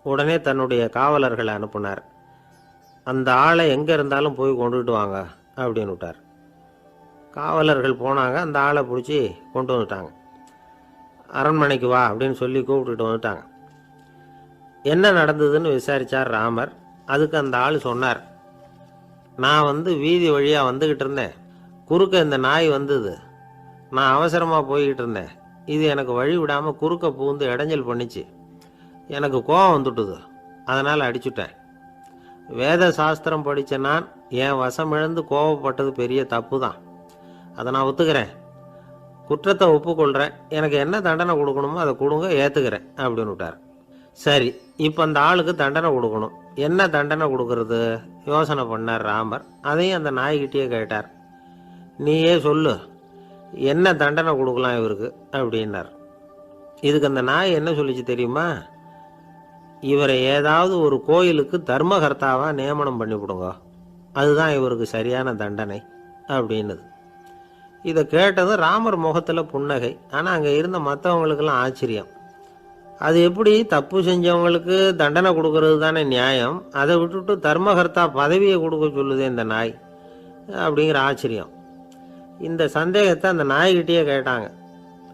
உடனே தன்னுடைய காவலர்களை அனுப்புனார். அந்த ஆளை எங்கே இருந்தாலும் போய் கொண்டுகிட்டு வாங்க அப்படின்னு விட்டார். காவலர்கள் போனாங்க. அந்த ஆளை பிடிச்சி கொண்டு வந்துட்டாங்க. அரண்மனைக்கு வா அப்படின்னு சொல்லி கூப்பிட்டுட்டு வந்துட்டாங்க. என்ன நடந்ததுன்னு விசாரித்தார் ராமர். அதுக்கு அந்த ஆள் சொன்னார். நான் வீதி வழியாக வந்துக்கிட்டு இருந்தேன். குறுக்க இந்த நாய் வந்தது. நான் அவசரமாக போய்கிட்டு இருந்தேன். இது எனக்கு வழி விடாமல் குறுக்க பூந்து இடைஞ்சல் பண்ணிச்சு. எனக்கு கோபம் வந்துட்டுது. அதனால் அடிச்சுட்டேன். வேத சாஸ்திரம் படித்த நான் என் வசம் இழந்து கோபப்பட்டது பெரிய தப்பு தான். அதை நான் ஒத்துக்கிறேன். குற்றத்தை ஒப்புக்கொள்கிறேன். எனக்கு என்ன தண்டனை கொடுக்கணுமோ அதை கொடுங்க, ஏற்றுக்கிறேன் அப்படின்னு விட்டார். சரி, இப்போ அந்த ஆளுக்கு தண்டனை கொடுக்கணும். என்ன தண்டனை கொடுக்கறது யோசனை பண்ணார் ராமர். அதையும் அந்த நாய்கிட்டே கேட்டார். நீயே சொல்லு, என்ன தண்டனை கொடுக்கலாம் இவருக்கு அப்படின்னார். இதுக்கு அந்த நாய் என்ன சொல்லிச்சு தெரியுமா? இவரை ஏதாவது ஒரு கோயிலுக்கு தர்மகர்த்தாவாக நியமனம் பண்ணிவிடுங்க, அதுதான் இவருக்கு சரியான தண்டனை அப்படின்னுது. இதை கேட்டதும் ராமர் முகத்தில் புன்னகை. ஆனால் அங்கே இருந்த மற்றவங்களுக்கெல்லாம் ஆச்சரியம். அது எப்படி தப்பு செஞ்சவங்களுக்கு தண்டனை கொடுக்கறது தானே நியாயம், அதை விட்டுட்டு தர்மகர்த்தா பதவியை கொடுக்க சொல்லுதே இந்த நாய் அப்படிங்கிற ஆச்சரியம். இந்த சந்தேகத்தை அந்த நாய்கிட்டேயே கேட்டாங்க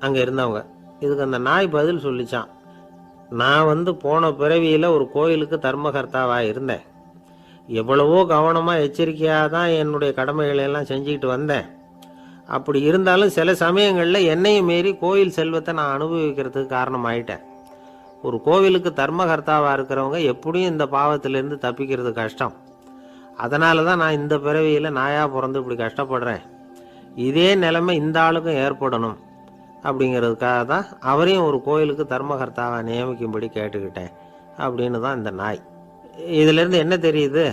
அங்கே இருந்தவங்க. இதுக்கு அந்த நாய் பதில் சொல்லிச்சான். நான் போன பிறவியில் ஒரு கோயிலுக்கு தர்மகர்த்தாவாக இருந்தேன். எவ்வளவோ கவனமாக எச்சரிக்கையாக தான் என்னுடைய கடமைகளெல்லாம் செஞ்சுக்கிட்டு வந்தேன். அப்படி இருந்தாலும் சில சமயங்களில் என்னையும் மீறி கோயில் செல்வத்தை நான் அனுபவிக்கிறதுக்கு காரணமாயிட்டேன். ஒரு கோவிலுக்கு தர்மகர்த்தாவாக இருக்கிறவங்க எப்படியும் இந்த பாவத்திலேருந்து தப்பிக்கிறது கஷ்டம். அதனால தான் நான் இந்த பிறவியில் நாயாக பிறந்து இப்படி கஷ்டப்படுறேன். இதே நிலைமை இந்த ஆளுக்கும் ஏற்படணும் அப்படிங்கிறதுக்காக தான் அவரையும் ஒரு கோயிலுக்கு தர்மகர்த்தாவாக நியமிக்கும்படி கேட்டுக்கிட்டேன் அப்படின்னு தான் இந்த நாய். இதிலேருந்து என்ன தெரியுது?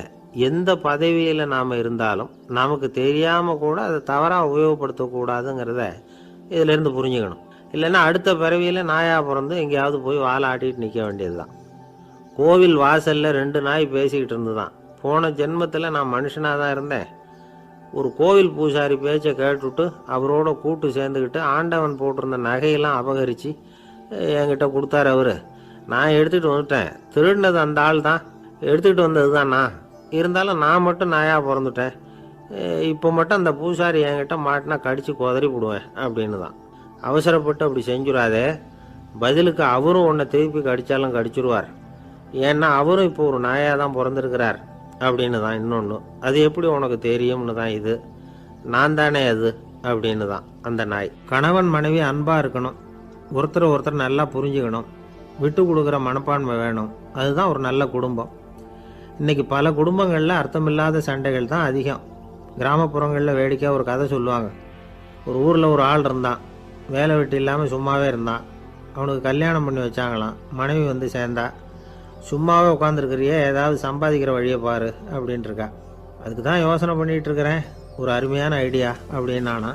எந்த பதவியில் நாம் இருந்தாலும் நமக்கு தெரியாமல் கூட அதை தவறாக உபயோகப்படுத்தக்கூடாதுங்கிறத இதிலேருந்து புரிஞ்சுக்கணும். இல்லைன்னா அடுத்த பிறவியில் நாயாக பிறந்து எங்கேயாவது போய் வாழை ஆட்டிகிட்டு நிற்க வேண்டியது தான். கோவில் வாசலில் 2 நாய் பேசிக்கிட்டு இருந்து தான். போன ஜென்மத்தில் நான் மனுஷனாக தான் இருந்தேன். ஒரு கோவில் பூசாரி பேச்சை கேட்டுவிட்டு அவரோட கூட்டு சேர்ந்துக்கிட்டு ஆண்டவன் போட்டிருந்த நகையெல்லாம் அபகரித்து என்கிட்ட கொடுத்தாரு அவர். நான் எடுத்துகிட்டு வந்துட்டேன். திருடினது அந்த ஆள் தான், எடுத்துக்கிட்டு வந்தது தான் நான். இருந்தாலும் நான் மட்டும் நாயாக பிறந்துட்டேன். இப்போ மட்டும் அந்த பூசாரி என்கிட்ட மாட்டினா கடித்து குதறி விடுவேன் அப்படின்னு தான். அவசரப்பட்டு அப்படி செஞ்சுடாதே. பதிலுக்கு அவரும் உன்னை திருப்பி கடித்தாலும் கடிச்சிருவார். ஏன்னா அவரும் இப்போ ஒரு நாயாக தான் பிறந்திருக்கிறார் அப்படின்னு தான் இன்னொன்று. அது எப்படி உனக்கு தெரியும்னு தான் இது. நான் தானே அது அப்படின்னு தான் அந்த நாய். கணவன் மனைவி அன்பாக இருக்கணும். ஒருத்தர் நல்லா புரிஞ்சுக்கணும். விட்டு கொடுக்குற மனப்பான்மை வேணும். அதுதான் ஒரு நல்ல குடும்பம். இன்றைக்கி பல குடும்பங்களில் அர்த்தமில்லாத சண்டைகள் தான் அதிகம். கிராமப்புறங்களில் வேடிக்கையாக ஒரு கதை சொல்லுவாங்க. ஒரு ஊரில் ஒரு ஆள் இருந்தான். வேலை வெட்டி இல்லாமல் சும்மாவே இருந்தான். அவனுக்கு கல்யாணம் பண்ணி வச்சாங்களாம். மனைவி சேர்ந்தா. சும்மாவே உட்காந்துருக்கிறியே, ஏதாவது சம்பாதிக்கிற வழியை பாரு அப்படின்ட்டுருக்கா. அதுக்கு தான் யோசனை பண்ணிகிட்டு இருக்கிறேன். ஒரு அருமையான ஐடியா அப்படின்னு நானா.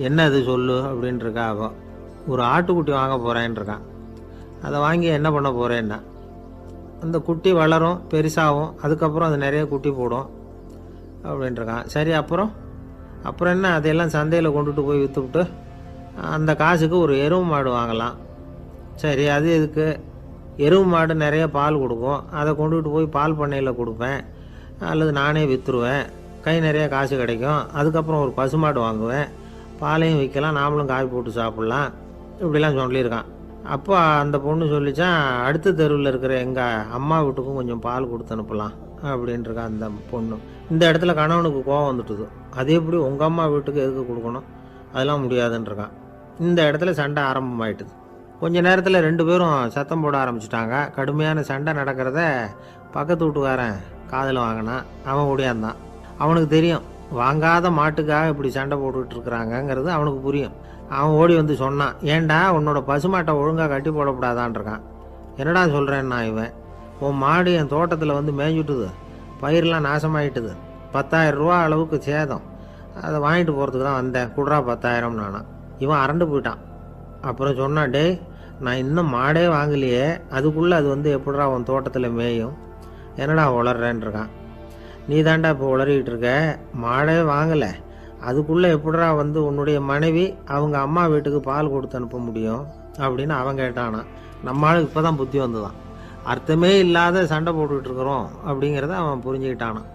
என்ன அது சொல்லு அப்படின்ட்டுருக்கா அவன். ஒரு ஆட்டுக்குட்டி வாங்க போகிறேன்ருக்கான். அதை வாங்கி என்ன பண்ண போகிறேன்னா, அந்த குட்டி வளரும், பெருசாகும், அதுக்கப்புறம் அது நிறைய குட்டி போடும் அப்படின்ட்டுருக்கான். சரி, அப்புறம் அப்புறம் என்ன, அதையெல்லாம் சந்தையில் கொண்டுட்டு போய் விற்றுவிட்டு அந்த காசுக்கு ஒரு எருவு மாடு வாங்கலாம். சரி, அது எதுக்கு? எருவு மாடு நிறைய பால் கொடுக்கும், அதை கொண்டுகிட்டு போய் பால் பண்ணையில் கொடுப்பேன், அல்லது நானே விற்றுருவேன், கை நிறைய காசு கிடைக்கும். அதுக்கப்புறம் ஒரு பசுமாடு வாங்குவேன், பாலையும் விற்கலாம், நாமளும் காய் போட்டு சாப்பிட்லாம், இப்படிலாம் சொல்லியிருக்கான். அப்போ அந்த பொண்ணு சொல்லிச்சான், அடுத்த தெருவில் இருக்கிற எங்கள் அம்மா வீட்டுக்கும் கொஞ்சம் பால் கொடுத்து அனுப்பலாம் அப்படின்ட்டுருக்கான் அந்த பொண்ணு. இந்த இடத்துல கணவனுக்கு கோவம் வந்துட்டுது. அது எப்படி உங்கள் அம்மா வீட்டுக்கு எதுக்கு கொடுக்கணும், அதெல்லாம் முடியாதுன்றிருக்கான். இந்த இடத்துல சண்டை ஆரம்பமாயிட்டுது. கொஞ்ச நேரத்தில் 2 பேரும் சத்தம் போட ஆரம்பிச்சிட்டாங்க. கடுமையான சண்டை நடக்கிறத பக்கத்து வீட்டுக்காரன் காதில் வாங்கினான். அவன் ஓடியாந்தான். அவனுக்கு தெரியும், வாங்காத மாட்டுக்காக இப்படி சண்டை போட்டுக்கிட்டு இருக்கிறாங்கங்கிறது அவனுக்கு புரியும். அவன் ஓடி வந்து சொன்னான், ஏண்டா உன்னோட பசுமாட்டை ஒழுங்காக கட்டி போடக்கூடாதான்ருக்கான். என்னடா சொல்கிறேன்னா இவன், உன் மாடு என் தோட்டத்தில் வந்து மேய்ஞ்சுட்டுது, பயிரெலாம் நாசமாயிட்டுது, 10,000 ரூபா அளவுக்கு சேதம், அதை வாங்கிட்டு போகிறதுக்கு தான் வந்தேன், குட்ரா 10,000 நானா. இவன் அரண்டு போயிட்டான். அப்புறம் சொன்னான், டே நான் இன்னும் மாடே வாங்கலையே, அதுக்குள்ளே அது வந்து எப்படிடா உன் தோட்டத்தில் மேயும், என்னடா உளர்றேன்ருக்கான். நீ தாண்டா இப்போ உளறிக்கிட்டு இருக்க, மாடே வாங்கலை, அதுக்குள்ளே எப்படிடா வந்து உன்னுடைய மனைவி அவங்க அம்மா வீட்டுக்கு பால் கொடுத்து அனுப்ப முடியும் அப்படின்னு அவன் கேட்டானா. நம்மளுக்கு இப்போ தான் புத்தி வந்துதான், அர்த்தமே இல்லாத சண்டை போட்டுக்கிட்டு இருக்கிறோம் அப்படிங்கிறத அவன் புரிஞ்சுக்கிட்டானான்.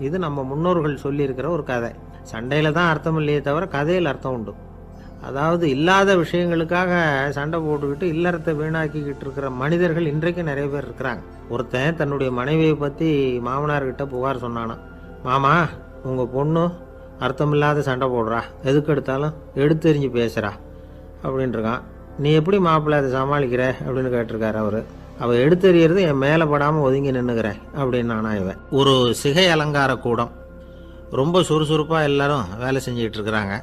இது நம்ம முன்னோர்கள் சொல்லியிருக்கிற ஒரு கதை. சண்டையில் தான் அர்த்தம் இல்லையே தவிர கதையில் அர்த்தம் உண்டு. அதாவது இல்லாத விஷயங்களுக்காக சண்டை போட்டுக்கிட்டு இல்லறத்தை வீணாக்கிக்கிட்டு இருக்கிற மனிதர்கள் இன்றைக்கு நிறைய பேர் இருக்கிறாங்க. ஒருத்தன் தன்னுடைய மனைவியை பற்றி மாமனார்கிட்ட புகார் சொன்னானா, மாமா உங்கள் பொண்ணு அர்த்தமில்லாத சண்டை போடுறா, எதுக்கு எடுத்தாலும் எடுத்தெறிஞ்சு பேசுகிறா அப்படின்ட்டுருக்கான். நீ எப்படி மாப்பிள்ளை அதை சமாளிக்கிற அப்படின்னு கேட்டிருக்காரு அவர். அவள் எடுத்தெறியறது என் மேலே படாமல் ஒதுங்கி நின்றுக்கிறேன் அப்படின்னு நானா இவன். ஒரு சிகை அலங்கார கூடம், ரொம்ப சுறுசுறுப்பாக எல்லாரும் வேலை செஞ்சுக்கிட்டு இருக்கிறாங்க.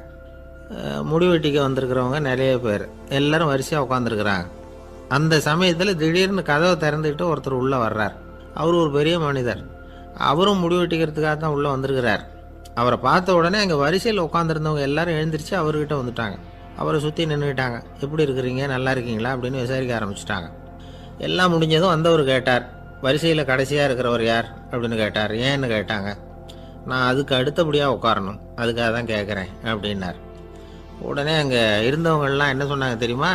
முடிவெட்டிக்க வந்திருக்கிறவங்க நிறைய பேர், எல்லாரும் வரிசையாக உட்காந்துருக்குறாங்க. அந்த சமயத்தில் திடீர்னு கதவை திறந்துக்கிட்டு ஒருத்தர் உள்ளே வர்றார். அவர் ஒரு பெரிய மனிதர். அவரும் முடிவெட்டிக்கிறதுக்காக தான் உள்ளே வந்திருக்கிறார். அவரை பார்த்த உடனே அங்கே வரிசையில் உட்காந்துருந்தவங்க எல்லாரும் எழுந்திரிச்சு அவர்கிட்ட வந்துட்டாங்க. அவரை சுற்றி நின்றுக்கிட்டாங்க. எப்படி இருக்கிறீங்க, நல்லா இருக்கீங்களா அப்படின்னு விசாரிக்க ஆரம்பிச்சிட்டாங்க. எல்லாம் முடிஞ்சதும் வந்தவர் கேட்டார், வரிசையில் கடைசியாக இருக்கிறவர் யார் அப்படின்னு கேட்டார். ஏன்னு கேட்டாங்க. நான் அதுக்கு அடுத்தபடியாக உட்காரணும், அதுக்காக தான் கேட்குறேன் அப்படின்னார். உடனே அங்கே இருந்தவங்கள்லாம் என்ன சொன்னாங்க தெரியுமா,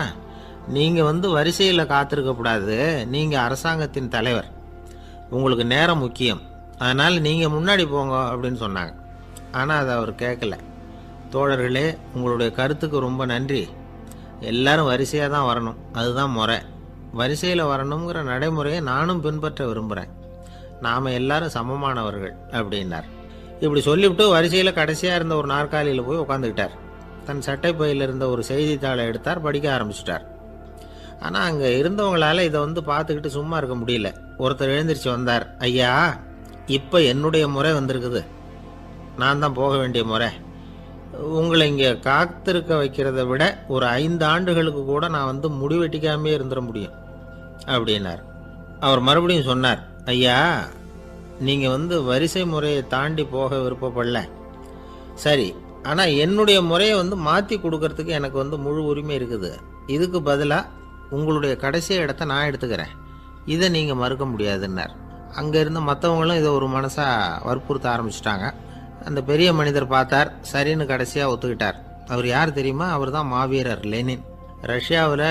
நீங்கள் வந்து வரிசையில் காத்திருக்கக்கூடாது, நீங்கள் அரசாங்கத்தின் தலைவர், உங்களுக்கு நேரம் முக்கியம், அதனால் நீங்கள் முன்னாடி போங்க அப்படின்னு சொன்னாங்க. ஆனால் அதை அவர் கேட்கல. தோழர்களே, உங்களுடைய கருத்துக்கு ரொம்ப நன்றி, எல்லாரும் வரிசையாக தான் வரணும், அதுதான் முறை, வரிசையில் வரணுங்கிற நடைமுறையை நானும் பின்பற்ற விரும்புகிறேன், நாம் எல்லாரும் சமமானவர்கள் அப்படின்னார். இப்படி சொல்லிவிட்டு வரிசையில் கடைசியாக இருந்த ஒரு நாற்காலியில் போய் உட்காந்துக்கிட்டார். தன் சட்டை பையில் இருந்த ஒரு செய்தித்தாளை எடுத்தார், படிக்க ஆரம்பிச்சிட்டார். ஆனால் அங்கே இருந்தவங்களால இதை வந்து பார்த்துக்கிட்டு சும்மா இருக்க முடியல. ஒருத்தர் எழுந்திரிச்சு வந்தார். ஐயா, இப்போ என்னுடைய முறை வந்திருக்குது, நான் தான் போக வேண்டிய முறை, உங்களை இங்கே காத்திருக்க வைக்கிறத விட ஒரு 5 ஆண்டுகளுக்கு கூட நான் வந்து முடிவெட்டிக்காமே இருந்துட முடியும் அப்படின்னார். அவர் மறுபடியும் சொன்னார், ஐயா நீங்கள் வந்து வரிசை முறையை தாண்டி போக விருப்பப்படல, சரி, ஆனால் என்னுடைய முறையை வந்து மாற்றி கொடுக்கறதுக்கு எனக்கு வந்து முழு உரிமை இருக்குது, இதுக்கு பதிலாக உங்களுடைய கடைசி இடத்த நான் எடுத்துக்கிறேன், இதை நீங்கள் மறுக்க முடியாதுன்னார். அங்கே இருந்த மற்றவங்களும் இதை ஒரு மனசாக வற்புறுத்த ஆரம்பிச்சிட்டாங்க. அந்த பெரிய மனிதர் பார்த்தார், சரின்னு கடைசியாக ஒத்துக்கிட்டார். அவர் யார் தெரியுமா, அவர் தான் மாவீரர் லெனின். ரஷ்யாவில்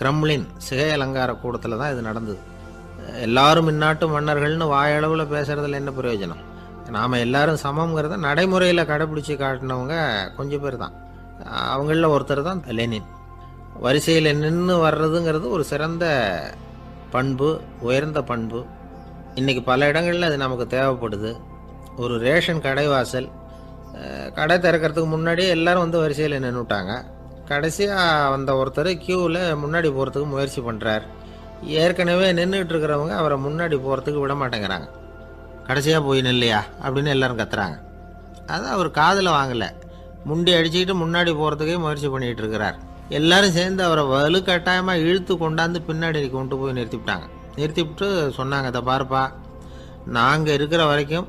கிரெம்ளின் சிகை அலங்கார கூடத்தில் தான் இது நடந்தது. எல்லாரும் இந்நாட்டு மன்னர்கள்னு வாயளவில் பேசுகிறதுல என்ன பிரயோஜனம், நாம் எல்லாரும் சமங்கிறத நடைமுறையில் கடைப்பிடிச்சி காட்டினவங்க கொஞ்சம் பேர் தான். அவங்களில் ஒருத்தர் தான் லெனின். வரிசையில் நின்று வர்றதுங்கிறது ஒரு சிறந்த பண்பு, உயர்ந்த பண்பு. இன்றைக்கி பல இடங்களில் அது நமக்கு தேவைப்படுது. ஒரு ரேஷன் கடைவாசல், கடை திறக்கிறதுக்கு முன்னாடியே எல்லோரும் வந்து வரிசையில் நின்றுட்டாங்க. கடைசியாக வந்த ஒருத்தர் க்யூவில் முன்னாடி போகிறதுக்கு முயற்சி பண்ணுறார். ஏற்கனவே நின்றுட்டு இருக்கிறவங்க அவரை முன்னாடி போகிறதுக்கு விட மாட்டேங்கிறாங்க. கடைசியாக போய் நில்லையா அப்படின்னு எல்லோரும் கத்துறாங்க. அதை அவர் காதில் வாங்கலை, முண்டி அடிச்சுக்கிட்டு முன்னாடி போகிறதுக்கே முயற்சி பண்ணிகிட்டு இருக்கிறார். எல்லோரும் சேர்ந்து அவரை வலுக்கட்டாயமாக இழுத்து கொண்டாந்து பின்னாடி கொண்டு போய் நிறுத்திவிட்டாங்க. நிறுத்திவிட்டு சொன்னாங்க, அதை பாருப்பா, நாங்கள் இருக்கிற வரைக்கும்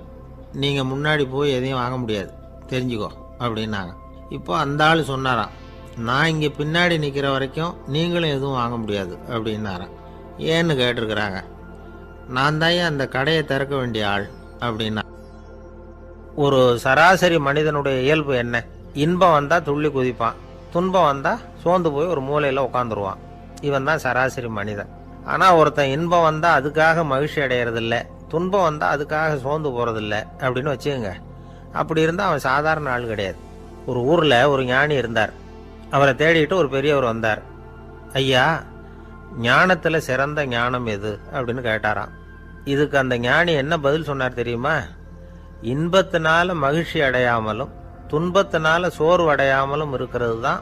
நீங்கள் முன்னாடி போய் எதையும் வாங்க முடியாது, தெரிஞ்சுக்கோ அப்படின்னாங்க. இப்போ அந்த ஆள் சொன்னாராம், நான் இங்கே பின்னாடி நிற்கிற வரைக்கும் நீங்களும் எதுவும் வாங்க முடியாது அப்படின்னாராம். ஏன்னு கேட்டிருக்கிறாங்க. நான் தான் அந்த கடையை திறக்க வேண்டிய ஆள் அப்படின்னா. ஒரு சராசரி மனிதனுடைய இயல்பு என்ன? இன்பம் வந்தால் துள்ளி குதிப்பான், துன்பம் வந்தால் சோர்ந்து போய் ஒரு மூலையில் உட்காந்துருவான். இவன் தான் சராசரி மனிதன். ஆனால் ஒருத்தன் இன்பம் வந்தால் அதுக்காக மகிழ்ச்சி அடையிறதில்ல, துன்பம் வந்தால் அதுக்காக சோர்ந்து போகிறதில்ல அப்படின்னு வச்சுக்கோங்க. அப்படி இருந்தால் அவன் சாதாரண ஆள் கிடையாது. ஒரு ஊரில் ஒரு ஞானி இருந்தார். அவரை தேடிட்டு ஒரு பெரியவர் வந்தார். ஐயா, ஞானத்தில் சிறந்த ஞானம் எது அப்படின்னு கேட்டாராம். இதுக்கு அந்த ஞானி என்ன பதில் சொன்னார் தெரியுமா? இன்பத்தினால மகிழ்ச்சி அடையாமலும் துன்பத்தினால சோர்வு அடையாமலும் இருக்கிறது தான்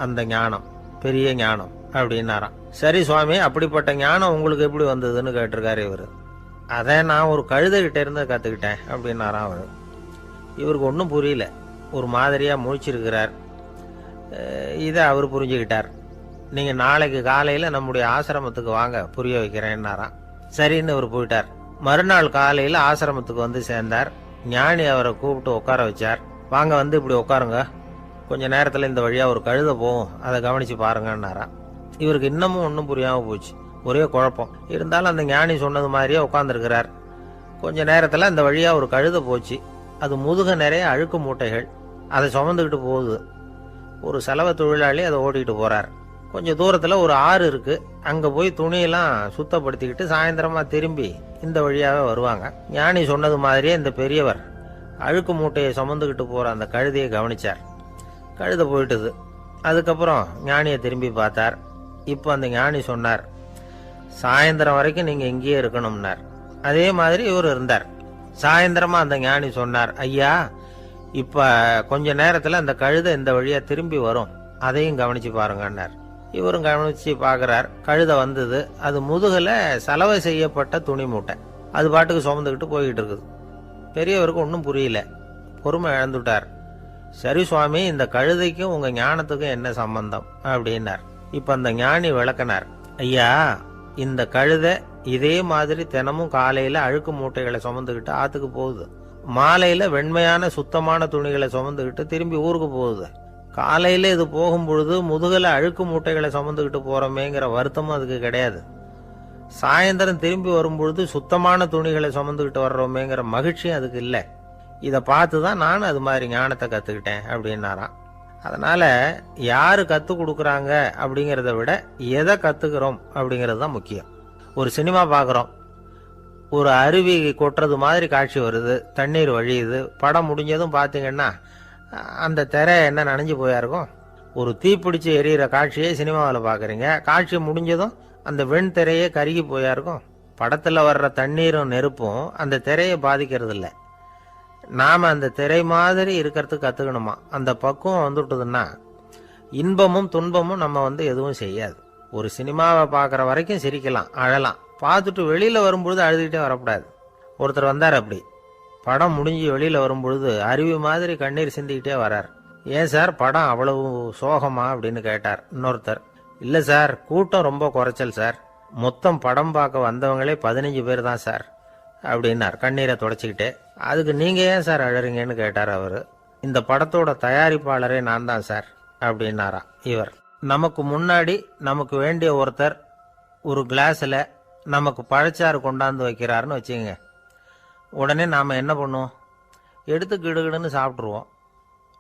அந்த ஞானம், பெரிய ஞானம் அப்படின்னாராம். சரி சுவாமி, அப்படிப்பட்ட ஞானம் உங்களுக்கு எப்படி வந்ததுன்னு கேட்டிருக்காரு இவர். அதை நான் ஒரு கழுதைகிட்ட இருந்து கற்றுக்கிட்டேன் அப்படின்னாராம் அவர். இவருக்கு ஒன்றும் புரியல, ஒரு மாதிரியாக முழிச்சிருக்கிறார். இதை அவர் புரிஞ்சுக்கிட்டார். நீங்கள் நாளைக்கு காலையில் நம்முடைய ஆசிரமத்துக்கு வாங்க, புரிய வைக்கிறேன்னாராம். சரின்னு அவர் போயிட்டார். மறுநாள் காலையில் ஆசிரமத்துக்கு வந்து சேர்ந்தார். ஞானி அவரை கூப்பிட்டு உட்கார வச்சார். வாங்க, வந்து இப்படி உட்காருங்க, கொஞ்சம் நேரத்தில் இந்த வழியாக ஒரு கழுதை போகும், அதை கவனித்து பாருங்கன்னாராம். இவருக்கு இன்னமும் ஒன்றும் புரியாமல் போச்சு, ஒரே குழப்பம். இருந்தாலும் அந்த ஞானி சொன்னது மாதிரியே உட்காந்துருக்கிறார். கொஞ்ச நேரத்தில் அந்த வழியாக ஒரு கழுதை போச்சு. அது முதுக நிறைய அழுக்கு மூட்டைகள், அதை சுமந்துக்கிட்டு போகுது. ஒரு செலவு தொழிலாளி அதை ஓட்டிகிட்டு போகிறார். கொஞ்சம் தூரத்தில் ஒரு ஆறு இருக்குது. அங்கே போய் துணியெல்லாம் சுத்தப்படுத்திக்கிட்டு சாயந்தரமாக திரும்பி இந்த வழியாகவே வருவாங்க. ஞானி சொன்னது மாதிரியே இந்த பெரியவர் அழுக்கு மூட்டையை சுமந்துக்கிட்டு போகிற அந்த கழுதையை கவனித்தார். கழுதை போயிட்டுது. அதுக்கப்புறம் ஞானியை திரும்பி பார்த்தார். இப்போ அந்த ஞானி சொன்னார், சாயந்தரம் வரைக்கும் நீங்கள் இங்கேயே இருக்கணும்னார். அதே மாதிரி இவர் இருந்தார். சாயந்தரமாக அந்த ஞானி சொன்னார், ஐயா, இப்போ கொஞ்ச நேரத்தில் அந்த கழுதை இந்த வழியாக திரும்பி வரும், அதையும் கவனித்து பாருங்கன்னார். இவரும் கவனித்து பார்க்குறார். கழுதை வந்தது. அது முதுகில் சலவை செய்யப்பட்ட துணி மூட்டை, அது பாட்டுக்கு சுமந்துக்கிட்டு போய்கிட்டு இருக்குது. பெரியவருக்கு ஒன்றும் புரியல, பொறுமை இழந்துட்டார். சரி சுவாமி, இந்த கழுதைக்கும் உங்கள் ஞானத்துக்கும் என்ன சம்பந்தம் அப்படின்னார். இப்போ அந்த ஞானி விளக்கினார். ஐயா, இந்த கழுதை இதே மாதிரி தினமும் காலையில் அழுக்கு மூட்டைகளை சுமந்துக்கிட்டு ஆற்றுக்கு போகுது, மாலையில் வெண்மையான சுத்தமான துணிகளை சுமந்துக்கிட்டு திரும்பி ஊருக்கு போகுது. காலையில் இது போகும் பொழுது முதுகில் அழுக்கு மூட்டைகளை சுமந்துக்கிட்டு போகிறோமேங்கிற வருத்தமும் அதுக்கு கிடையாது. சாயந்தரம் திரும்பி வரும்பொழுது சுத்தமான துணிகளை சுமந்துக்கிட்டு வர்றோமேங்கிற மகிழ்ச்சியும் அதுக்கு இல்லை. இதை பார்த்து தான் நானும் அது மாதிரி ஞானத்தை கற்றுக்கிட்டேன் அப்படின்னாராம். அதனால் யார் கற்றுக் கொடுக்குறாங்க அப்படிங்கிறத விட எதை கற்றுக்கிறோம் அப்படிங்கிறது தான் முக்கியம். ஒரு சினிமா பார்க்குறோம், ஒரு அருவி கொட்டுறது மாதிரி காட்சி வருது, தண்ணீர் வழியுது. படம் முடிஞ்சதும் பார்த்தீங்கன்னா அந்த திரை என்ன நனைஞ்சு போயாருக்கும். ஒரு தீப்பிடிச்சு எரியிற காட்சியை சினிமாவில் பார்க்குறீங்க, காட்சி முடிஞ்சதும் அந்த வெண் திரையே கருகி போயாருக்கும். படத்தில் வர்ற தண்ணீரும் நெருப்பும் அந்த திரையை பாதிக்கிறது இல்லை. நாம் அந்த திரை மாதிரி இருக்கிறதுக்கு கற்றுக்கணுமா. அந்த பக்குவம் வந்துவிட்டதுன்னா இன்பமும் துன்பமும் நம்ம எதுவும் செய்யாது. ஒரு சினிமாவை பார்க்குற வரைக்கும் சிரிக்கலாம், அழலாம். பார்த்துட்டு வெளியில் வரும்பொழுது அழுதுகிட்டே வரக்கூடாது. ஒருத்தர் வந்தார், அப்படி படம் முடிஞ்சு வெளியில் வரும்பொழுது அருவி மாதிரி கண்ணீர் சிந்திக்கிட்டே வரார். ஏன் சார், படம் அவ்வளவு சோகமா அப்படின்னு கேட்டார். இன்னொருத்தர், இல்லை சார், கூட்டம் ரொம்ப குறைச்சல் சார், மொத்தம் படம் பார்க்க வந்தவங்களே 15 பேர் தான் சார் அப்படின்னார் கண்ணீரை தொடச்சிக்கிட்டே. அதுக்கு நீங்கள் ஏன் சார் அழறீங்கன்னு கேட்டார் அவர். இந்த படத்தோட தயாரிப்பாளரே நான் தான் சார் அப்படின்னாரா இவர். நமக்கு முன்னாடி நமக்கு வேண்டிய ஒருத்தர் ஒரு கிளாஸில் நமக்கு பழச்சாறு கொண்டாந்து வைக்கிறாருன்னு வச்சுக்கோங்க. உடனே நாம் என்ன பண்ணுவோம்? எடுத்து கிடுகிடுன்னு சாப்பிட்ருவோம்,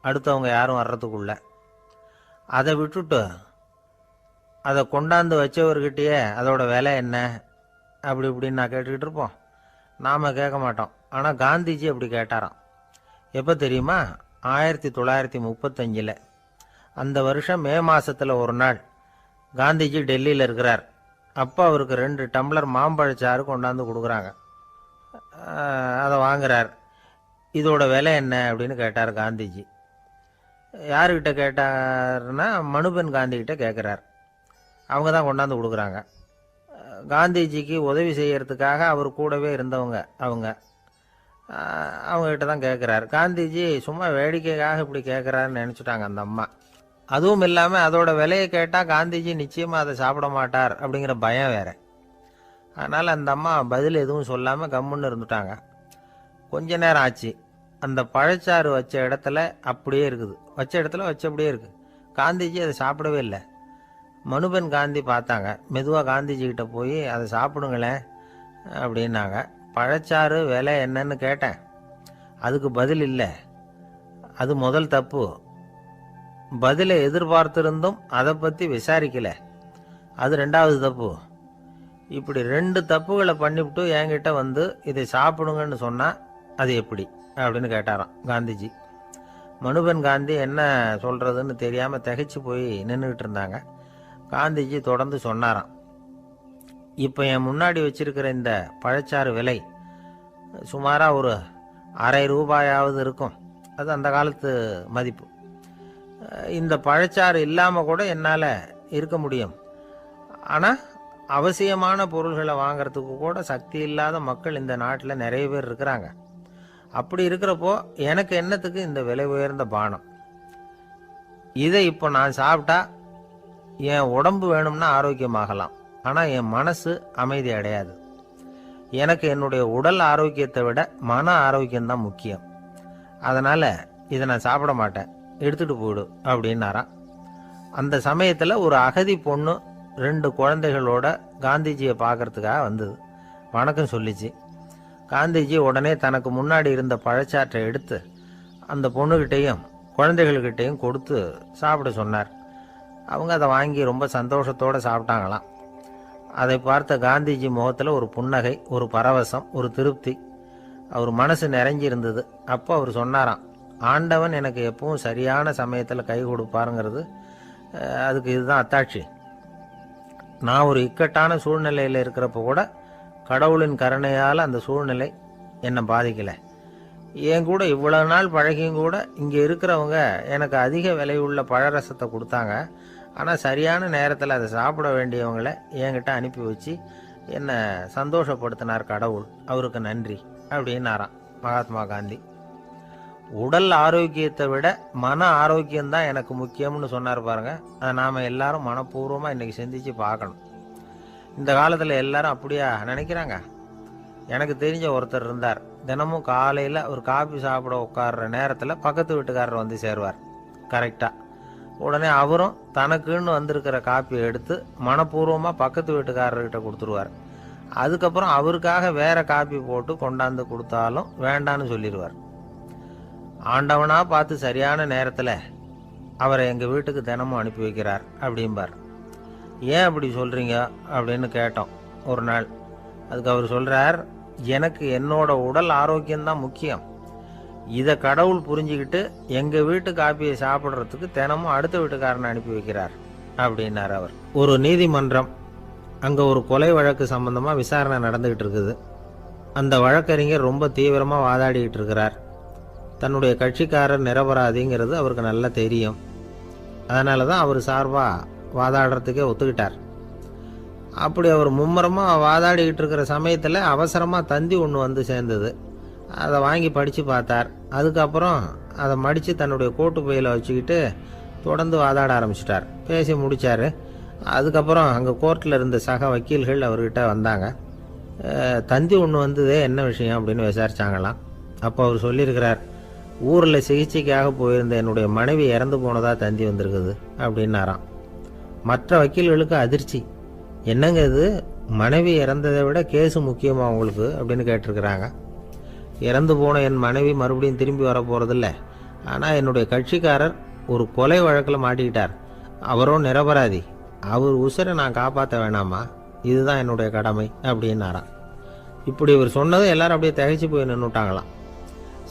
அடுத்தவங்க யாரும் வர்றதுக்குள்ள. அதை விட்டுட்டு அதை கொண்டாந்து வச்சவர்கிட்டயே அதோட விலை என்ன அப்படி இப்படின்னு நான் கேட்டுக்கிட்டு இருப்போம். நாம் கேட்க மாட்டோம். ஆனால் காந்திஜி அப்படி கேட்டாராம். எப்போ தெரியுமா? 1935. அந்த வருஷம் மே மாதத்தில் ஒரு நாள் காந்திஜி டெல்லியில் இருக்கிறார். அப்போ அவருக்கு 2 டம்ளர் மாம்பழச்சாறு கொண்டாந்து கொடுக்குறாங்க. அதை வாங்குறார். இதோட விலை என்ன அப்படின்னு கேட்டார் காந்திஜி. யாருக்கிட்ட கேட்டார்னா மனுபென் காந்திகிட்ட கேட்குறார். அவங்க தான் கொண்டாந்து கொடுக்குறாங்க. காந்திஜிக்கு உதவி செய்யறதுக்காக அவர் கூடவே இருந்தவங்க அவங்ககிட்ட தான் கேட்குறாரு. காந்திஜி சும்மா வேடிக்கைக்காக இப்படி கேட்குறாருன்னு நினச்சிட்டாங்க அந்த அம்மா. அதுவும் இல்லாமல் அதோட விலையை கேட்டால் காந்திஜி நிச்சயமாக அதை சாப்பிட மாட்டார் அப்படிங்கிற பயம் வேறு. அதனால் அந்த அம்மா பதில் எதுவும் சொல்லாமல் கம்முன்னு இருந்துட்டாங்க. கொஞ்ச நேரம் ஆச்சு. அந்த பழச்சாறு வச்ச இடத்துல அப்படியே இருக்குது, வச்ச இடத்துல வச்சபடியே இருக்குது. காந்திஜி அதை சாப்பிடவே இல்லை. மனுபென் காந்தி பார்த்தாங்க. மெதுவாக காந்திஜி கிட்ட போய் அதை சாப்பிடுங்களேன் அப்படின்னாங்க. பழச்சாறு விலை என்னன்னு கேட்டேன். அதுக்கு பதில் இல்லை. அது முதல் தப்பு. பதிலை எதிர்பார்த்திருந்தும் அதை பற்றி விசாரிக்கல, அது ரெண்டாவது தப்பு. இப்படி 2 தப்புகளை பண்ணிவிட்டு என்கிட்ட வந்து இதை சாப்பிடுங்கன்னு சொன்னால் அது எப்படி அப்படின்னு கேட்டாராம் காந்திஜி. மனுபென் காந்தி என்ன சொல்கிறதுன்னு தெரியாமல் திகைச்சு போய் நின்றுக்கிட்டு இருந்தாங்க. காந்திஜி தொடர்ந்து சொன்னாராம், இப்போ என் முன்னாடி வச்சிருக்கிற இந்த பழச்சாறு விலை சுமாராக ஒரு ₹1/2 இருக்கும். அது அந்த காலத்து மதிப்பு. இந்த பழச்சாறு இல்லாமல் கூட என்னால் இருக்க முடியும். ஆனால் அவசியமான பொருள்களை வாங்கிறதுக்கு கூட சக்தி இல்லாத மக்கள் இந்த நாட்டில் நிறைய பேர் இருக்கிறாங்க. அப்படி இருக்கிறப்போ எனக்கு என்னத்துக்கு இந்த விலை உயர்ந்த பானம்? இதை இப்போ நான் சாப்பிட்டா என் உடம்பு வேணும்னா ஆரோக்கியமாகலாம், ஆனால் என் மனசு அமைதி அடையாது. எனக்கு என்னுடைய உடல் ஆரோக்கியத்தை விட மன ஆரோக்கியம்தான் முக்கியம். அதனால் இதை நான் சாப்பிட மாட்டேன், எடுத்துகிட்டு போயிடு அப்படின்னாராம். அந்த சமயத்தில் ஒரு அகதி பொண்ணு 2 குழந்தைகளோட காந்திஜியை பார்க்கறதுக்காக வந்தது. வணக்கம் சொல்லிச்சு. காந்திஜி உடனே தனக்கு முன்னாடி இருந்த பழச்சாற்றை எடுத்து அந்த பொண்ணுகிட்டையும் குழந்தைகள்கிட்டையும் கொடுத்து சாப்பிட சொன்னார். அவங்க அதை வாங்கி ரொம்ப சந்தோஷத்தோடு சாப்பிட்டாங்களாம். அதை பார்த்த காந்திஜி முகத்தில் ஒரு புன்னகை, ஒரு பரவசம், ஒரு திருப்தி. அவர் மனசு நிறைஞ்சிருந்தது. அப்போ அவர் சொன்னாராம், ஆண்டவன் எனக்கு எப்பவும் சரியான சமயத்தில் கை கொடுப்பாருங்கிறது அதுக்கு இதுதான் அத்தாட்சி. நான் ஒரு இக்கட்டான சூழ்நிலையில் இருக்கிறப்ப கூட கடவுளின் கருணையால் அந்த சூழ்நிலை என்னை பாதிக்கலை. என் கூட இவ்வளவு நாள் பழகியும் கூட இங்கே இருக்கிறவங்க எனக்கு அதிக விலையுள்ள பழரசத்தை கொடுத்தாங்க. ஆனால் சரியான நேரத்தில் அதை சாப்பிட வேண்டியவங்களை என்கிட்ட அனுப்பி வச்சு என்னை சந்தோஷப்படுத்தினார் கடவுள், அவருக்கு நன்றி அப்படின்னாராம் மகாத்மா காந்தி. உடல் ஆரோக்கியத்தை விட மன ஆரோக்கியம்தான் எனக்கு முக்கியம்னு சொன்னார் பாருங்க. அதை நாம் எல்லாரும் மனப்பூர்வமாக இன்றைக்கி சிந்திச்சு பார்க்கணும். இந்த காலத்தில் எல்லாரும் அப்படியா நினைக்கிறாங்க? எனக்கு தெரிஞ்ச ஒருத்தர் இருந்தார். தினமும் காலையில் ஒரு காபி சாப்பிட உட்கார்ற நேரத்தில் பக்கத்து வீட்டுக்காரர் வந்து சேருவார் கரெக்டாக. உடனே அவரும் தனக்குன்னு வந்திருக்கிற காப்பியை எடுத்து மனப்பூர்வமாக பக்கத்து வீட்டுக்காரர்கிட்ட கொடுத்துருவார். அதுக்கப்புறம் அவருக்காக வேற காப்பி போட்டு கொண்டாந்து கொடுத்தாலும் வேண்டான்னு சொல்லிடுவார். ஆண்டவனா பார்த்து சரியான நேரத்தில் அவரை எங்கள் வீட்டுக்கு தினமும் அனுப்பி வைக்கிறார் அப்படிம்பார். ஏன் அப்படி சொல்கிறீங்க அப்படின்னு கேட்டோம் ஒரு நாள். அதுக்கு அவர் சொல்கிறார், எனக்கு என்னோட உடல் ஆரோக்கியம்தான் முக்கியம். இதை கடவுள் புரிஞ்சுக்கிட்டு எங்கள் வீட்டு காப்பியை சாப்பிட்றதுக்கு தினமும் அடுத்த வீட்டுக்காரனை அனுப்பி வைக்கிறார் அப்படின்னார் அவர். ஒரு நீதிமன்றம், அங்கே ஒரு கொலை வழக்கு சம்பந்தமாக விசாரணை நடந்துக்கிட்டு இருக்குது. அந்த வழக்கறிஞர் ரொம்ப தீவிரமாக வாதாடிக்கிட்டு இருக்கிறார். தன்னுடைய கட்சிக்காரர் நிரபராதிங்கிறது அவருக்கு நல்லா தெரியும். அதனால தான் அவர் சார்பாக வாதாடுறதுக்கே ஒத்துக்கிட்டார். அப்படி அவர் மும்முரமாக வாதாடிக்கிட்டு இருக்கிற சமயத்தில் அவசரமாக தந்தி ஒன்று வந்து சேர்ந்தது. அதை வாங்கி படித்து பார்த்தார். அதுக்கப்புறம் அதை மடித்து தன்னுடைய கோட்டு பையில் வச்சுக்கிட்டு தொடர்ந்து வாதாட ஆரம்பிச்சிட்டார். பேசி முடித்தார். அதுக்கப்புறம் அங்கே கோர்ட்டில் இருந்த சக வக்கீல்கள் அவர்கிட்ட வந்தாங்க. தந்தி ஒன்று வந்ததே, என்ன விஷயம் அப்படின்னு விசாரிச்சாங்களாம். அப்போ அவர் சொல்லியிருக்கிறார், ஊரில் சிகிச்சைக்காக போயிருந்த என்னுடைய மனைவி இறந்து போனதாக தந்தி வந்திருக்குது அப்படின்னாராம். மற்ற வக்கீல்களுக்கு அதிர்ச்சி. என்னங்க இது, மனைவி இறந்ததை விட கேஸு முக்கியமாக உங்களுக்கு அப்படின்னு கேட்டிருக்கிறாங்க. இறந்து போன என் மனைவி மறுபடியும் திரும்பி வர போகிறதில்ல. ஆனால் என்னுடைய கட்சிக்காரர் ஒரு கொலை வழக்கில் மாட்டிக்கிட்டார். அவரும் நிரபராதி. அவர் உசுரை நான் காப்பாற்ற வேணாமா? இதுதான் என்னுடைய கடமை அப்படின்னாராம். இப்படி இவர் சொன்னதும் எல்லாரும் அப்படியே திகைச்சு போய் நின்றுட்டாங்களாம்.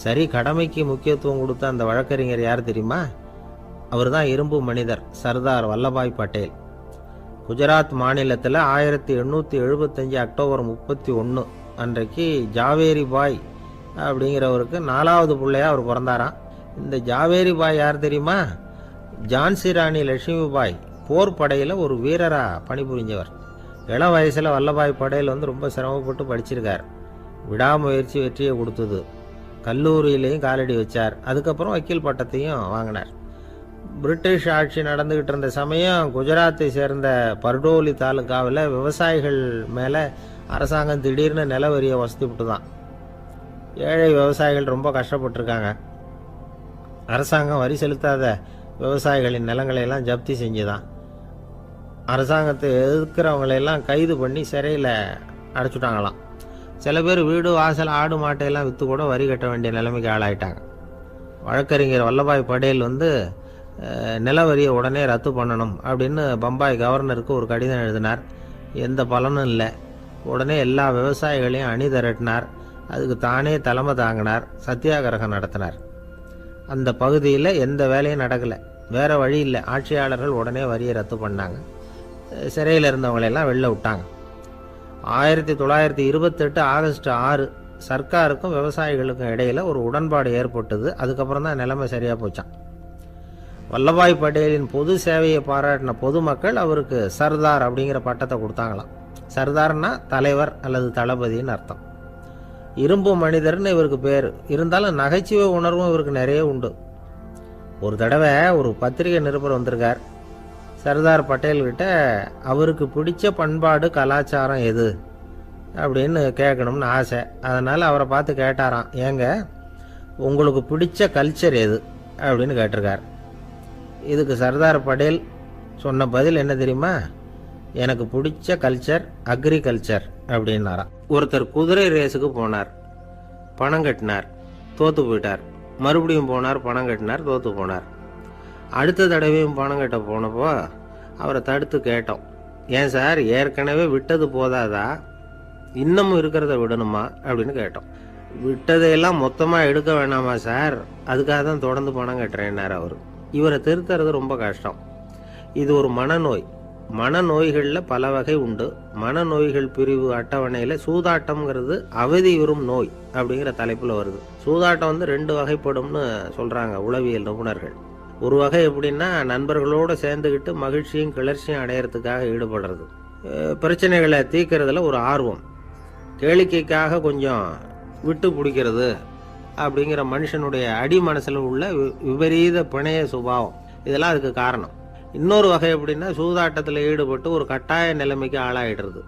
சரி, கடமைக்கு முக்கியத்துவம் கொடுத்த அந்த வழக்கறிஞர் யார் தெரியுமா? அவர் தான் இரும்பு மனிதர் சர்தார் வல்லபாய் பட்டேல். குஜராத் மாநிலத்தில் 1875 அக்டோபர் 31 அன்றைக்கு ஜாவேரி பாய் அப்படிங்கிறவருக்கு 4வது பிள்ளையா அவர் பிறந்தாராம். இந்த ஜாவேரி பாய் யார் தெரியுமா? ஜான்சி ராணி லட்சுமி பாய் போர் படையில் ஒரு வீரராக பணிபுரிஞ்சவர். இளம் வயசில் வல்லபாய் பட்டேல் ரொம்ப சிரமப்பட்டு படிச்சிருக்கார். விடாமுயற்சி வெற்றியை கொடுத்தது. கல்லூரியிலையும் காலடி வச்சார். அதுக்கப்புறம் வக்கீல் பட்டத்தையும் வாங்கினார். பிரிட்டிஷ் ஆட்சி நடந்துக்கிட்டு இருந்த சமயம் குஜராத்தை சேர்ந்த பர்டோலி தாலுக்காவில் விவசாயிகள் மேலே அரசாங்கம் திடீர்னு நில வரியை வசதி விட்டு தான். ஏழை விவசாயிகள் ரொம்ப கஷ்டப்பட்டிருக்காங்க. அரசாங்கம் வரி செலுத்தாத விவசாயிகளின் நிலங்களை எல்லாம் ஜப்தி செஞ்சுதான். அரசாங்கத்தை எதிர்க்கிறவங்களையெல்லாம் கைது பண்ணி சிறையில் அடைச்சுட்டாங்களாம். சில பேர் வீடு வாசல் ஆடு மாட்டையெல்லாம் விற்று கூட வரி கட்ட வேண்டிய நிலைமைக்கு ஆளாயிட்டாங்க. வழக்கறிஞர் வல்லபாய் படேல் நில வரியை உடனே ரத்து பண்ணணும் அப்படின்னு பம்பாய் கவர்னருக்கு ஒரு கடிதம் எழுதினார். எந்த பலனும் இல்லை. உடனே எல்லா விவசாயிகளையும் அணி திரட்டினார். அதுக்கு தானே தலைமை தாங்கினார். சத்தியாகிரகம் நடத்தினார். அந்த பகுதியில் எந்த வேலையும் நடக்கலை. வேறு வழி இல்லை. ஆட்சியாளர்கள் உடனே வரியை ரத்து பண்ணாங்க. சிறையில் இருந்தவங்களெல்லாம் வெளில விட்டாங்க. 1928 ஆகஸ்ட் 6 சர்க்காருக்கும் விவசாயிகளுக்கும் இடையில் ஒரு உடன்பாடு ஏற்பட்டது. அதுக்கப்புறம் தான் நிலைமை சரியாக போச்சான். வல்லபாய் படேலின் பொது சேவையை பாராட்டின பொதுமக்கள் அவருக்கு சர்தார் அப்படிங்கிற பட்டத்தை கொடுத்தாங்களாம். சர்தார்னா தலைவர் அல்லது தளபதின்னு அர்த்தம். இரும்பு மனிதர்னு இவருக்கு பேர். இருந்தாலும் நகைச்சுவை உணர்வும் இவருக்கு நிறைய உண்டு. ஒரு தடவை ஒரு பத்திரிகை நிருபர் வந்திருக்கார். சர்தார் பட்டேல்கிட்ட அவருக்கு பிடிச்ச பண்பாடு கலாச்சாரம் எது அப்படின்னு கேட்கணும்னு ஆசை. அதனால் அவரை பார்த்து கேட்டாராம், ஏங்க உங்களுக்கு பிடிச்ச கல்ச்சர் எது அப்படின்னு கேட்டிருக்கார். இதுக்கு சர்தார் பட்டேல் சொன்ன பதில் என்ன தெரியுமா? எனக்கு பிடிச்ச கல்ச்சர் அக்ரிகல்ச்சர் அப்படின்னாராம். ஒருத்தர் குதிரை ரேஸுக்கு போனார். பணம் கட்டினார், தோற்று போயிட்டார். மறுபடியும் போனார், பணம் கட்டினார், தோற்று போனார். அடுத்த தடவையும் பணம் கட்ட போனப்போ அவரை தடுத்து கேட்டோம், ஏன் சார் ஏற்கனவே விட்டது போதாதா, இன்னமும் இருக்கிறத விடணுமா அப்படின்னு கேட்டோம். விட்டதையெல்லாம் மொத்தமாக எடுக்க வேணாமா சார், அதுக்காக தான் தொடர்ந்து பணம் கட்டுறேன்னார் அவர். இவரை திருத்துறது ரொம்ப கஷ்டம். இது ஒரு மனநோய். மனநோய்களில் பல வகை உண்டு. மனநோய்கள் பிரிவு அட்டவணையில் சூதாட்டம்ங்கிறது அவதியுறும் நோய் அப்படிங்கிற தலைப்பில் வருது. சூதாட்டம் 2 வகைப்படும்னு சொல்கிறாங்க உளவியல் நிபுணர்கள். ஒரு வகை எப்படின்னா, நண்பர்களோடு சேர்ந்துக்கிட்டு மகிழ்ச்சியும் கிளர்ச்சியும் அடையிறதுக்காக ஈடுபடுறது. பிரச்சனைகளை தீர்க்கறதுல ஒரு ஆர்வம். கேளிக்கைக்காக கொஞ்சம் விட்டு பிடிக்கிறது அப்படிங்கிற மனுஷனுடைய அடி மனசில் உள்ள விபரீத பிணைய சுபாவம், இதெல்லாம் அதுக்கு காரணம். இன்னொரு வகை எப்படின்னா, சூதாட்டத்தில் ஈடுபட்டு ஒரு கட்டாய நிலைமைக்கு ஆளாயிடுறது.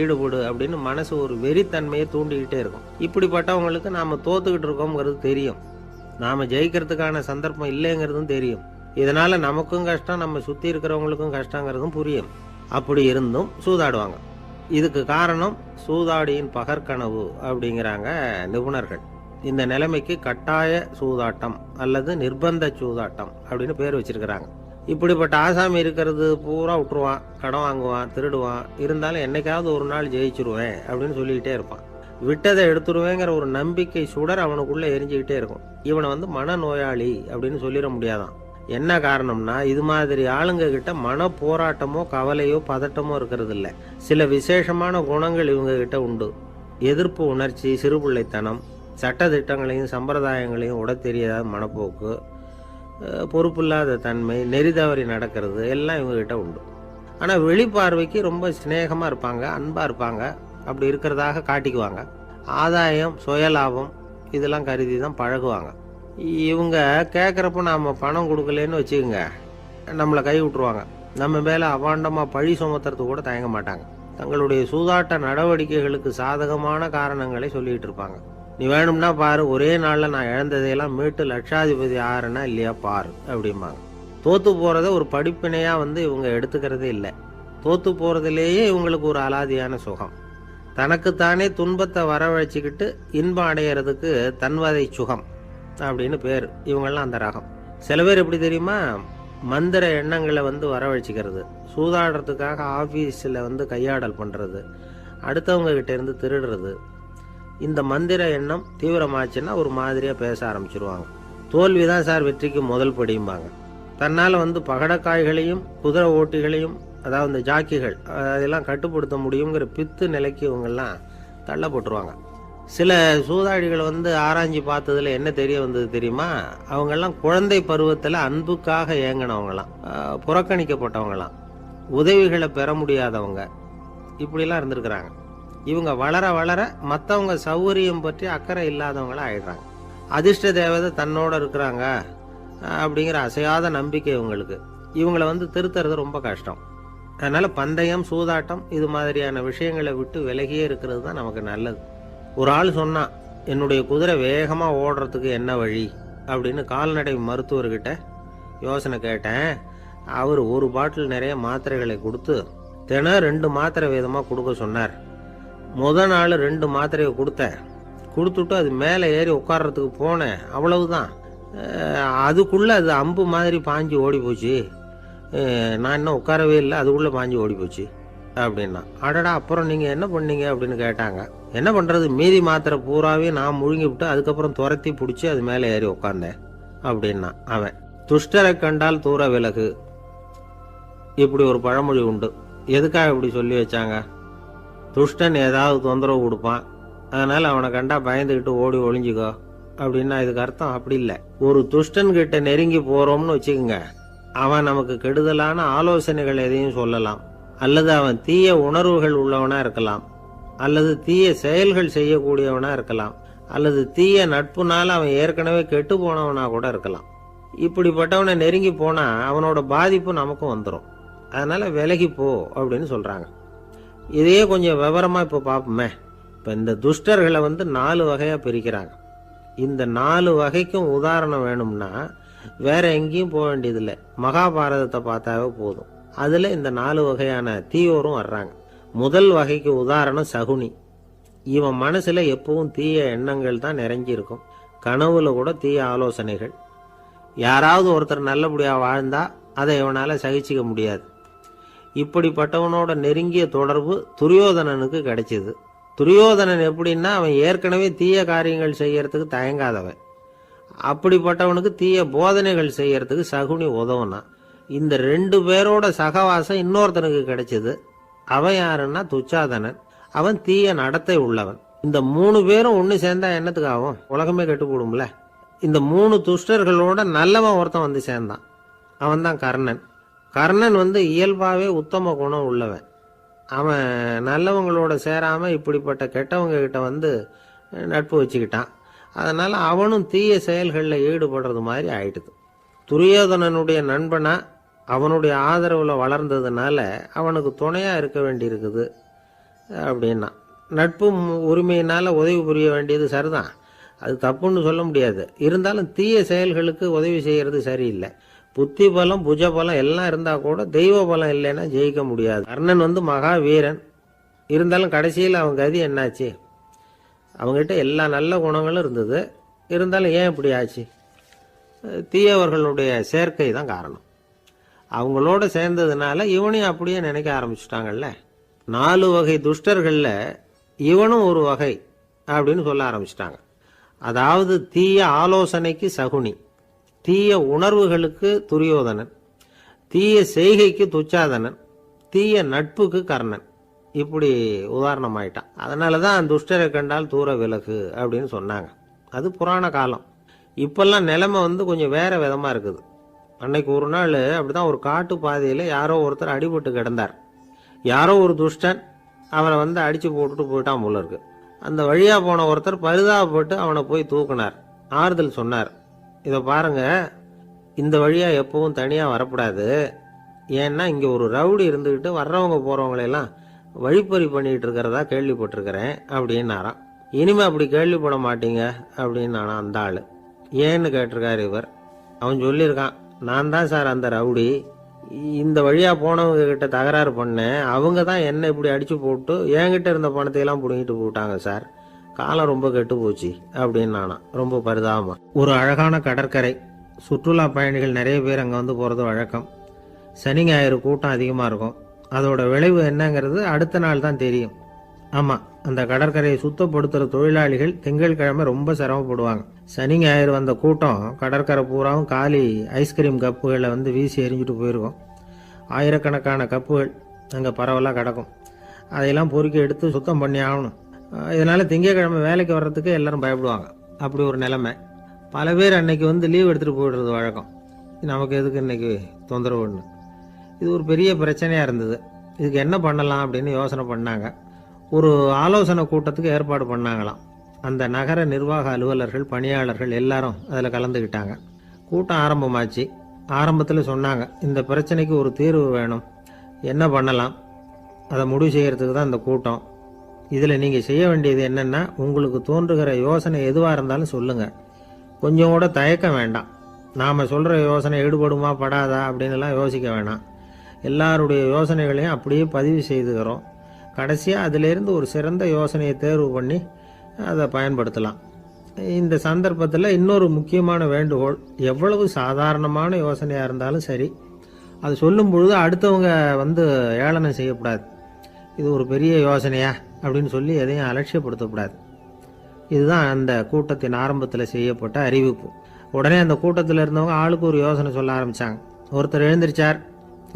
ஈடுபடு அப்படின்னு மனசு ஒரு வெறித்தன்மையை தூண்டிக்கிட்டே இருக்கும். இப்படிப்பட்டவங்களுக்கு நாம் தோத்துக்கிட்டு இருக்கோங்கிறது தெரியும். நாம் ஜெயிக்கிறதுக்கான சந்தர்ப்பம் இல்லைங்கிறதும் தெரியும். இதனால் நமக்கும் கஷ்டம், நம்ம சுற்றி இருக்கிறவங்களுக்கும் கஷ்டங்கிறதும் புரியும். அப்படி இருந்தும் சூதாடுவாங்க. இதுக்கு காரணம் சூதாடியின் பகற்கனவு அப்படிங்கிறாங்க நிபுணர்கள். இந்த நிலைமைக்கு கட்டாய சூதாட்டம் அல்லது நிர்பந்த சூதாட்டம் அப்படின்னு பேர் வச்சிருக்கிறாங்க. இப்படிப்பட்ட ஆசாமி இருக்கிறது பூரா விட்டுருவான், கடன் வாங்குவான், திருடுவான். இருந்தாலும் என்னைக்காவது ஒரு நாள் ஜெயிச்சிருவேன் அப்படின்னு சொல்லிக்கிட்டே இருப்பான். விட்டதை எடுத்துருவேங்கிற ஒரு நம்பிக்கை சுடர் அவனுக்குள்ளே எரிஞ்சுக்கிட்டே இருக்கும். இவனை மனநோயாளி அப்படின்னு சொல்லிட முடியாதான். என்ன காரணம்னா, இது மாதிரி ஆளுங்க கிட்ட மன போராட்டமோ கவலையோ பதட்டமோ இருக்கிறது இல்லை. சில விசேஷமான குணங்கள் இவங்க கிட்ட உண்டு. எதிர்ப்பு உணர்ச்சி, சிறுபிள்ளைத்தனம், சட்ட திட்டங்களையும் சம்பிரதாயங்களையும் உட தெரியாத மனப்போக்கு, பொறுப்பில்லாத தன்மை, நெறிதவறி நடக்கிறது எல்லாம் இவங்ககிட்ட உண்டு. ஆனால் வெளிப்பார்வைக்கு ரொம்ப சிநேகமாக இருப்பாங்க, அன்பாக இருப்பாங்க. அப்படி இருக்கிறதாக காட்டிக்குவாங்க. ஆதாயம், சுயலாபம் இதெல்லாம் கருதி தான் பழகுவாங்க. இவங்க கேட்குறப்ப நாம் பணம் கொடுக்கலன்னு வச்சுக்கோங்க, நம்மளை கை விட்டுருவாங்க. நம்ம மேலே அபாண்டமாக பழி சுமத்துறது கூட தயங்க மாட்டாங்க. தங்களுடைய சூதாட்ட நடவடிக்கைகளுக்கு சாதகமான காரணங்களை சொல்லிகிட்டு இருப்பாங்க. நீ வேணும்னா பாரு, ஒரே நாளில் நான் இழந்ததையெல்லாம் மீட்டு லட்சாதிபதி ஆறேன்னா இல்லையா பாரு அப்படிம்பாங்க. தோற்று போகிறத ஒரு படிப்பினையாக இவங்க எடுத்துக்கிறதே இல்லை. தோற்று போகிறதுலேயே இவங்களுக்கு ஒரு அலாதியான சுகம். தனக்குத்தானே துன்பத்தை வரவழைச்சிக்கிட்டு இன்பம் அடையிறதுக்கு தன்வதை சுகம் அப்படின்னு பேர். இவங்கெல்லாம் அந்த ரகம். சில பேர் எப்படி தெரியுமா, மந்திர எண்ணங்களை வரவழைச்சிக்கிறது, சூதாடுறதுக்காக ஆஃபீஸில் கையாடல் பண்ணுறது, அடுத்தவங்க கிட்ட இருந்து திருடுறது. இந்த மந்திர எண்ணம் தீவிரமாச்சுன்னா ஒரு மாதிரியாக பேச ஆரம்பிச்சிருவாங்க. தோல்வி தான் சார் வெற்றிக்கு முதல் படியும்பாங்க. தன்னால் பகடக்காய்களையும் குதிரை ஓட்டிகளையும், அதாவது இந்த ஜாக்கிகள், அதெல்லாம் கட்டுப்படுத்த முடியுங்கிற பித்து நிலைக்கு இவங்கெல்லாம் தள்ளப்பட்டுருவாங்க. சில சூதாடிகள் ஆராய்ச்சி பார்த்ததில் என்ன தெரிய வந்தது தெரியுமா, அவங்கெல்லாம் குழந்தை பருவத்தில் அன்புக்காக ஏங்கினவங்களாம், புறக்கணிக்கப்பட்டவங்களாம், உதவிகளை பெற முடியாதவங்க, இப்படிலாம் இருந்திருக்கிறாங்க. இவங்க வளர வளர மற்றவங்க சௌகரியம் பற்றி அக்கறை இல்லாதவங்களா ஆயிடுறாங்க. அதிர்ஷ்ட தேவதை தன்னோட இருக்கிறாங்க அப்படிங்கிற அசையாத நம்பிக்கை இவங்களுக்கு. இவங்களை திருத்துறது ரொம்ப கஷ்டம். அதனால் பந்தயம், சூதாட்டம் இது மாதிரியான விஷயங்களை விட்டு விலகியே இருக்கிறது தான் நமக்கு நல்லது. ஒரு ஆள் சொன்னான், என்னுடைய குதிரை வேகமாக ஓடுறதுக்கு என்ன வழி அப்படின்னு கால்நடை மருத்துவர்கிட்ட யோசனை கேட்டேன். அவர் ஒரு பாட்டில் நிறைய மாத்திரைகளை கொடுத்து தினம் 2 மாத்திரை விதமாக கொடுக்க சொன்னார். முதல் நாள் 2 மாத்திரையை கொடுத்துட்டு அது மேலே ஏறி உட்கார்றதுக்கு போனேன். அவ்வளவுதான். அதுக்குள்ளே அது அம்பு மாதிரி பாஞ்சு ஓடி போச்சு. நான் இன்னும் உட்காரவே இல்லை, அதுக்குள்ளே பாஞ்சு ஓடி போச்சு அப்படின்னா. அடடா, அப்புறம் நீங்கள் என்ன பண்ணீங்க அப்படின்னு கேட்டாங்க. என்ன பண்ணுறது, மீதி மாத்திரை பூராவே நான் முழுங்கி விட்டு அதுக்கப்புறம் துரத்தி பிடிச்சி அது மேலே ஏறி உட்காந்தேன் அப்படின்னா அவன். துஷ்டரை கண்டால் தூர விலகு, இப்படி ஒரு பழமொழி உண்டு. எதுக்காக இப்படி சொல்லி வச்சாங்க? துஷ்டன் ஏதாவது தொந்தரவு கொடுப்பான், அதனால அவனை கண்டா பயந்துக்கிட்டு ஓடி ஒளிஞ்சிக்கோ அப்படின்னா இதுக்கு அர்த்தம் அப்படி இல்லை. ஒரு துஷ்டன் கிட்ட நெருங்கி போறோம்னு வச்சுக்கோங்க, அவன் நமக்கு கெடுதலான ஆலோசனைகள் எதையும் சொல்லலாம், அல்லது அவன் தீய உணர்வுகள் உள்ளவனா இருக்கலாம், அல்லது தீய செயல்கள் செய்யக்கூடியவனா இருக்கலாம், அல்லது தீய நட்புனால அவன் ஏற்கனவே கெட்டு போனவனா கூட இருக்கலாம். இப்படிப்பட்டவனை நெருங்கி போனா அவனோட பாதிப்பு நமக்கும் வந்துடும். அதனால விலகி போ அப்படின்னு சொல்றாங்க. இதையே கொஞ்சம் விவரமா இப்ப பார்ப்போமே. இப்ப இந்த துஷ்டர்களை 4 வகையா பிரிக்கிறாங்க. இந்த 4 வகைக்கும் உதாரணம் வேணும்னா வேற எங்கேயும் போக வேண்டியதில்லை, மகாபாரதத்தை பார்த்தாவே போதும். அதுல இந்த 4 வகையான தீயோரும் வர்றாங்க. முதல் வகைக்கு உதாரணம் சகுனி. இவன் மனசுல எப்பவும் தீய எண்ணங்கள் தான் நிறைஞ்சிருக்கும். கனவுல கூட தீய ஆலோசனைகள். யாராவது ஒருத்தர் நல்லபடியா வாழ்ந்தா அதை இவனால சகிச்சிக்க முடியாது. இப்படிப்பட்டவனோட நெருங்கிய தொடர்பு துரியோதனனுக்கு கிடைச்சது. துரியோதனன் எப்படின்னா, அவன் ஏற்கனவே தீய காரியங்கள் செய்யறதுக்கு தயங்காதவன். அப்படிப்பட்டவனுக்கு தீய போதனைகள் செய்யறதுக்கு சகுனி உதவுனான். இந்த 2 பேரோட சகவாசம் இன்னொருத்தனுக்கு கிடைச்சது. அவன் யாருன்னா துச்சாதனன். அவன் தீய நடத்தை உள்ளவன். இந்த 3 பேரும் ஒன்று சேர்ந்தா என்னத்துக்கு ஆகும்? உலகமே கெட்டு போடும்ல. இந்த 3 துஷ்டர்களோட நல்லவன் ஒருத்தன் சேர்ந்தான். அவன் தான் கர்ணன். கர்ணன் இயல்பாவே உத்தம குணம் உள்ளவன். அவன் நல்லவங்களோட சேராம இப்படிப்பட்ட கெட்டவங்க கிட்ட நட்பு வச்சுக்கிட்டான். அதனால அவனும் தீய செயல்களில் ஈடுபடுறது மாதிரி ஆயிடுது. துரியோதனனுடைய நண்பனா அவனுடைய ஆதரவுல வளர்ந்ததுனால அவனுக்கு துணையா இருக்க வேண்டி இருக்குது அப்படின்னா. நட்பு உரிமையினால உதவி புரிய வேண்டியது சரிதான், அது தப்புன்னு சொல்ல முடியாது. இருந்தாலும் தீய செயல்களுக்கு உதவி செய்யறது சரியில்லை. புத்தி பலம் புஜ பலம் எல்லாம் இருந்தா கூட தெய்வ பலம் இல்லைன்னா ஜெயிக்க முடியாது. கர்ணன் மகா வீரன். இருந்தாலும் கடைசியில் அவன் கதி என்னாச்சு? அவங்ககிட்ட எல்லா நல்ல குணங்களும் இருந்தது, இருந்தாலும் ஏன் இப்படி ஆச்சு? தீயவர்களுடைய சேர்க்கை தான் காரணம். அவங்களோட சேர்ந்ததுனால இவனையும் அப்படியே நினைக்க ஆரம்பிச்சுட்டாங்கல்ல. 4 வகை துஷ்டர்கள்ல இவனும் ஒரு வகை அப்படின்னு சொல்ல ஆரம்பிச்சிட்டாங்க. அதாவது தீய ஆலோசனைக்கு சகுனி, தீய உணர்வுகளுக்கு துரியோதனன், தீய செய்கைக்கு துச்சாதனன், தீய நட்புக்கு கர்ணன். இப்படி உதாரணமாயிட்டான். அதனாலதான் துஷ்டரை கண்டால் தூர விலகு அப்படின்னு சொன்னாங்க. அது புராண காலம். இப்பெல்லாம் நிலைமை கொஞ்சம் வேற விதமா இருக்குது. அன்னைக்கு ஒரு நாள் அப்படிதான் ஒரு காட்டு பாதையில யாரோ ஒருத்தர் அடிபட்டு கிடந்தார். யாரோ ஒரு துஷ்டன் அவனை அடிச்சு போட்டுட்டு போயிட்டான் போல இருக்கு. அந்த வழியா போன ஒருத்தர் பரிதாபப்பட்டு அவனை போய் தூக்குனார். ஆறுதல் சொன்னார். இதை பாருங்க, இந்த வழியா எப்பவும் தனியா வரக்கூடாது. ஏன்னா இங்க ஒரு ரவுடி இருந்துகிட்டு வர்றவங்க போறவங்களெல்லாம் வழிப்பறி பண்ணிட்டு இருக்கிறதா கேள்விப்பட்டிருக்கிறேன் அப்படின்னாராம். இனிமே அப்படி கேள்விப்பட மாட்டீங்க அப்படின்னு அந்த ஆளு. ஏன்னு கேட்டிருக்காரு இவர். அவன் சொல்லியிருக்கான், நான் தான் சார் அந்த ரவுடி. இந்த வழியா போனவங்க கிட்ட தகராறு பண்ணேன். அவங்க தான் என்ன இப்படி அடிச்சு போட்டு என்கிட்ட இருந்த பணத்தையெல்லாம் பிடிங்கிட்டு போட்டாங்க சார். காலம் ரொம்ப கெட்டு போச்சு அப்படின்னு நானா ரொம்ப பரிதாபமா. ஒரு அழகான கடற்கரை. சுற்றுலா பயணிகள் நிறைய பேர் அங்கே போகிறது வழக்கம். சனி ஞாயிறு கூட்டம் அதிகமாக இருக்கும். அதோட விளைவு என்னங்கிறது அடுத்த நாள் தான் தெரியும். ஆமாம், அந்த கடற்கரையை சுத்தப்படுத்துகிற தொழிலாளிகள் திங்கட்கிழமை ரொம்ப சிரமப்படுவாங்க. சனி ஞாயிறு வந்த கூட்டம் கடற்கரை பூராவும் காலி ஐஸ்கிரீம் கப்புகளை வீசி எறிஞ்சிட்டு போயிருக்கும். ஆயிரக்கணக்கான கப்புகள் அங்கே பரவலாக கிடக்கும். அதையெல்லாம் பொறுக்கி எடுத்து சுத்தம் பண்ணி ஆகணும். இதனால திங்கட்கிழமை வேலைக்கு வர்றதுக்கு எல்லாரும் பயப்படுவாங்க. அப்படி ஒரு நிலைமை. பல பேர் அன்னைக்கு லீவ் எடுத்துகிட்டு போயிடுறது வழக்கம். நமக்கு எதுக்கு இன்னைக்கு தொந்தரவுன்னு. இது ஒரு பெரிய பிரச்சனையாக இருந்தது. இதுக்கு என்ன பண்ணலாம் அப்படின்னு யோசனை பண்ணாங்க. ஒரு ஆலோசனை கூட்டத்துக்கு ஏற்பாடு பண்ணாங்களாம். அந்த நகர நிர்வாக அலுவலர்கள், பணியாளர்கள் எல்லாரும் அதில் கலந்துக்கிட்டாங்க. கூட்டம் ஆரம்பமாச்சு. ஆரம்பத்தில் சொன்னாங்க, இந்த பிரச்சனைக்கு ஒரு தீர்வு வேணும், என்ன பண்ணலாம், அதை முடிவு செய்கிறதுக்கு தான் இந்த கூட்டம். இதில் நீங்கள் செய்ய வேண்டியது என்னென்னா, உங்களுக்கு தோன்றுகிற யோசனை எதுவாக இருந்தாலும் சொல்லுங்கள். கொஞ்சம் கூட தயக்கம் வேண்டாம். நாம் சொல்கிற யோசனை ஈடுபடுமா படாதா அப்படின்னுலாம் யோசிக்க வேணாம். எல்லாருடைய யோசனைகளையும் அப்படியே பதிவு செய்துக்கிறோம். கடைசியாக அதிலேருந்து ஒரு சிறந்த யோசனையை தேர்வு பண்ணி அதை பயன்படுத்தலாம். இந்த சந்தர்ப்பத்தில் இன்னொரு முக்கியமான வேண்டுகோள், எவ்வளவு சாதாரணமான யோசனையாக இருந்தாலும் சரி, அது சொல்லும் பொழுது அடுத்தவங்க ஏளனம் செய்யக்கூடாது. இது ஒரு பெரிய யோசனையா அப்படின்னு சொல்லி எதையும் அலட்சியப்படுத்தக்கூடாது. இதுதான் அந்த கூட்டத்தின் ஆரம்பத்தில் செய்யப்பட்ட அறிவிப்பு. உடனே அந்த கூட்டத்தில் இருந்தவங்க ஆளுக்கு ஒரு யோசனை சொல்ல ஆரம்பித்தாங்க. ஒருத்தர் எழுந்திருச்சார்,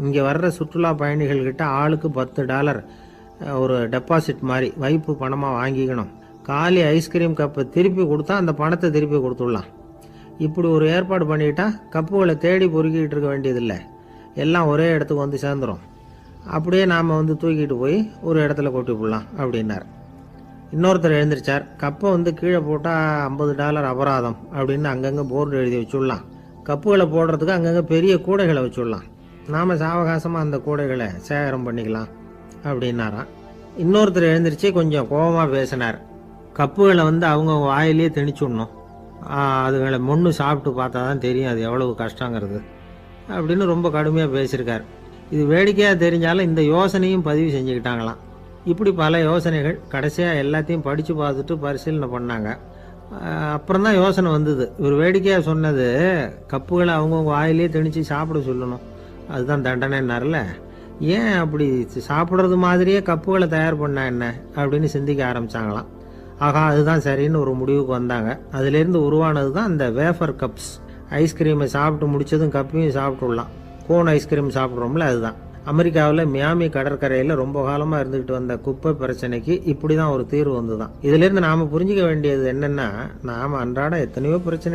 இங்கே வர்ற சுற்றுலா பயணிகள்கிட்ட ஆளுக்கு $10 ஒரு டெபாசிட் மாதிரி வைப்பு பணமாக வாங்கிக்கணும். காலி ஐஸ்கிரீம் கப்பை திருப்பி கொடுத்தா அந்த பணத்தை திருப்பி கொடுத்துடலாம். இப்படி ஒரு ஏற்பாடு பண்ணிக்கிட்டா கப்புகளை தேடி பொறுக்கிட்டு இருக்க வேண்டியதில்லை, எல்லாம் ஒரே இடத்துக்கு சேர்ந்துடும். அப்படியே நாம் தூக்கிட்டு போய் ஒரு இடத்துல கொட்டி போடலாம் அப்படின்னார். இன்னொருத்தர் எழுந்திரிச்சார், கப்பை கீழே போட்டால் $50 அபராதம் அப்படின்னு அங்கங்கே போர்டு எழுதி வச்சுடலாம். கப்புகளை போடுறதுக்கு அங்கங்கே பெரிய கூடைகளை வச்சுடலாம். நாம் சாவகாசமாக அந்த கூடைகளை சேகரம் பண்ணிக்கலாம் அப்படின்னாராம். இன்னொருத்தர் எழுந்திரிச்சு கொஞ்சம் கோபமாக பேசினார். கப்புகளை அவங்க வாயிலே திணிச்சுடணும், அதுகளை மொன்று சாப்பிட்டு பார்த்தா தான் தெரியும் அது எவ்வளவு கஷ்டங்கிறது அப்படின்னு ரொம்ப கடுமையாக பேசியிருக்கார். இது வேடிக்கையாக தெரிஞ்சாலும் இந்த யோசனையும் பதிவு செஞ்சுக்கிட்டாங்களாம். இப்படி பல யோசனைகள். கடைசியாக எல்லாத்தையும் படித்து பார்த்துட்டு பரிசீலனை பண்ணாங்க. அப்புறம் தான் யோசனை வந்தது. இவர் வேடிக்கையாக சொன்னது கப்புகளை அவங்கவுங்க வாயிலே திணிச்சு சாப்பிட சொல்லணும், அதுதான் தண்டனைன்னார்ல. ஏன் அப்படி சாப்பிட்றது மாதிரியே கப்புகளை தயார் பண்ணா என்ன அப்படின்னு சிந்திக்க ஆரம்பித்தாங்களாம். ஆகா, அதுதான் சரின்னு ஒரு முடிவுக்கு வந்தாங்க. அதுலேருந்து உருவானது தான் இந்த வேஃபர் கப்ஸ். ஐஸ்கிரீமை சாப்பிட்டு முடிச்சதும் கப்பையும் சாப்பிட்டுடலாம். கோன் ஐஸ்கிரீம் சாப்பிட்றோம்ல, அதுதான். அமெரிக்காவில் மியாமி கடற்கரையில் ரொம்ப காலமாக இருந்துக்கிட்டு வந்த குப்பை பிரச்சனைக்கு இப்படி தான் ஒரு தீர்வு வந்துதான். இதுலேருந்து நாம் புரிஞ்சிக்க வேண்டியது என்னென்னா, நாம் அன்றாட எத்தனையோ பிரச்சனை